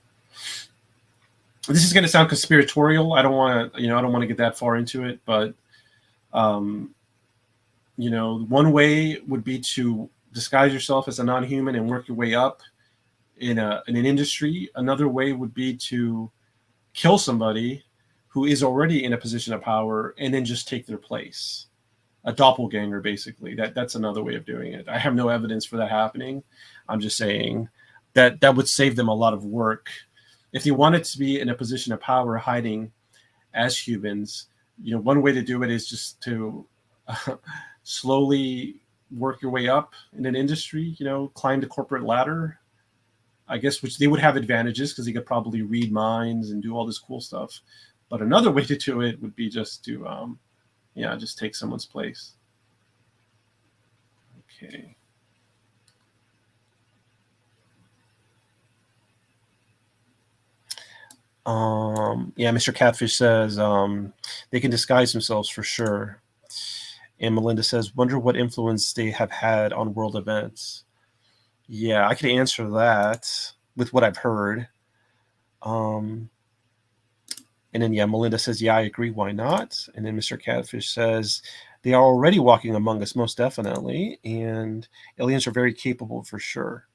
This is going to sound conspiratorial. I don't want to get that far into it, but one way would be to disguise yourself as a non-human and work your way up in an industry. Another way would be to kill somebody who is already in a position of power and then just take their place. A doppelganger, basically. That's another way of doing it. I have no evidence for that happening. I'm just saying that would save them a lot of work. If they wanted to be in a position of power hiding as humans, one way to do it is just to slowly work your way up in an industry, climb the corporate ladder, I guess, which they would have advantages because they could probably read minds and do all this cool stuff. But another way to do it would be just to, just take someone's place. Okay. Yeah, Mr. Catfish says they can disguise themselves for sure. And Melinda says, wonder what influence they have had on world events. Yeah, I could answer that with what I've heard. And then, yeah, Melinda says, yeah, I agree. Why not? And then Mr. Catfish says, they are already walking among us, most definitely. And aliens are very capable for sure.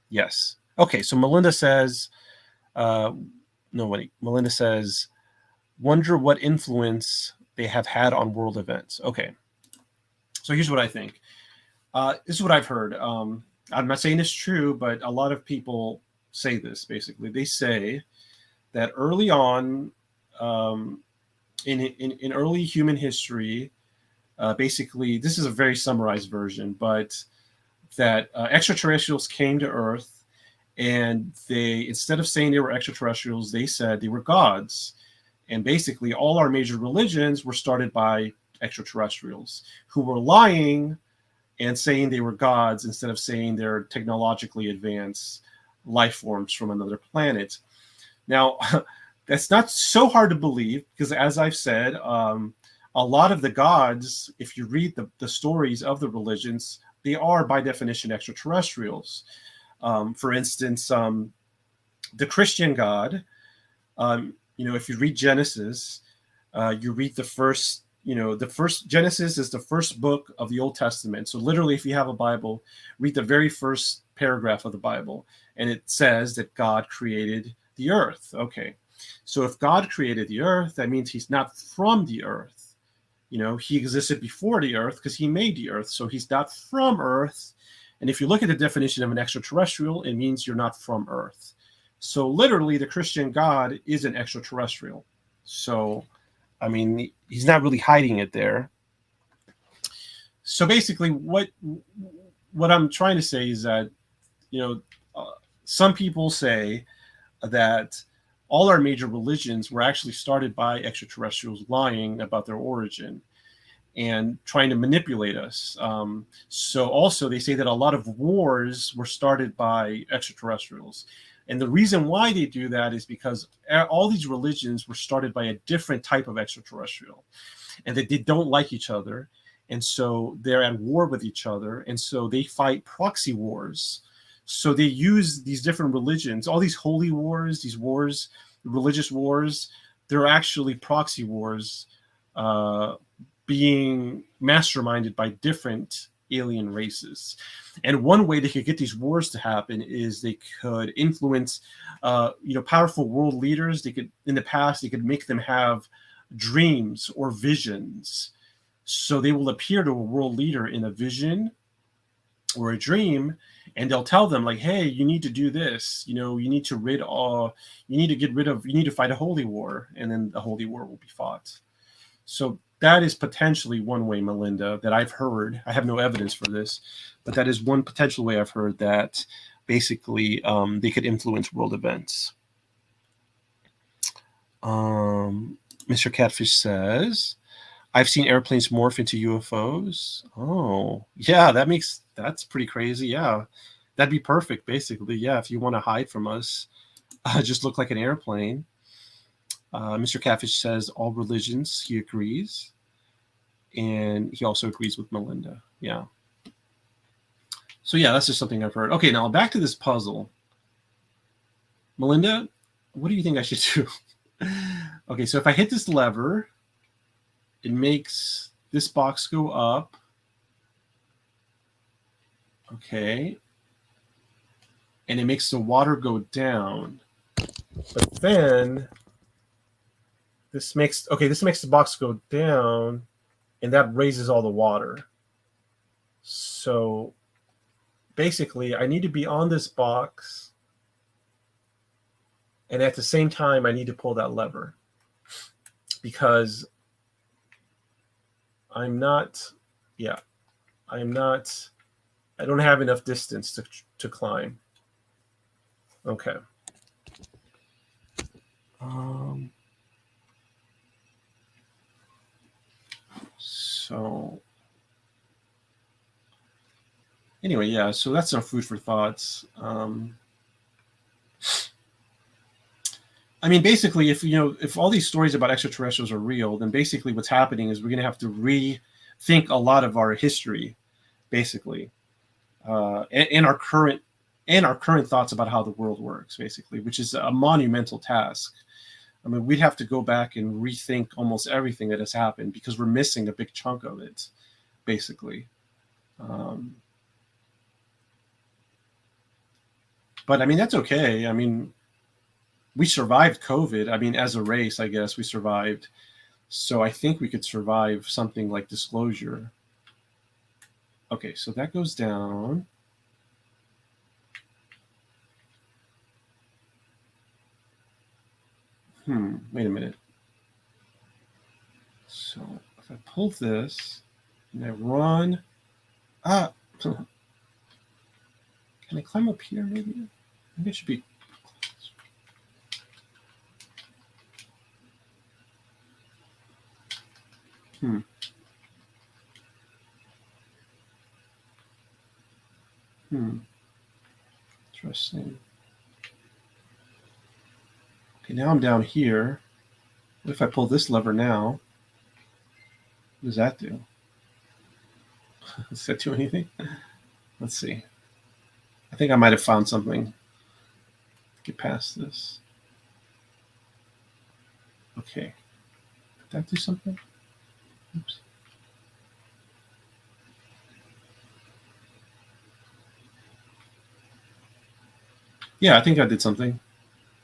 Yes. Okay, so Melinda says, no, wait. Melinda says, wonder what influence they have had on world events. Okay. So here's what I think. This is what I've heard. I'm not saying it's true, but a lot of people say this basically. They say that early on, in early human history, basically, this is a very summarized version, but that extraterrestrials came to Earth, and they, instead of saying they were extraterrestrials, they said they were gods. And basically, all our major religions were started by extraterrestrials who were lying and saying they were gods instead of saying they're technologically advanced life forms from another planet. Now, that's not so hard to believe because, as I've said, a lot of the gods, if you read the stories of the religions, they are by definition extraterrestrials. For instance, the Christian God, if you read Genesis, you read the first, the first Genesis is the first book of the Old Testament. So literally, if you have a Bible, read the very first paragraph of the Bible, and it says that God created the earth. Okay. So if God created the earth, that means he's not from the earth. He existed before the earth because he made the earth. So he's not from earth. And if you look at the definition of an extraterrestrial, it means you're not from earth. So literally, the Christian God is an extraterrestrial. So, I mean, he's not really hiding it there. So basically, what I'm trying to say is that, some people say that all our major religions were actually started by extraterrestrials lying about their origin and trying to manipulate us. So also they say that a lot of wars were started by extraterrestrials. And the reason why they do that is because all these religions were started by a different type of extraterrestrial, and that they don't like each other. And so they're at war with each other. And so they fight proxy wars. So they use these different religions, all these holy wars, these wars, religious wars, they're actually proxy wars being masterminded by different alien races. And one way they could get these wars to happen is they could influence, powerful world leaders. They could, in the past, they could make them have dreams or visions. So they will appear to a world leader in a vision or a dream, and they'll tell them like, hey, you need to do this, you need to fight a holy war, and then the holy war will be fought. So that is potentially one way, Melinda, that I've heard. I have no evidence for this, but that is one potential way I've heard that basically they could influence world events. Mr. Catfish says, I've seen airplanes morph into UFOs. Oh, yeah, that's pretty crazy. Yeah, that'd be perfect, basically. Yeah, if you want to hide from us, just look like an airplane. Mr. Catfish says all religions, he agrees. And he also agrees with Melinda. Yeah. So yeah, that's just something I've heard. Okay, now back to this puzzle. Melinda, what do you think I should do? Okay, so if I hit this lever, it makes this box go up. Okay. And it makes the water go down. But then this makes the box go down, and that raises all the water. So basically, I need to be on this box, and at the same time, I need to pull that lever because I don't have enough distance to climb. Okay. So anyway, yeah, so that's our food for thoughts. I mean, basically, if all these stories about extraterrestrials are real, then basically what's happening is we're going to have to rethink a lot of our history, basically, and our current thoughts about how the world works, basically, which is a monumental task. I mean, we'd have to go back and rethink almost everything that has happened because we're missing a big chunk of it, basically. But I mean, that's okay. I mean, we survived COVID. I mean, as a race, I guess we survived. So I think we could survive something like disclosure. Okay, so that goes down. Wait a minute. So if I pull this and I run, can I climb up here maybe? Maybe it should be. Interesting. Okay, now I'm down here. What if I pull this lever now? What does that do? Does that do anything? Let's see. I think I might have found something. Get past this. Okay. Did that do something? Oops. Yeah, I think I did something.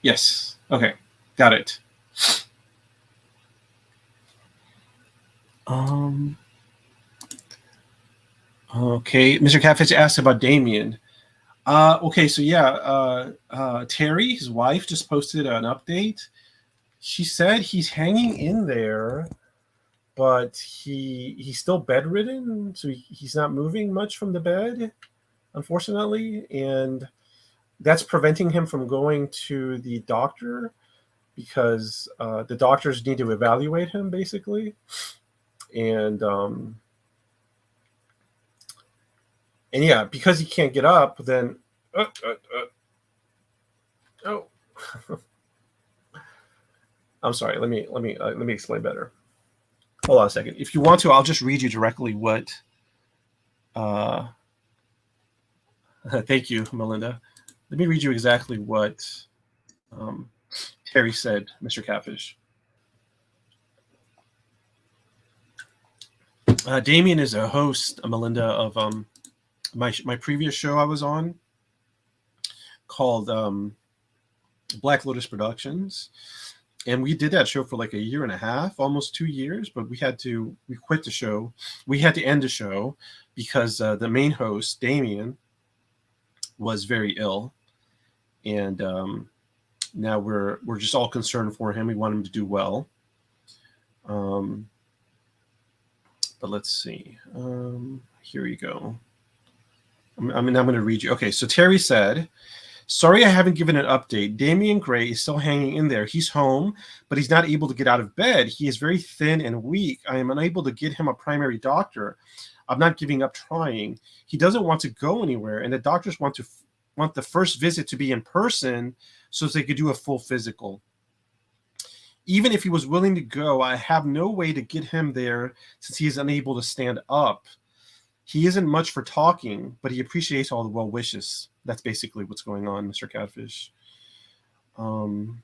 Yes. Okay. Got it. Okay. Mr. Catfish asked about Damien. Okay, so yeah, Terry, his wife, just posted an update. She said he's hanging in there, but he's still bedridden, so he's not moving much from the bed, unfortunately, and that's preventing him from going to the doctor because the doctors need to evaluate him, basically, and yeah, because he can't get up, then oh. I'm sorry. Let me explain better. Hold on a second. If you want to, I'll just read you directly what. Thank you, Melinda. Let me read you exactly what Terry said, Mr. Catfish. Damien is a host, Melinda, of my previous show I was on called Black Lotus Productions. And we did that show for like a year and a half, almost 2 years, but we quit the show. We had to end the show because the main host, Damien, was very ill. And now we're just all concerned for him. We want him to do well. But let's see. Here you go. I'm going to read you. Okay, so Terry said, sorry I haven't given an update. Damian Gray is still hanging in there. He's home, but he's not able to get out of bed. He is very thin and weak. I am unable to get him a primary doctor. I'm not giving up trying. He doesn't want to go anywhere, and the doctors want the first visit to be in person so they could do a full physical. Even if he was willing to go, I have no way to get him there since he is unable to stand up. He isn't much for talking, but he appreciates all the well wishes. That's basically what's going on, Mr. Catfish. So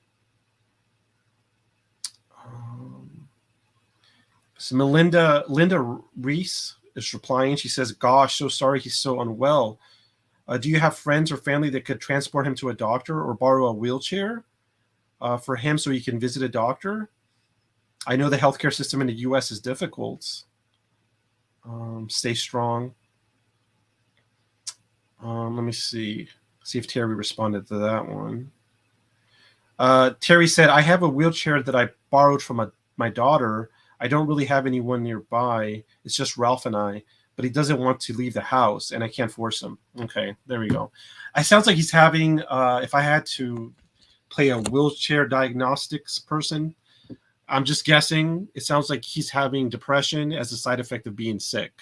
Linda Reese is replying. She says, gosh, so sorry he's so unwell. Do you have friends or family that could transport him to a doctor or borrow a wheelchair for him so he can visit a doctor? I know the healthcare system in the U.S. is difficult. Stay strong. Let me see if Terry responded to that one. Terry said, I have a wheelchair that I borrowed from my daughter. I don't really have anyone nearby. It's just Ralph and I, but he doesn't want to leave the house and I can't force him. Okay, there we go. It sounds like he's having, if I had to play a wheelchair diagnostics person, I'm just guessing, it sounds like he's having depression as a side effect of being sick.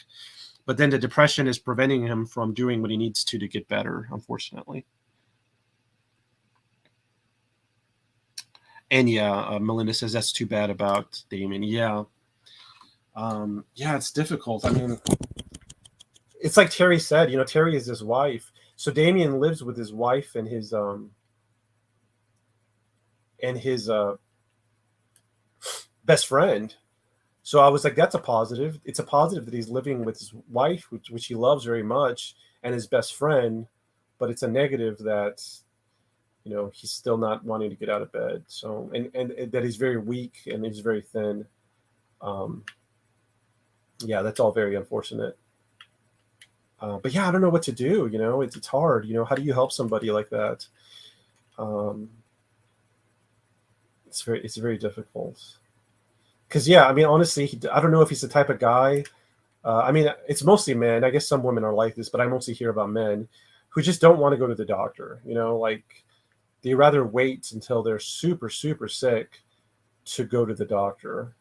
But then the depression is preventing him from doing what he needs to get better, unfortunately. And yeah, Melinda says that's too bad about Damien. Yeah. Yeah, it's difficult. I mean, it's like Terry said, Terry is his wife. So Damien lives with his wife and his best friend. So I was like, that's a positive. It's a positive that he's living with his wife, which he loves very much, and his best friend. But it's a negative that he's still not wanting to get out of bed. So and that he's very weak and he's very thin. Yeah, that's all very unfortunate. But yeah, I don't know what to do. It's hard. How do you help somebody like that? It's very difficult. Because yeah, I mean, honestly, I don't know if he's the type of guy. I mean, it's mostly men. I guess some women are like this, but I mostly hear about men who just don't want to go to the doctor. Like they rather wait until they're super, super sick to go to the doctor.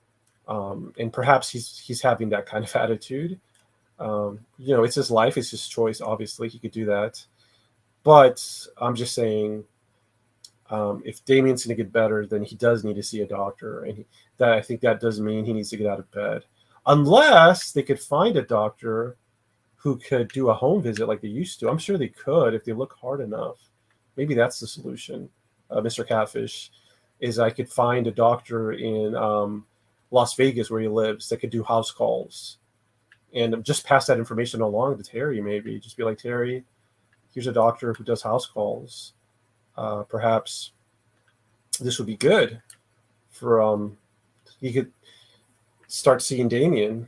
And perhaps he's having that kind of attitude. It's his life, it's his choice. Obviously, he could do that. But I'm just saying, if Damien's going to get better, then he does need to see a doctor, and I think that does mean he needs to get out of bed, unless they could find a doctor who could do a home visit like they used to. I'm sure they could if they look hard enough. Maybe that's the solution, Mr. Catfish. Is I could find a doctor in Las Vegas where he lives that could do house calls, and just pass that information along to Terry. Maybe just be like, Terry, here's a doctor who does house calls. Perhaps this would be good for you could start seeing Damien.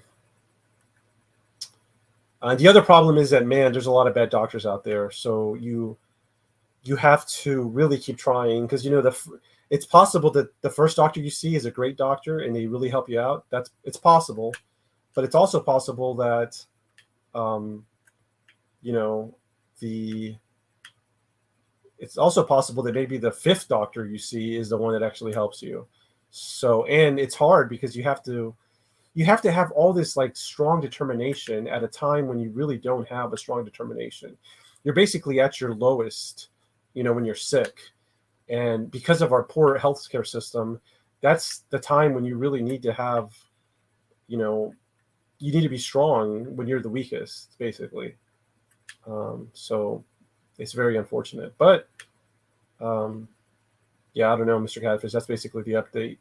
The other problem is that, man, there's a lot of bad doctors out there. So you have to really keep trying, because it's possible that the first doctor you see is a great doctor and they really help you out. It's possible, but it's also possible that it's also possible that maybe the fifth doctor you see is the one that actually helps you. So, and it's hard because you have to have all this like strong determination at a time when you really don't have a strong determination. You're basically at your lowest, when you're sick. And because of our poor healthcare system, that's the time when you really need to have, you need to be strong when you're the weakest, basically. So it's very unfortunate, but yeah, I don't know, Mr. Catfish. That's basically the update.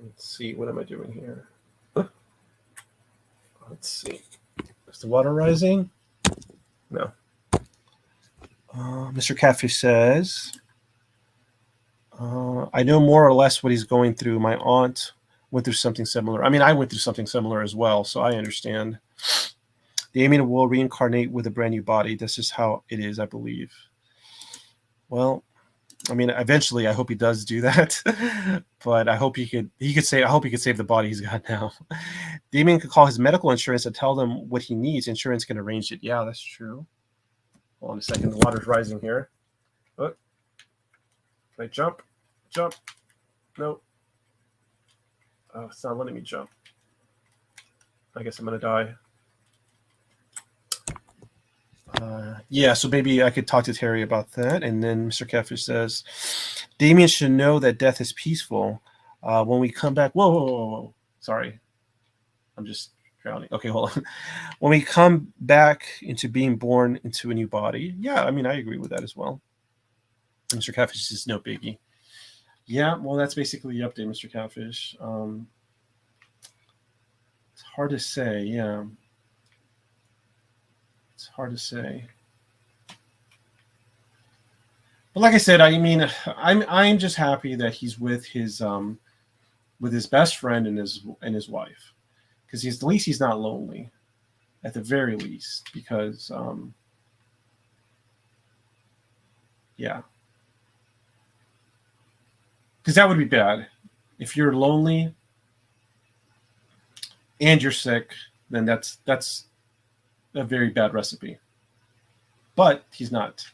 Let's see, what am I doing here? Let's see. Is the water rising? No. Mr. Catfish says, I know more or less what he's going through. My aunt went through something similar. I mean, I went through something similar as well, so I understand. The Damien will reincarnate with a brand new body. That's just how it is, I believe. Well, I mean, eventually, I hope he does do that. But I hope he could say, I hope he could save the body he's got now. Damien could call his medical insurance and tell them what he needs. Insurance can arrange it. Yeah, that's true. Hold on a second. The water's rising here. Oh. Can I jump? Jump. Nope. Oh, it's not letting me jump. I guess I'm going to die. Yeah, so maybe I could talk to Terry about that. And then Mr. Catfish says, Damien should know that death is peaceful. When we come back, whoa. Sorry. I'm just drowning. Okay, hold on. When we come back into being born into a new body. Yeah, I mean, I agree with that as well. Mr. Catfish says, no biggie. Yeah, well, that's basically the update, Mr. Catfish. It's hard to say, yeah. It's hard to say. But like I said, I mean, I'm just happy that he's with his best friend and his wife, because at least he's not lonely, at the very least. Because yeah, because that would be bad if you're lonely and you're sick. Then that's a very bad recipe. But he's not.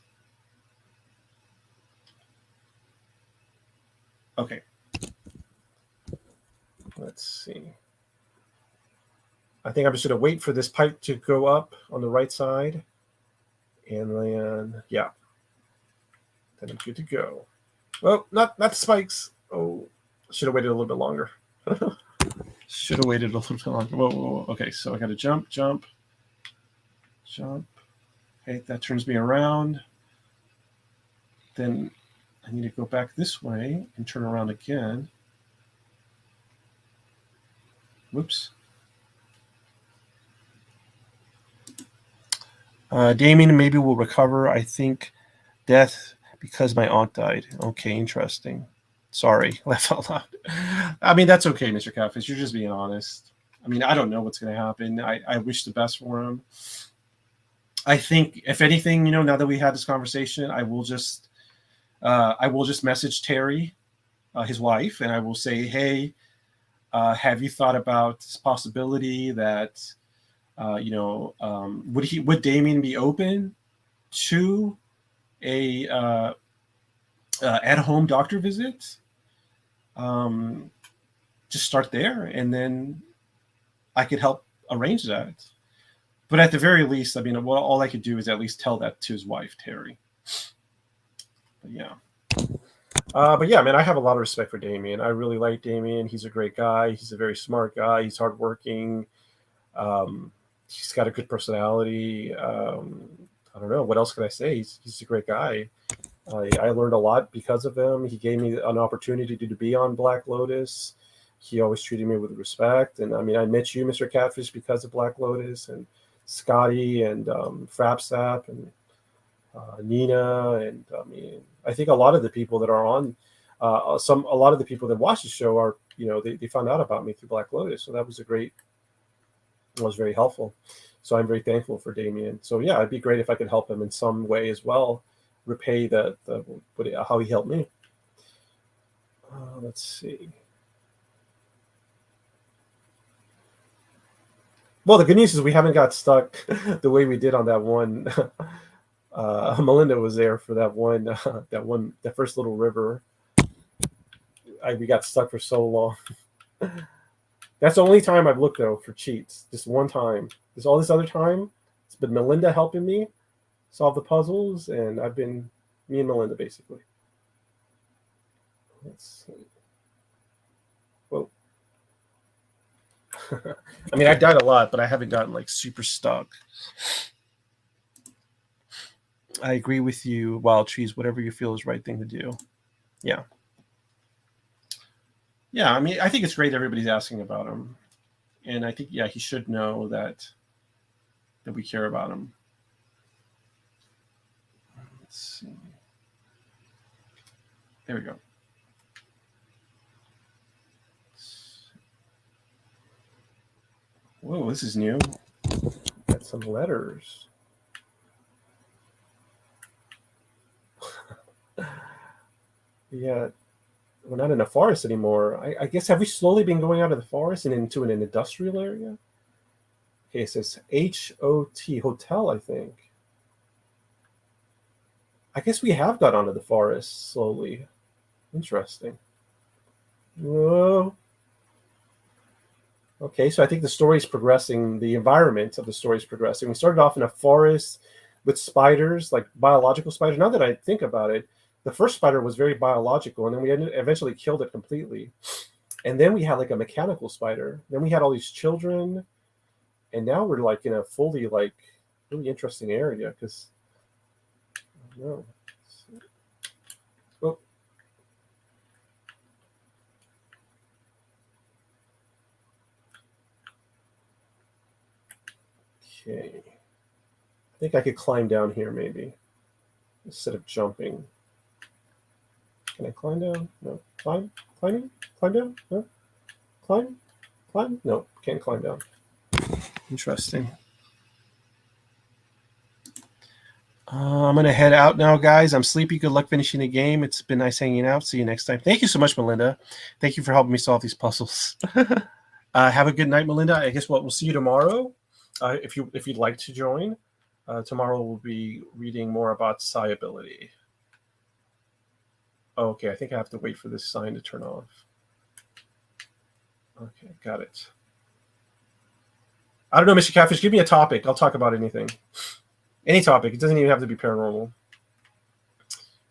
Okay. Let's see. I think I'm just going to wait for this pipe to go up on the right side. And then, yeah. Then I'm good to go. Well, not spikes. Oh, should have waited a little bit longer. Should have waited a little bit longer. Whoa. Okay, so I got to jump. Okay, that turns me around. Then I need to go back this way and turn around again. Whoops. Damien maybe will recover. I think death because my aunt died. Okay, interesting. Sorry, laugh out loud. I mean, that's okay, Mr. Catfish. You're just being honest. I mean, I don't know what's going to happen. I wish the best for him. I think, if anything, now that we had this conversation, I will just message Terry, his wife, and I will say, hey, have you thought about this possibility that, would Damien be open to a at-home doctor visit? Just start there, and then I could help arrange that. But at the very least, I mean, all I could do is at least tell that to his wife, Terry. But yeah. Man, I have a lot of respect for Damien. I really like Damien. He's a great guy. He's a very smart guy. He's hardworking. He's got a good personality. I don't know. What else can I say? He's a great guy. I learned a lot because of him. He gave me an opportunity to be on Black Lotus. He always treated me with respect. And I mean, I met you, Mr. Catfish, because of Black Lotus, and Scotty, and Frapsap, and Nina. And I mean, I think a lot of the people that are on, a lot of the people that watch the show are, they found out about me through Black Lotus. So that was very helpful. So I'm very thankful for Damien. So yeah, it'd be great if I could help him in some way as well, repay how he helped me. Let's see. Well, the good news is we haven't got stuck the way we did on that one. Melinda was there for that one, that first little river. We got stuck for so long. That's the only time I've looked, though, for cheats. Just one time. There's all this other time. It's been Melinda helping me solve the puzzles, and I've been me and Melinda, basically. Let's see. Whoa. I mean, I've died a lot, but I haven't gotten, super stuck. I agree with you, Wild Trees. Whatever you feel is the right thing to do. Yeah. Yeah, I mean, I think it's great everybody's asking about him. And I think, he should know that we care about him. Let's see. There we go. Whoa, this is new. Got some letters. Yeah, we're not in a forest anymore. I guess, have we slowly been going out of the forest and into an industrial area? Okay, it says HOT, hotel, I think. I guess we have got onto the forest slowly. Interesting. Whoa. Okay, so I think the story's progressing. The environment of the story's progressing. We started off in a forest with spiders, like biological spiders. Now that I think about it, the first spider was very biological, and then we eventually killed it completely. And then we had a mechanical spider. Then we had all these children, and now we're in a fully really interesting area because I don't know. Oh. Okay. I think I could climb down here maybe instead of jumping. Can I climb down? No. Climb down? No. Climb? No, can't climb down. Interesting. I'm going to head out now, guys. I'm sleepy. Good luck finishing the game. It's been nice hanging out. See you next time. Thank you so much, Melinda. Thank you for helping me solve these puzzles. Have a good night, Melinda. I guess we'll see you tomorrow. If you'd like to join. Tomorrow we'll be reading more about psi ability. Okay, I think I have to wait for this sign to turn off. Okay, got it. I don't know, Mr. Catfish. Give me a topic. I'll talk about anything. Any topic. It doesn't even have to be paranormal.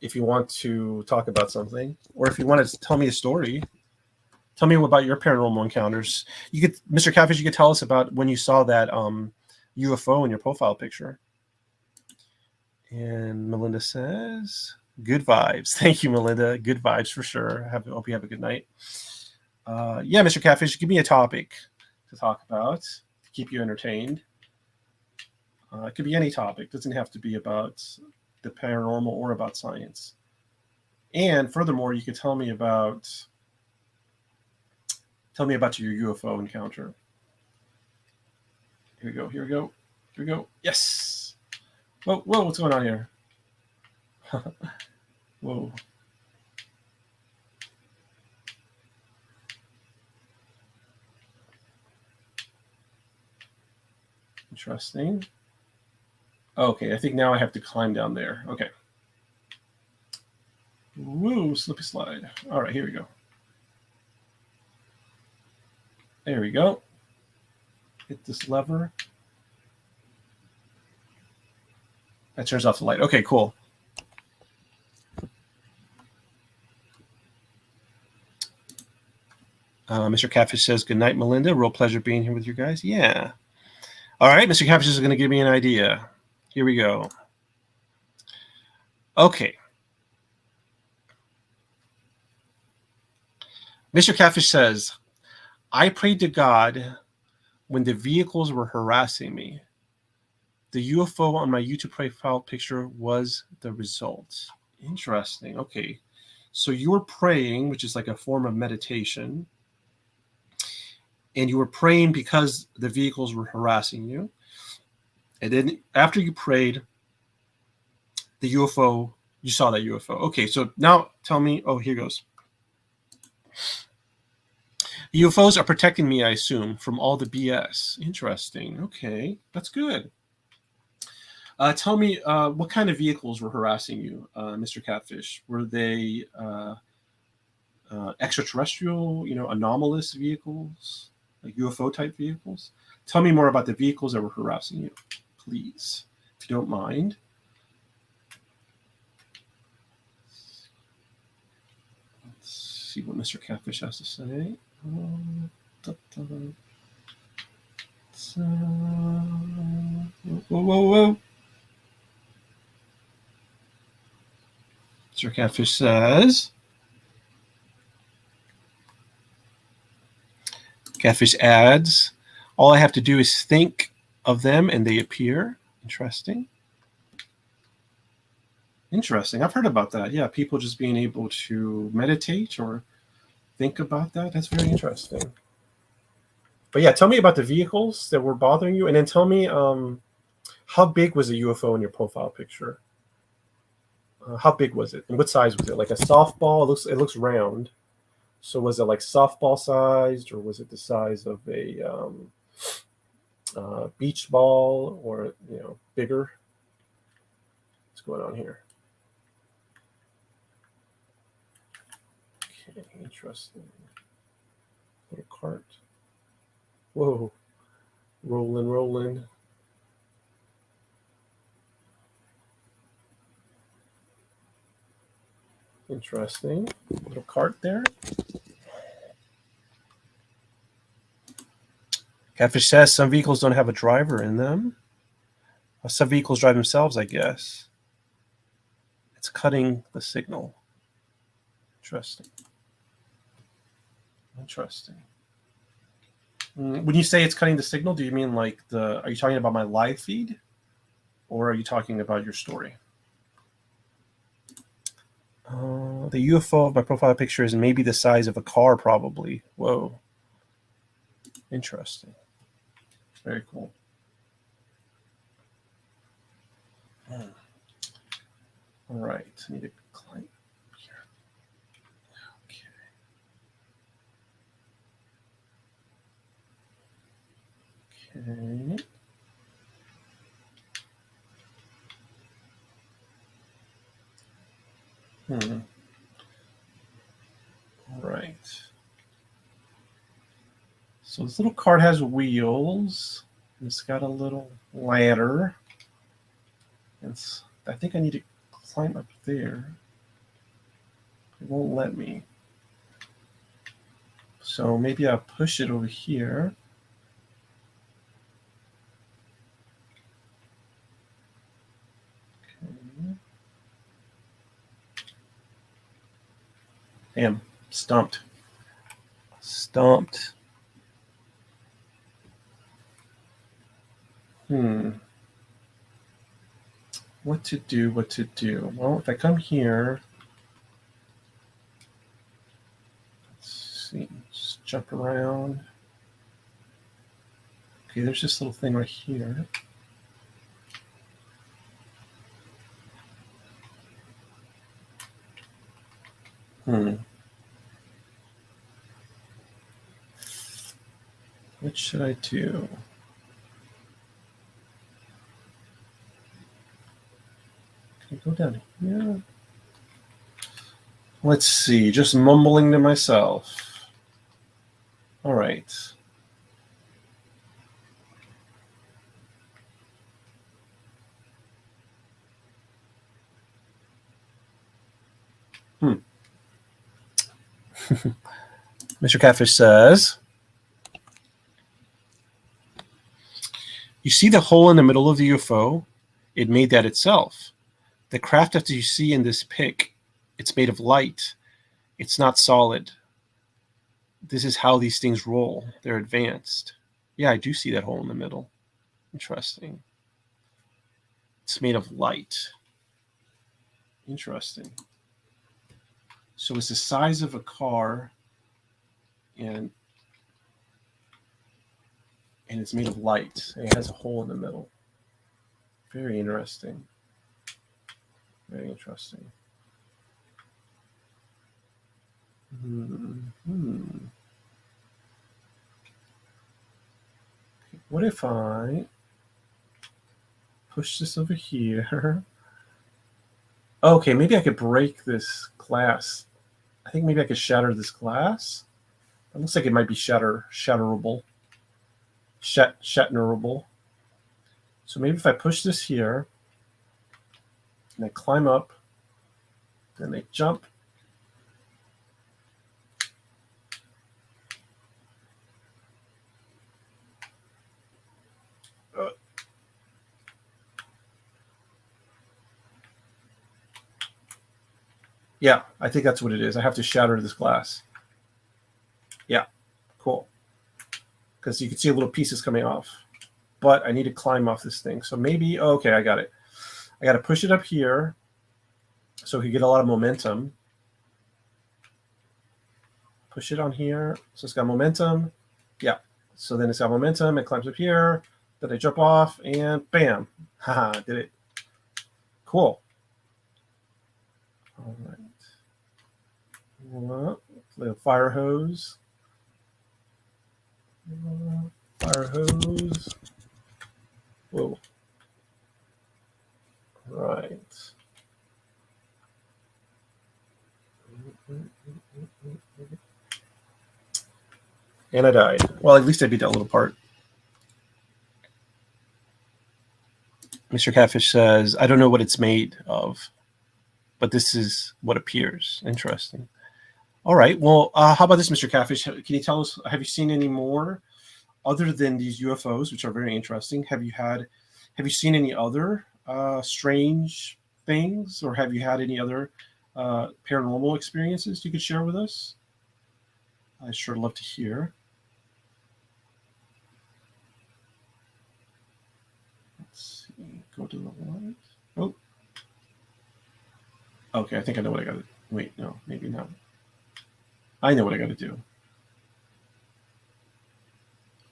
if you want to talk about something, or if you want to tell me a story. Tell me about your paranormal encounters. You could, Mr. Catfish, you could tell us about when you saw that UFO in your profile picture. And Melinda says, good vibes. Thank you, Melinda. Good vibes for sure. Hope you have a good night. Yeah, Mr. Catfish, give me a topic to talk about to keep you entertained. It could be any topic. It doesn't have to be about the paranormal or about science. And furthermore, you could tell me about your UFO encounter. Here we go. Here we go. Here we go. Yes. Whoa, whoa, what's going on here? Whoa. Interesting. Okay, I think now I have to climb down there. Okay. Woo, slippy slide. All right, here we go. There we go. Hit this lever. That turns off the light. Okay, cool. Mr. Catfish says, good night, Melinda. Real pleasure being here with you guys. Yeah. All right, Mr. Catfish is going to give me an idea. Here we go. Okay. Mr. Catfish says, I prayed to God when the vehicles were harassing me. The UFO on my YouTube profile picture was the result. Interesting. Okay. So you were praying, which is like a form of meditation. And you were praying because the vehicles were harassing you. And then after you prayed, the UFO, you saw that UFO. Okay, so now tell me, oh, here goes. UFOs are protecting me, I assume, from all the BS. Interesting. Okay, that's good. Tell me, what kind of vehicles were harassing you, Mr. Catfish? Were they extraterrestrial, anomalous vehicles, like UFO type vehicles? Tell me more about the vehicles that were harassing you, please, if you don't mind. Let's see what Mr. Catfish has to say. Whoa, whoa, whoa. Mr. Catfish says, Catfish adds, all I have to do is think of them and they appear. Interesting. Interesting. I've heard about that. Yeah, people just being able to meditate or think about that. That's very interesting. But yeah, tell me about the vehicles that were bothering you, and then tell me how big was the UFO in your profile picture? How big was it, and what size was it? Like a softball? It looks round. So was it like softball sized, or was it the size of a beach ball, or bigger? What's going on here? Okay, interesting. Little cart. Whoa, rolling. Interesting. Little cart there. Catfish says some vehicles don't have a driver in them. Some vehicles drive themselves, I guess. It's cutting the signal. Interesting. When you say it's cutting the signal, do you mean like are you talking about my live feed, or are you talking about your story? The UFO of my profile picture is maybe the size of a car, probably. Whoa. Interesting. Very cool. All right. I need to climb here. Okay. All right. So this little cart has wheels. And it's got a little ladder. I think I need to climb up there. It won't let me. So maybe I'll push it over here. Okay. Damn, stumped. Stumped. What to do, what to do? Well, if I come here, let's see, just jump around. Okay, there's this little thing right here. What should I do? Can I go down here? Let's see, just mumbling to myself. All right. Mr. Catfish says, you see the hole in the middle of the UFO? It made that itself. The craft that you see in this pic, it's made of light. It's not solid. This is how these things roll. They're advanced. Yeah, I do see that hole in the middle. Interesting. It's made of light. Interesting. So it's the size of a car, and it's made of light. It has a hole in the middle. Very interesting. Very interesting. What if I push this over here? Okay, maybe I could break this glass. I think maybe I could shatter this glass. It looks like it might be shatterable. Shatnerable. So maybe if I push this here, and I climb up, then I jump. Yeah, I think that's what it is. I have to shatter this glass. Yeah, cool. Because you can see little pieces coming off. But I need to climb off this thing. So maybe, okay, I got it. I got to push it up here so we get a lot of momentum. Push it on here. So it's got momentum. Yeah. So then it's got momentum. It climbs up here. Then I jump off and bam. Haha, did it. Cool. All right. Little fire hose. Fire hose. Whoa. Right. And I died. Well, at least I beat that little part. Mr. Catfish says, I don't know what it's made of, but this is what appears. Interesting. All right. Well, how about this, Mr. Catfish? Can you tell us, have you seen any more other than these UFOs, which are very interesting? Have you seen any other strange things, or have you had any other paranormal experiences you could share with us? I'd sure love to hear. Let's see. Go to the light. Oh. Okay, I think I know what I got to do. Wait, no, maybe not. I know what I got to do.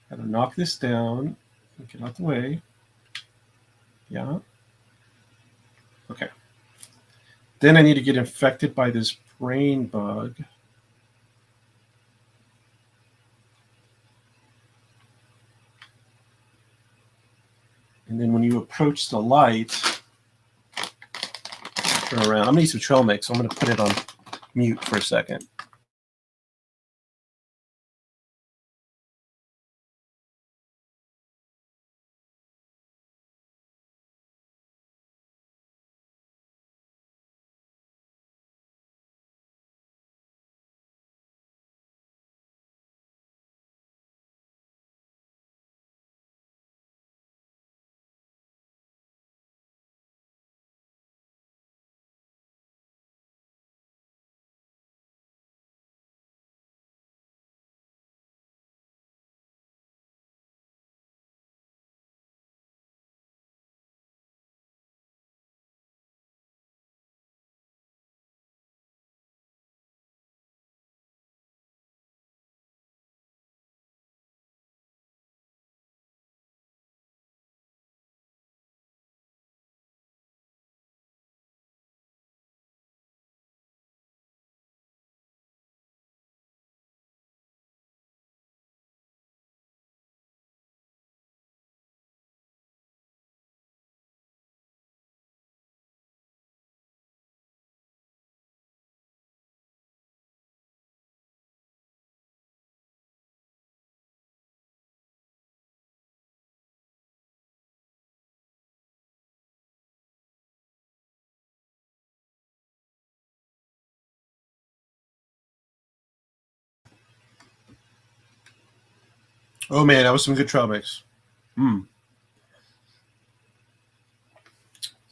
Got to knock this down. Get out the way. Yeah. Okay. Then I need to get infected by this brain bug. And then when you approach the light, turn around. I'm going to need some trail mix, so I'm going to put it on mute for a second. Oh man, that was some good trail mix. So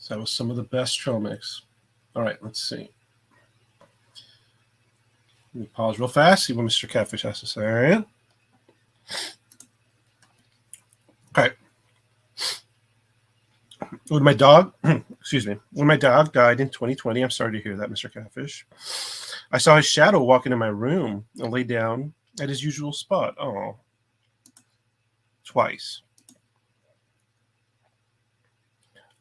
that was some of the best trail mix. All right, let's see. Let me pause real fast, see what Mr. Catfish has to say. Okay. When my dog, excuse me, when my dog died in 2020, I'm sorry to hear that, Mr. Catfish. I saw his shadow walk into my room and lay down at his usual spot. Oh, twice.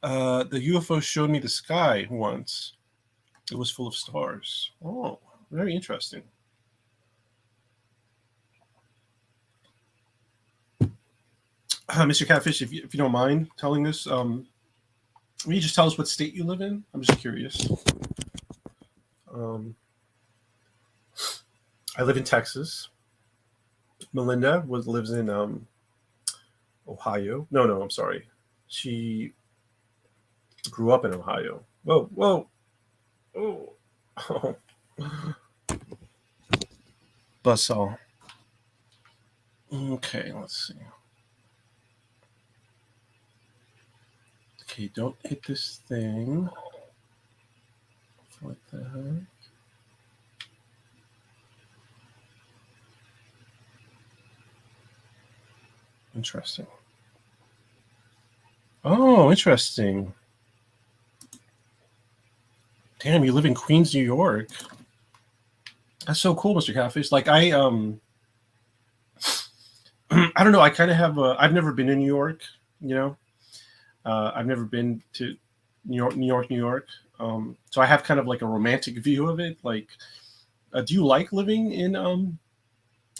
The UFO showed me the sky once. It was full of stars. Oh, very interesting. Mr. Catfish, if you don't mind telling us, will you just tell us what state you live in? I'm just curious. Um, I live in Texas. Melinda lives in Ohio. No, I'm sorry. She grew up in Ohio. Whoa. Oh. Buzzsaw. Okay, let's see. Okay, don't hit this thing. What the heck? Interesting. Oh, interesting. Damn, you live in Queens, New York. That's so cool, Mr. Catfish. Like I I don't know. I kind of have. I've never been in New York. You know, I've never been to New York. So I have kind of like a romantic view of it. Like, do you like living in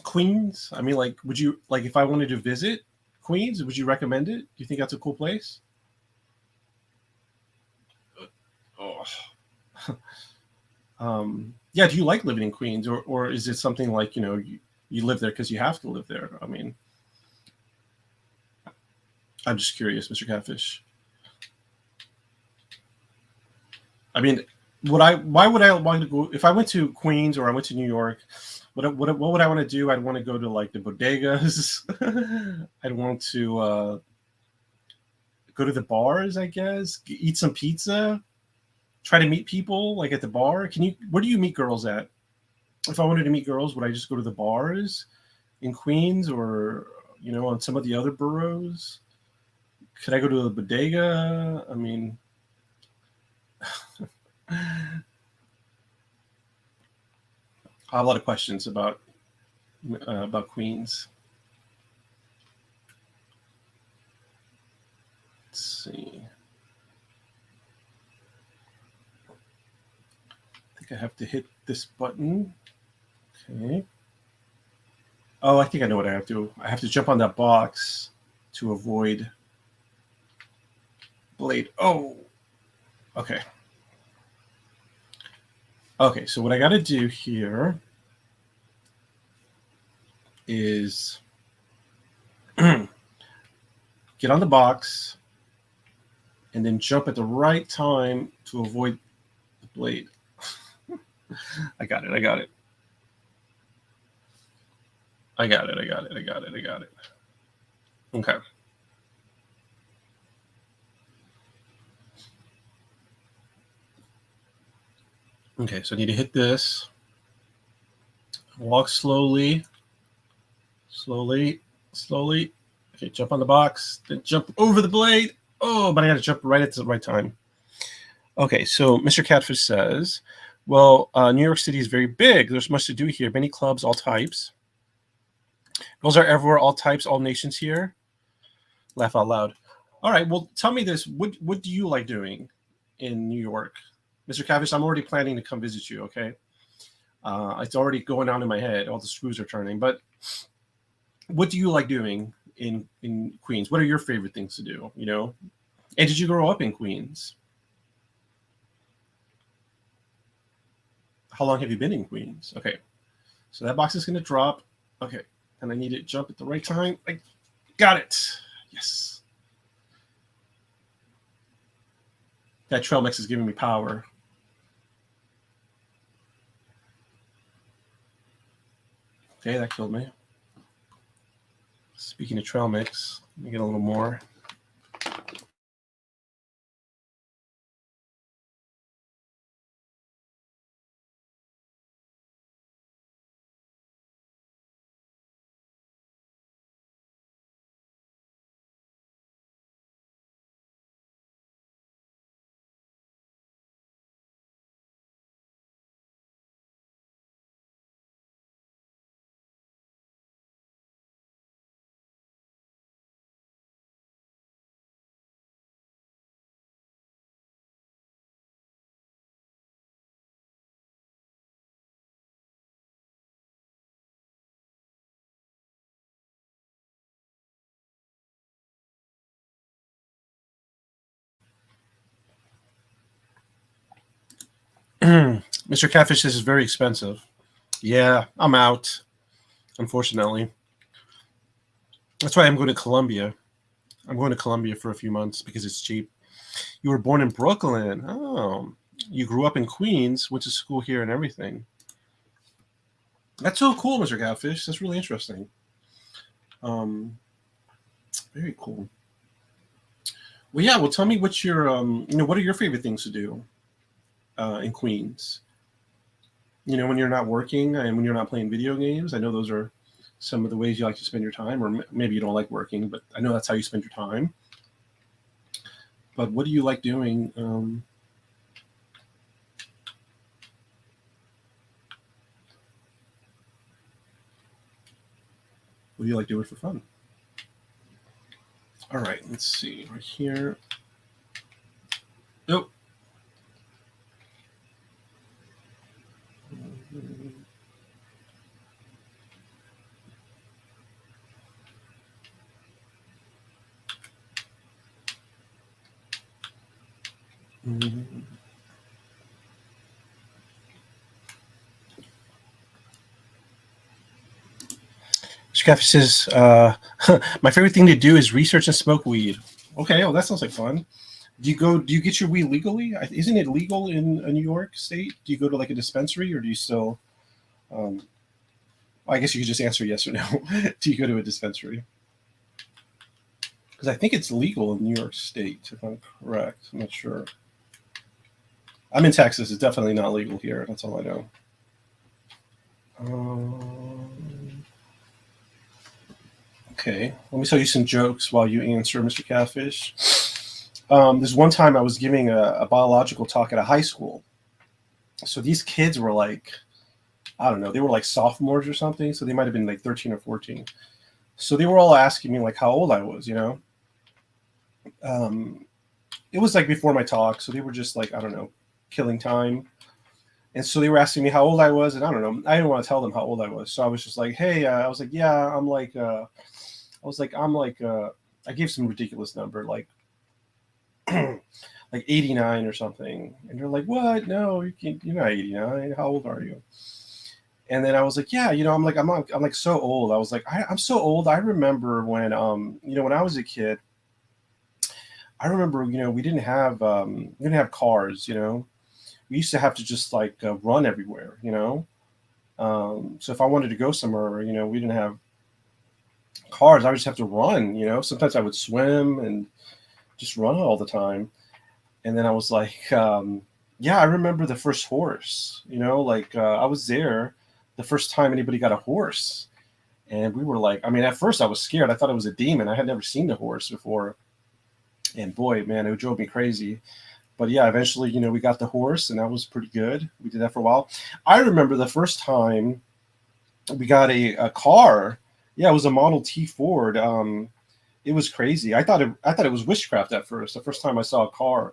Queens? I mean, like, would you like if I wanted to visit Queens? Would you recommend it? Do you think that's a cool place? Oh. Yeah. Do you like living in Queens, or is it something like you live there because you have to live there? I mean, I'm just curious, Mr. Catfish. I mean, why would I want to go if I went to Queens or I went to New York? What would I want to do? I'd want to go to like the bodegas. I'd want to go to the bars, I guess, eat some pizza, try to meet people like at the bar. Where do you meet girls at? If I wanted to meet girls, would I just go to the bars in Queens or on some of the other boroughs? Could I go to the bodega? I mean, I have a lot of questions about Queens. Let's see. I think I have to hit this button. Okay. Oh, I think I know what I have to do. I have to jump on that box to avoid blade. Oh, okay. Okay, so what I got to do here is get on the box and then jump at the right time to avoid the blade. I got it. Okay. Okay, so I need to hit this. Walk slowly. Okay, jump on the box, then jump over the blade. Oh, but I got to jump right at the right time. Okay, so Mr. Catfish says, well, New York City is very big. There's much to do here. Many clubs, all types. Girls are everywhere, all types, all nations here. Laugh out loud. All right, well, tell me this. What do you like doing in New York? Mr. Catfish, I'm already planning to come visit you, okay? It's already going on in my head. All the screws are turning. But what do you like doing in Queens? What are your favorite things to do, And did you grow up in Queens? How long have you been in Queens? Okay. So that box is going to drop. Okay. And I need to jump at the right time. I got it. Yes. That trail mix is giving me power. Okay, that killed me. Speaking of trail mix, let me get a little more. Mr. Catfish, this is very expensive. Yeah, I'm out, unfortunately. That's why I'm going to Colombia. I'm going to Colombia for a few months because it's cheap. You were born in Brooklyn. Oh, you grew up in Queens, went to school here and everything. That's so cool, Mr. Catfish. That's really interesting. Very cool. Well, yeah. Well, tell me what your what are your favorite things to do in Queens? When you're not working and when you're not playing video games. I know those are some of the ways you like to spend your time, or maybe you don't like working, but I know that's how you spend your time. But what do you like doing? What do you like doing for fun? All right, let's see right here. Nope. Mr. Catfish says, my favorite thing to do is research and smoke weed. Okay, that sounds like fun. Do you get your weed legally? Isn't it legal in New York State? Do you go to like a dispensary, or do you still I guess you could just answer yes or no. Do you go to a dispensary? Because I think it's legal in New York State, if I'm correct. I'm not sure. I'm in Texas. It's definitely not legal here. That's all I know. Okay, let me tell you some jokes while you answer, Mr. Catfish. This one time I was giving a biological talk at a high school. So these kids were like, I don't know, they were like sophomores or something. So they might have been like 13 or 14. So they were all asking me like how old I was, It was like before my talk. So they were just like, I don't know, killing time. And so they were asking me how old I was. And I don't know, I didn't want to tell them how old I was. So I was just like, hey, I was like, yeah, I gave some ridiculous number, like 89 or something. And they're like, what? No, you're not 89. How old are you? And then I was like, yeah, I'm like so old. I was like, I'm so old. I remember when, when I was a kid, I remember, we didn't have cars, we used to have to just like run everywhere, so if I wanted to go somewhere, we didn't have cars. I would just have to run, sometimes I would swim and just run all the time. And then I was like, yeah, I remember the first horse, I was there the first time anybody got a horse. And we were like, at first I was scared. I thought it was a demon. I had never seen a horse before. And boy, man, it drove me crazy. But yeah, eventually, we got the horse, and that was pretty good. We did that for a while. I remember the first time we got a car. Yeah, it was a Model T Ford. It was crazy. I thought it was witchcraft at first. The first time I saw a car.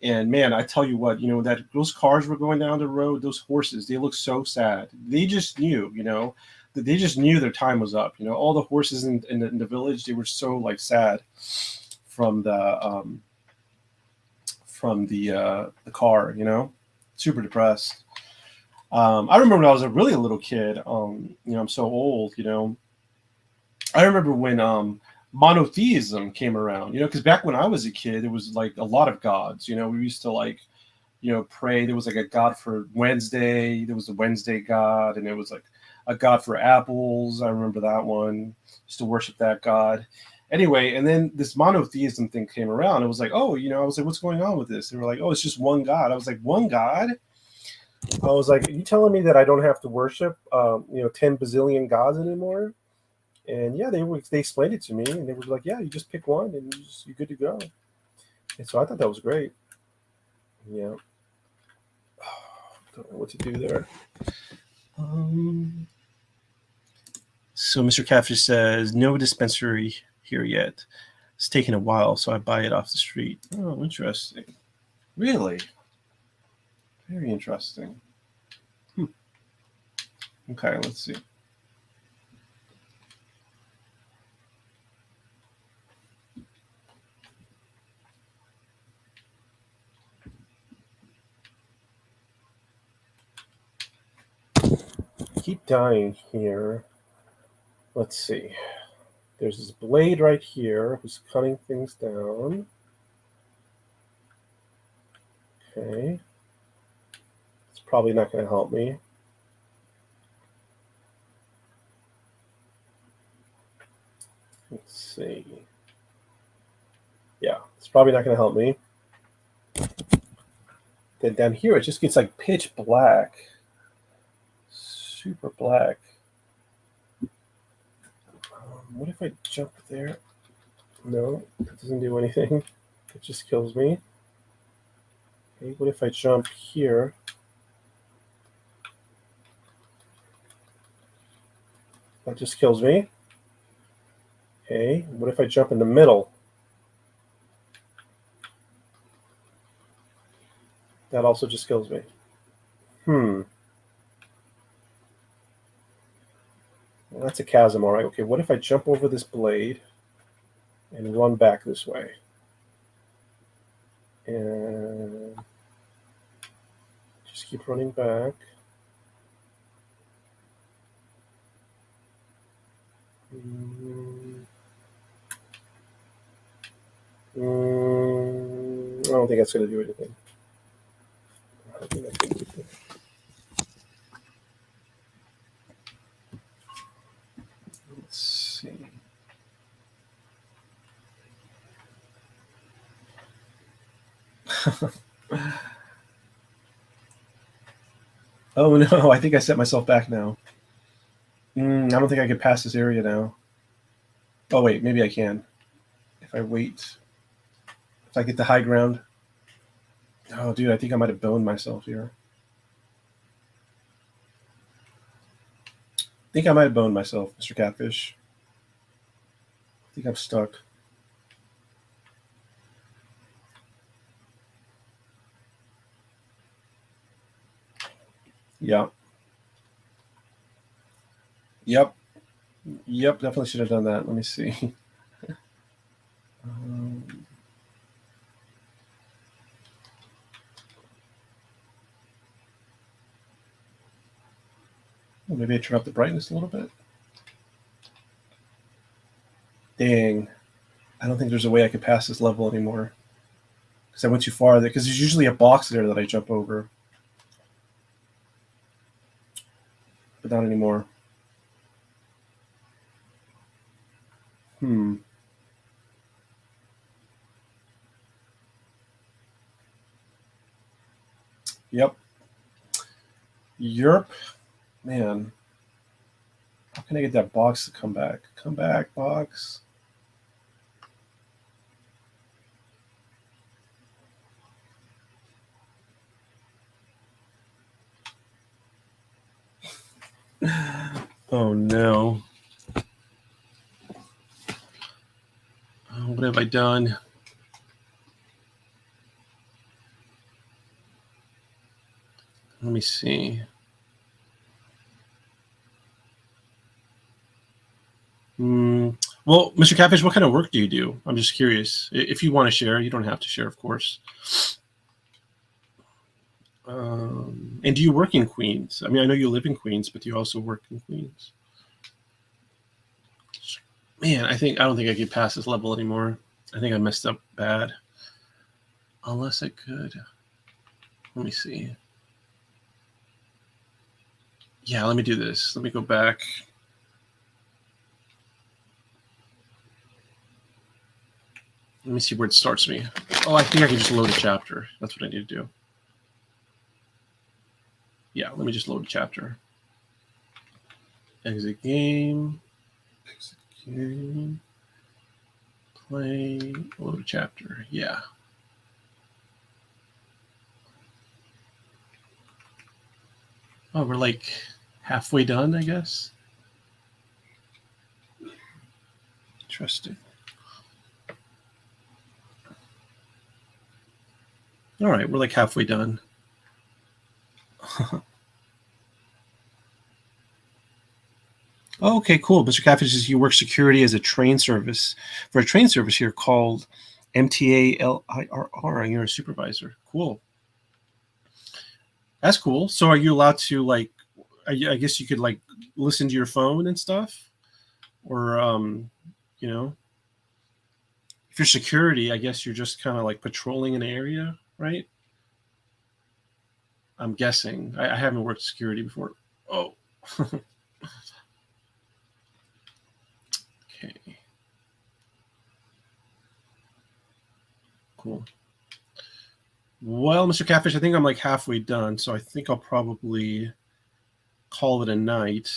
And man, I tell you what, that those cars were going down the road, those horses, they looked so sad. They just knew, they just knew their time was up. All the horses in the village, they were so like sad from the car, super depressed. I remember when I was a really little kid, I'm so old, I remember when monotheism came around, because back when I was a kid, it was like a lot of gods, we used to like, pray. There was like a god for Wednesday. There was a Wednesday god, and it was like a god for apples. I remember that one. Used to worship that god. Anyway, and then this monotheism thing came around. It was like, oh, I was like, what's going on with this? They were like, oh, it's just one god. I was like, one god? I was like, are you telling me that I don't have to worship, 10 bazillion gods anymore? And yeah, they explained it to me, and they were like, yeah, you just pick one, and you're good to go. And so I thought that was great. Yeah. Don't know what to do there. So Mr. Catfish says, no dispensary here yet. It's taking a while, so I buy it off the street. Oh, interesting. Really? Very interesting. Okay, let's see. Keep dying here. Let's see. There's this blade right here who's cutting things down. Okay. It's probably not going to help me. Let's see. Yeah, it's probably not going to help me. Then down here, it just gets like pitch black. Super black. What if I jump there? No, that doesn't do anything. It just kills me. Okay, what if I jump here? That just kills me. Okay, what if I jump in the middle? That also just kills me. Well, that's a chasm, all right. Okay, what if I jump over this blade and run back this way? And just keep running back. I don't think that's going to do anything. I don't think that's going to do anything. Let's see. Oh no, I think I set myself back now. I don't think I can pass this area now. Oh wait, maybe I can. If I wait. If I get the high ground. Oh dude, I think I might have boned myself here. I think I might have boned myself, Mr. Catfish. I think I'm stuck. Yeah. Yep, definitely should have done that. Let me see. Maybe I turn up the brightness a little bit. Dang. I don't think there's a way I could pass this level anymore. Because I went too far there. Because there's usually a box there that I jump over. But not anymore. Yep. Europe. Man. How can I get that box to come back? Come back, box. Oh no. What have I done? Let me see. Well, Mr. Catfish, what kind of work do you do? I'm just curious. If you want to share, you don't have to share, of course. And do you work in Queens? I mean, I know you live in Queens, but do you also work in Queens? Man, I don't think I could pass this level anymore. I think I messed up bad. Unless I could. Let me see. Yeah, let me do this. Let me go back. Let me see where it starts me. Oh, I think I can just load a chapter. That's what I need to do. Yeah, let me just load a chapter. Exit game. Exit game. Play. Load a chapter. Yeah. Oh, we're like halfway done, I guess. Interesting. All right, we're like halfway done. Okay, cool. Mr. Catfish says you work security as a train service for a train service here called MTALIRR, and you're a supervisor. Cool. That's cool. So are you allowed to like? I guess you could like listen to your phone and stuff, or you know, if you're security, I guess you're just kind of like patrolling an area, right? I'm guessing. I haven't worked security before. Oh. Okay. Cool. Well, Mr. Catfish, I think I'm like halfway done, so I think I'll probably call it a night.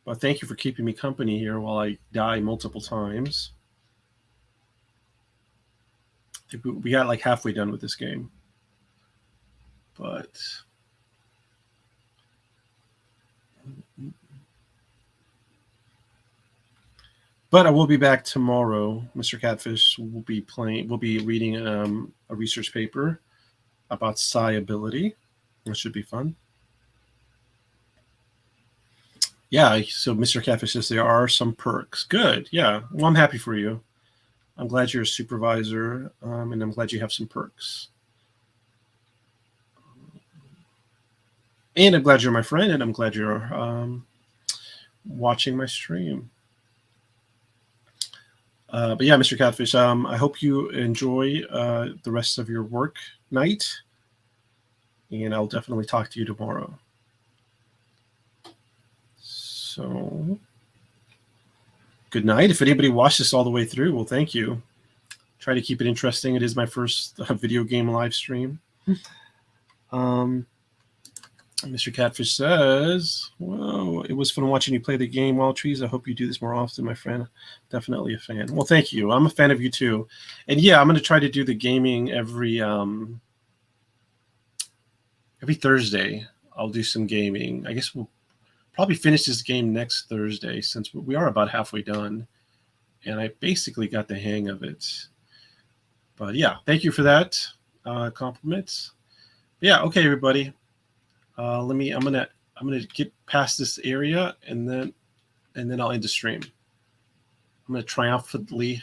But thank you for keeping me company here while I die multiple times. I think we got like halfway done with this game. But I will be back tomorrow. Mr. Catfish will be reading a research paper about psi ability. That should be fun. Yeah, so Mr. Catfish says there are some perks. Good. Yeah. Well, I'm happy for you. I'm glad you're a supervisor, and I'm glad you have some perks. And I'm glad you're my friend, and I'm glad you're watching my stream. But yeah, Mr. Catfish, I hope you enjoy the rest of your work night, and I'll definitely talk to you tomorrow. So, good night. If anybody watched this all the way through, well, thank you. Try to keep it interesting. It is my first video game live stream. Mr. Catfish says, whoa, it was fun watching you play the game, Wild Trees. I hope you do this more often, my friend. Definitely a fan. Well, thank you. I'm a fan of you too. And yeah, I'm going to try to do the gaming every Thursday. I'll do some gaming. I guess we'll probably finish this game next Thursday since we are about halfway done. And I basically got the hang of it. But yeah, thank you for that compliment. Yeah, okay, everybody. I'm gonna get past this area and then I'll end the stream. I'm gonna triumphantly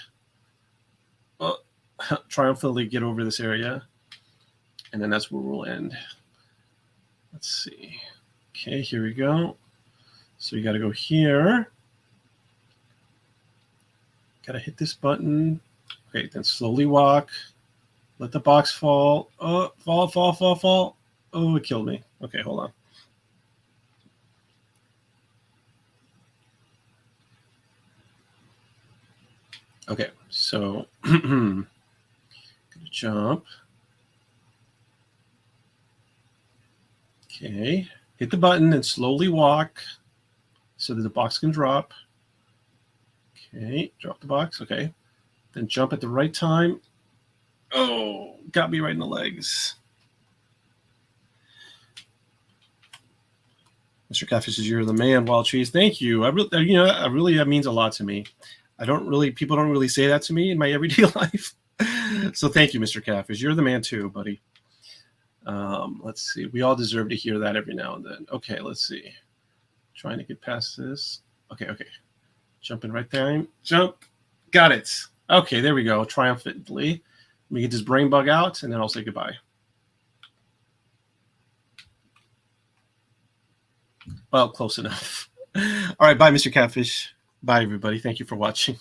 get over this area, and then that's where we'll end. Let's see. Okay, here we go. So you got to go here. Got to hit this button. Okay, then slowly walk. Let the box fall. Oh, fall. Oh, it killed me. Okay, hold on. Okay, so gonna jump. Okay, hit the button and slowly walk so that the box can drop. Okay, drop the box. Okay, then jump at the right time. Oh, got me right in the legs. Mr. Catfish says, "You're the man, Wild Trees." Thank you. That means a lot to me. People don't really say that to me in my everyday life. So thank you, Mr. Catfish. You're the man too, buddy. Let's see. We all deserve to hear that every now and then. Okay, let's see. Trying to get past this. Okay. Jumping right there. Jump. Got it. Okay, there we go. Triumphantly. Let me get this brain bug out, and then I'll say goodbye. Well, close enough. All right, bye, Mr. Catfish. Bye, everybody. Thank you for watching.